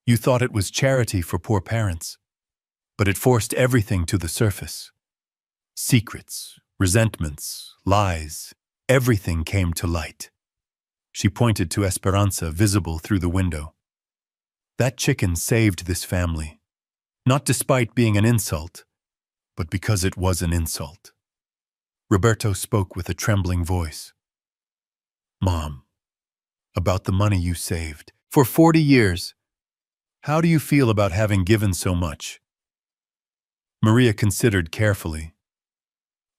You thought it was charity for poor parents, but it forced everything to the surface. Secrets, resentments, lies, everything came to light. She pointed to Esperanza, visible through the window. That chicken saved this family, not despite being an insult, but because it was an insult. Roberto spoke with a trembling voice. Mom, about the money you saved for 40 years. How do you feel about having given so much? Maria considered carefully.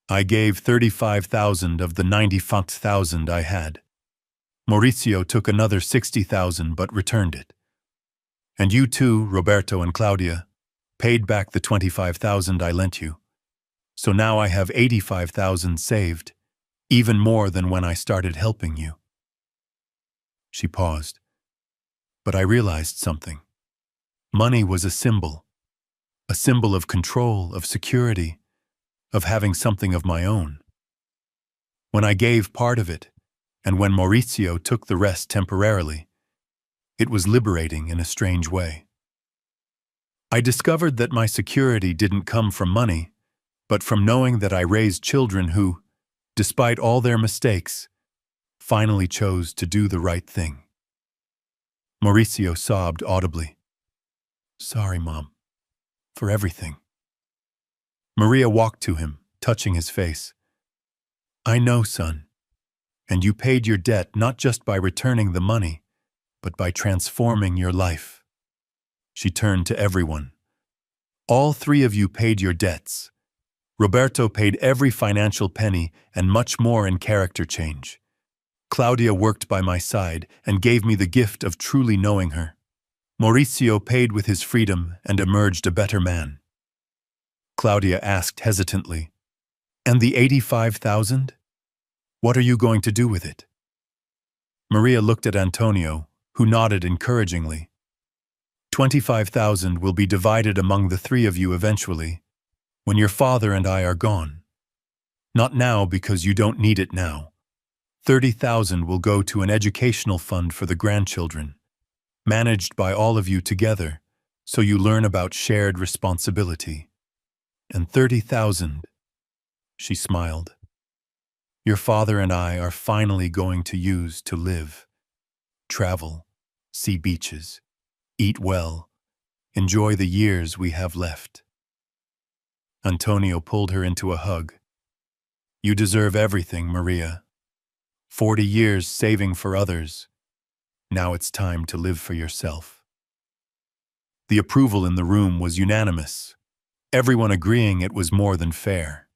I gave 35,000 of the 95,000 I had. Mauricio took another 60,000 but returned it. And you too, Roberto and Claudia, paid back the 25,000 I lent you. So now I have 85,000 saved, even more than when I started helping you. She paused. But I realized something. Money was a symbol of control, of security, of having something of my own. When I gave part of it, and when Mauricio took the rest temporarily, it was liberating in a strange way. I discovered that my security didn't come from money, but from knowing that I raised children who, despite all their mistakes, finally chose to do the right thing. Mauricio sobbed audibly. Sorry, Mom, for everything. Maria walked to him, touching his face. I know, son, and you paid your debt not just by returning the money, but by transforming your life. She turned to everyone. All 3 of you paid your debts. Roberto paid every financial penny and much more in character change. Claudia worked by my side and gave me the gift of truly knowing her. Mauricio paid with his freedom and emerged a better man. Claudia asked hesitantly, And the 85,000? What are you going to do with it? Maria looked at Antonio, who nodded encouragingly. 25,000 will be divided among the 3 of you eventually, when your father and I are gone. Not now because you don't need it now. 30,000 will go to an educational fund for the grandchildren, managed by all of you together, so you learn about shared responsibility. And 30,000, she smiled, your father and I are finally going to use to live, travel, see beaches, eat well, enjoy the years we have left. Antonio pulled her into a hug. You deserve everything, Maria. 40 years saving for others. Now it's time to live for yourself. The approval in the room was unanimous, everyone agreeing it was more than fair.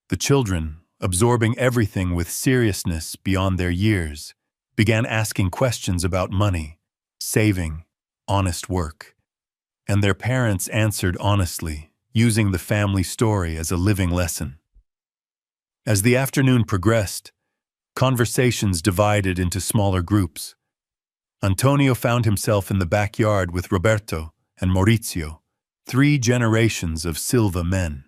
The children, absorbing everything with seriousness beyond their years, began asking questions about money, saving, honest work. And their parents answered honestly, using the family story as a living lesson. As the afternoon progressed, conversations divided into smaller groups. Antonio found himself in the backyard with Roberto and Maurizio, 3 generations of Silva men.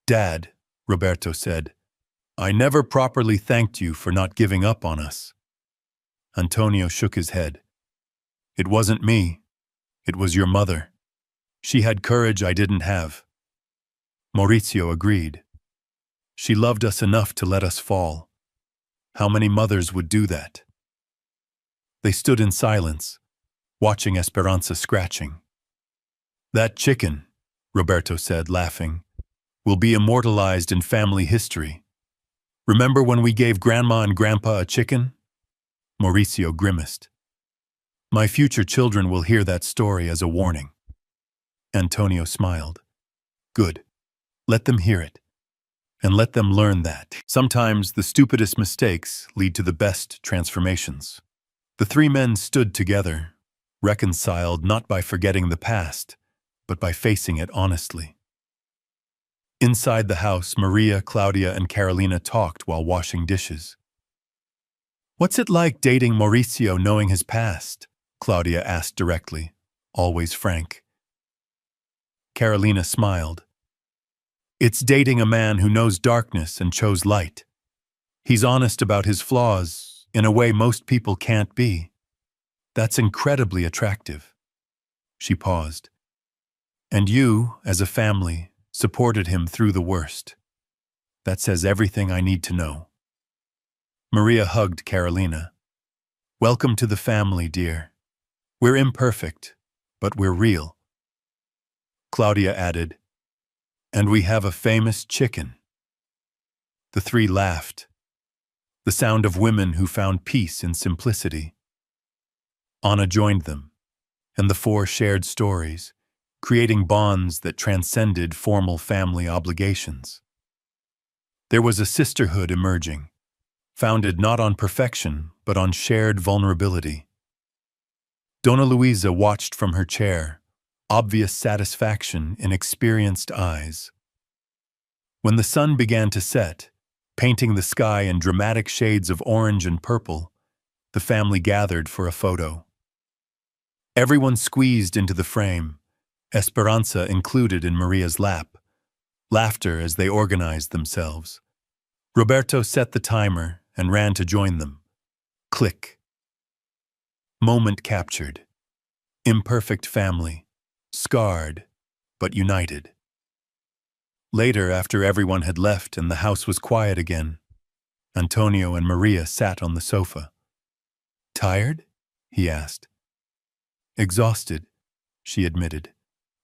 "Dad," Roberto said, "I never properly thanked you for not giving up on us." Antonio shook his head. "It wasn't me. It was your mother. She had courage I didn't have." Maurizio agreed. "She loved us enough to let us fall. How many mothers would do that?" They stood in silence, watching Esperanza scratching. "That chicken," Roberto said, laughing, "will be immortalized in family history. Remember when we gave Grandma and Grandpa a chicken?" Mauricio grimaced. "My future children will hear that story as a warning." Antonio smiled. "Good. Let them hear it. And let them learn that sometimes the stupidest mistakes lead to the best transformations." The 3 men stood together, reconciled not by forgetting the past, but by facing it honestly. Inside the house, Maria, Claudia, and Carolina talked while washing dishes. "What's it like dating Mauricio knowing his past?" Claudia asked directly, always frank. Carolina smiled. "It's dating a man who knows darkness and chose light. He's honest about his flaws, in a way most people can't be. That's incredibly attractive." She paused. "And you, as a family, supported him through the worst. That says everything I need to know." Maria hugged Carolina. "Welcome to the family, dear. We're imperfect, but we're real." Claudia added, "And we have a famous chicken." The 3 laughed. The sound of women who found peace in simplicity. Anna joined them, and the 4 shared stories, creating bonds that transcended formal family obligations. There was a sisterhood emerging, founded not on perfection, but on shared vulnerability. Donna Luisa watched from her chair, obvious satisfaction in experienced eyes. When the sun began to set, painting the sky in dramatic shades of orange and purple, the family gathered for a photo. Everyone squeezed into the frame, Esperanza included in Maria's lap, laughter as they organized themselves. Roberto set the timer and ran to join them. Click. Moment captured. Imperfect family, scarred, but united. Later, after everyone had left and the house was quiet again, Antonio and Maria sat on the sofa. "Tired?" he asked. "Exhausted," she admitted,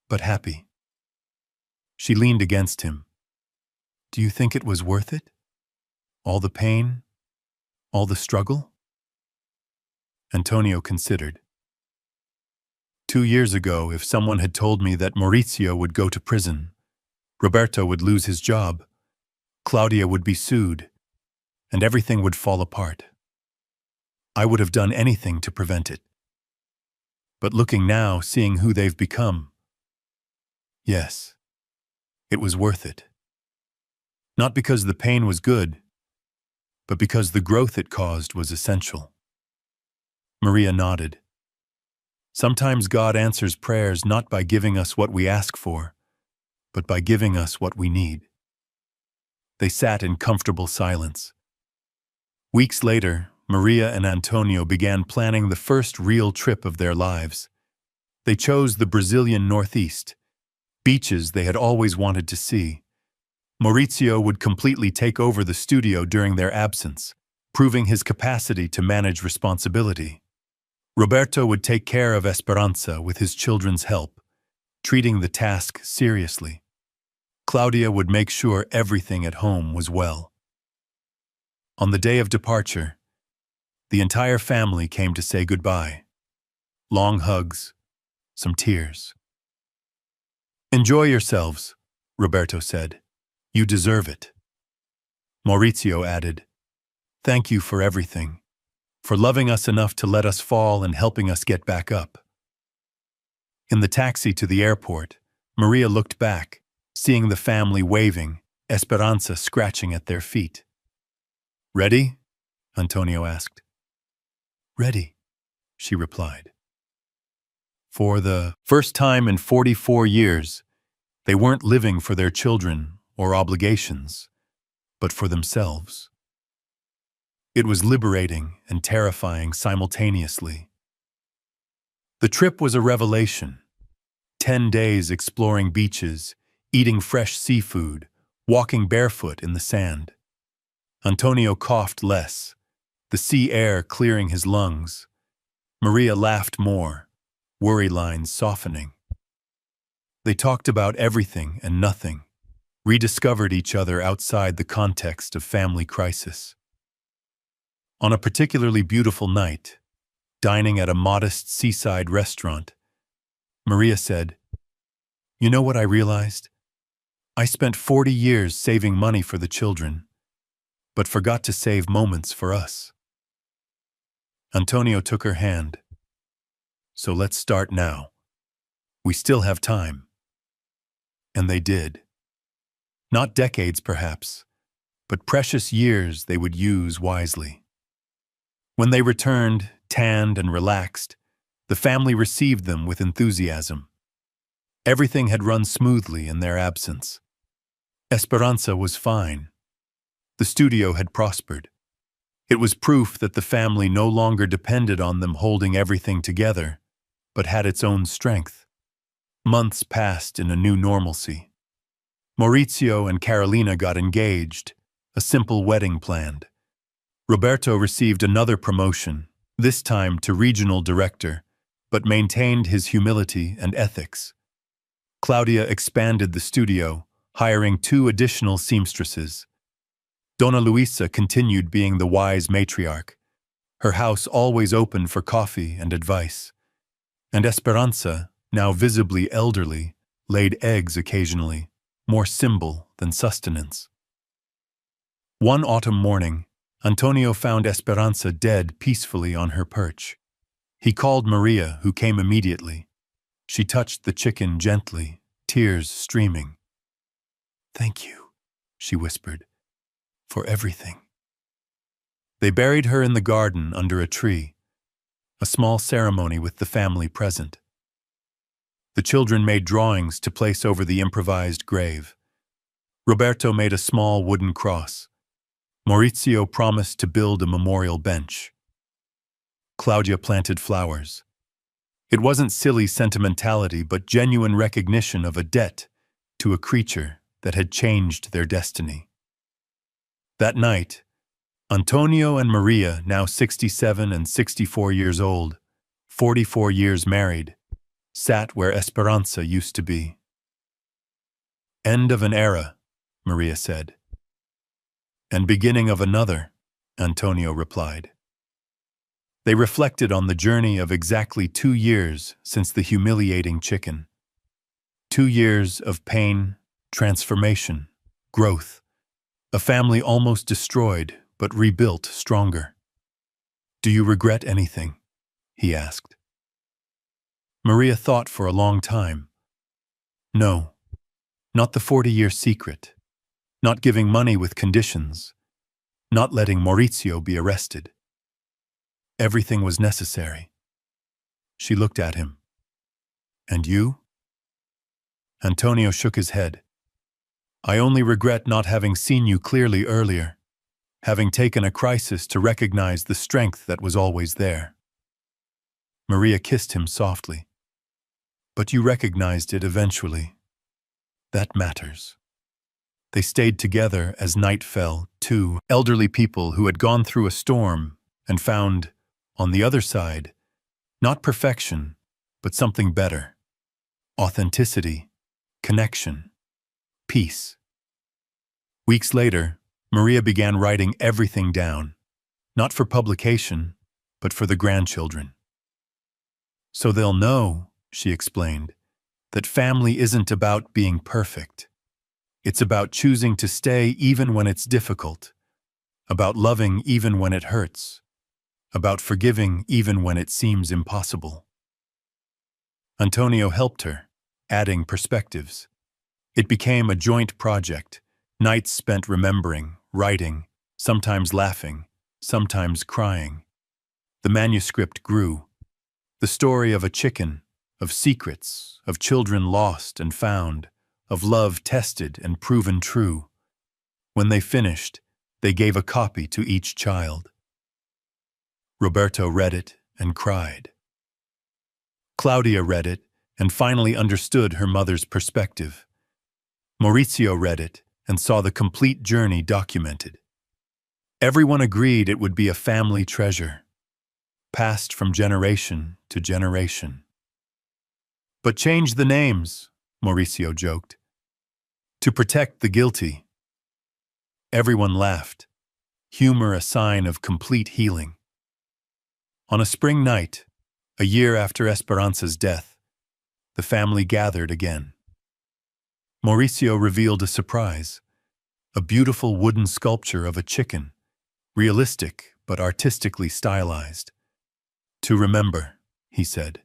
"but happy." She leaned against him. "Do you think it was worth it? All the pain? All the struggle?" Antonio considered. 2 years ago, if someone had told me that Maurizio would go to prison, Roberto would lose his job, Claudia would be sued, and everything would fall apart, I would have done anything to prevent it. But looking now, seeing who they've become, yes, it was worth it. Not because the pain was good, but because the growth it caused was essential. Maria nodded. Sometimes God answers prayers not by giving us what we ask for, but by giving us what we need. They sat in comfortable silence. Weeks later, Maria and Antonio began planning the first real trip of their lives. They chose the Brazilian Northeast, beaches they had always wanted to see. Maurizio would completely take over the studio during their absence, proving his capacity to manage responsibility. Roberto would take care of Esperanza with his children's help, treating the task seriously. Claudia would make sure everything at home was well. On the day of departure, the entire family came to say goodbye. Long hugs, some tears. "Enjoy yourselves," Roberto said. "You deserve it." Maurizio added, "Thank you for everything, for loving us enough to let us fall and helping us get back up." In the taxi to the airport, Maria looked back, seeing the family waving, Esperanza scratching at their feet. "Ready?" Antonio asked. "Ready," she replied. For the first time in 44 years, they weren't living for their children or obligations, but for themselves. It was liberating and terrifying simultaneously. The trip was a revelation. 10 days exploring beaches, eating fresh seafood, walking barefoot in the sand. Antonio coughed less, the sea air clearing his lungs. Maria laughed more, worry lines softening. They talked about everything and nothing, rediscovered each other outside the context of family crisis. On a particularly beautiful night, dining at a modest seaside restaurant, Maria said, "You know what I realized? I spent 40 years saving money for the children, but forgot to save moments for us." Antonio took her hand. "So let's start now. We still have time." And they did. Not decades, perhaps, but precious years they would use wisely. When they returned, tanned and relaxed, the family received them with enthusiasm. Everything had run smoothly in their absence. Esperanza was fine. The studio had prospered. It was proof that the family no longer depended on them holding everything together, but had its own strength. Months passed in a new normalcy. Maurizio and Carolina got engaged, a simple wedding planned. Roberto received another promotion, this time to regional director, but maintained his humility and ethics. Claudia expanded the studio, hiring 2 additional seamstresses. Donna Luisa continued being the wise matriarch, her house always open for coffee and advice. And Esperanza, now visibly elderly, laid eggs occasionally, more symbol than sustenance. One autumn morning, Antonio found Esperanza dead peacefully on her perch. He called Maria, who came immediately. She touched the chicken gently, tears streaming. "Thank you," she whispered, "for everything." They buried her in the garden under a tree, a small ceremony with the family present. The children made drawings to place over the improvised grave. Roberto made a small wooden cross. Maurizio promised to build a memorial bench. Claudia planted flowers. It wasn't silly sentimentality, but genuine recognition of a debt to a creature that had changed their destiny. That night, Antonio and Maria, now 67 and 64 years old, 44 years married, sat where Esperanza used to be. "End of an era," Maria said. "And beginning of another," Antonio replied. They reflected on the journey of exactly 2 years since the humiliating chicken. 2 years of pain, transformation, growth. A family almost destroyed, but rebuilt stronger. "Do you regret anything?" he asked. Maria thought for a long time. No, not the 40-year secret. Not giving money with conditions, not letting Maurizio be arrested. Everything was necessary. She looked at him. "And you?" Antonio shook his head. "I only regret not having seen you clearly earlier, having taken a crisis to recognize the strength that was always there." Maria kissed him softly. "But you recognized it eventually. That matters." They stayed together as night fell, 2 elderly people who had gone through a storm and found, on the other side, not perfection, but something better. Authenticity, connection, peace. Weeks later, Maria began writing everything down, not for publication, but for the grandchildren. So they'll know, she explained, that family isn't about being perfect. It's about choosing to stay even when it's difficult, about loving even when it hurts, about forgiving even when it seems impossible. Antonio helped her, adding perspectives. It became a joint project, nights spent remembering, writing, sometimes laughing, sometimes crying. The manuscript grew. The story of a chicken, of secrets, of children lost and found, of love tested and proven true. When they finished, they gave a copy to each child. Roberto read it and cried. Claudia read it and finally understood her mother's perspective. Maurizio read it and saw the complete journey documented. Everyone agreed it would be a family treasure, passed from generation to generation. But change the names, Maurizio joked, to protect the guilty. Everyone laughed, humor a sign of complete healing. On a spring night, a year after Esperanza's death, the family gathered again. Maurizio revealed a surprise, a beautiful wooden sculpture of a chicken, realistic but artistically stylized. To remember, he said,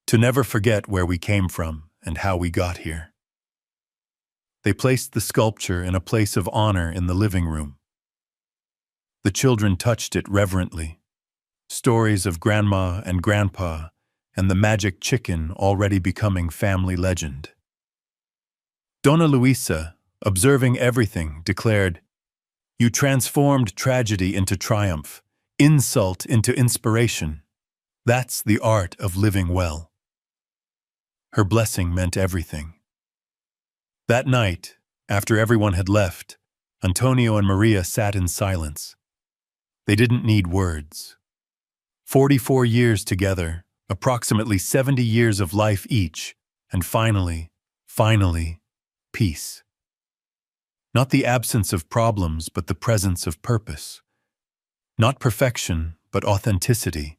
to never forget where we came from and how we got here. They placed the sculpture in a place of honor in the living room. The children touched it reverently. Stories of grandma and grandpa and the magic chicken already becoming family legend. Donna Luisa, observing everything, declared, "You transformed tragedy into triumph, insult into inspiration. That's the art of living well." Her blessing meant everything. That night, after everyone had left, Antonio and Maria sat in silence. They didn't need words. 44 years together, approximately 70 years of life each, and finally, peace. Not the absence of problems, but the presence of purpose. Not perfection, but authenticity.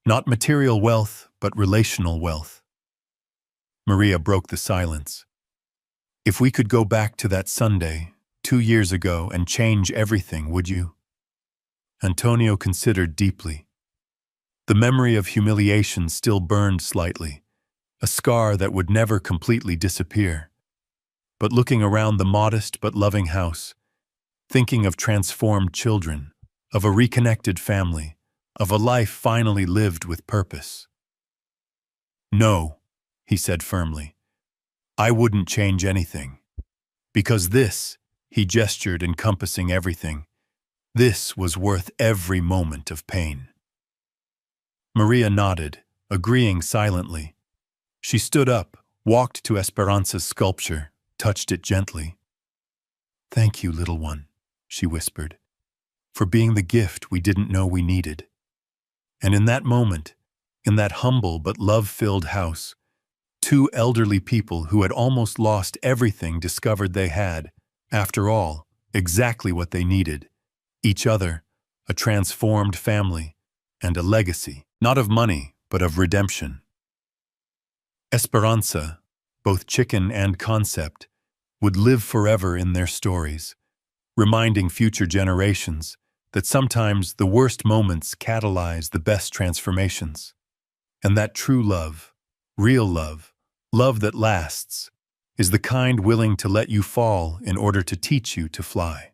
Not material wealth, but relational wealth. Maria broke the silence. If we could go back to that Sunday, 2 years ago, and change everything, would you? Antonio considered deeply. The memory of humiliation still burned slightly, a scar that would never completely disappear. But looking around the modest but loving house, thinking of transformed children, of a reconnected family, of a life finally lived with purpose. "No," he said firmly, "I wouldn't change anything. Because this," he gestured encompassing everything, "this was worth every moment of pain." Maria nodded, agreeing silently. She stood up, walked to Esperanza's sculpture, touched it gently. "Thank you, little one," she whispered, "for being the gift we didn't know we needed." And in that moment, in that humble but love-filled house, 2 elderly people who had almost lost everything discovered they had, after all, exactly what they needed: each other, a transformed family, and a legacy, not of money, but of redemption. Esperanza, both chicken and concept, would live forever in their stories, reminding future generations that sometimes the worst moments catalyze the best transformations, and that true love, real love, love that lasts, is the kind willing to let you fall in order to teach you to fly.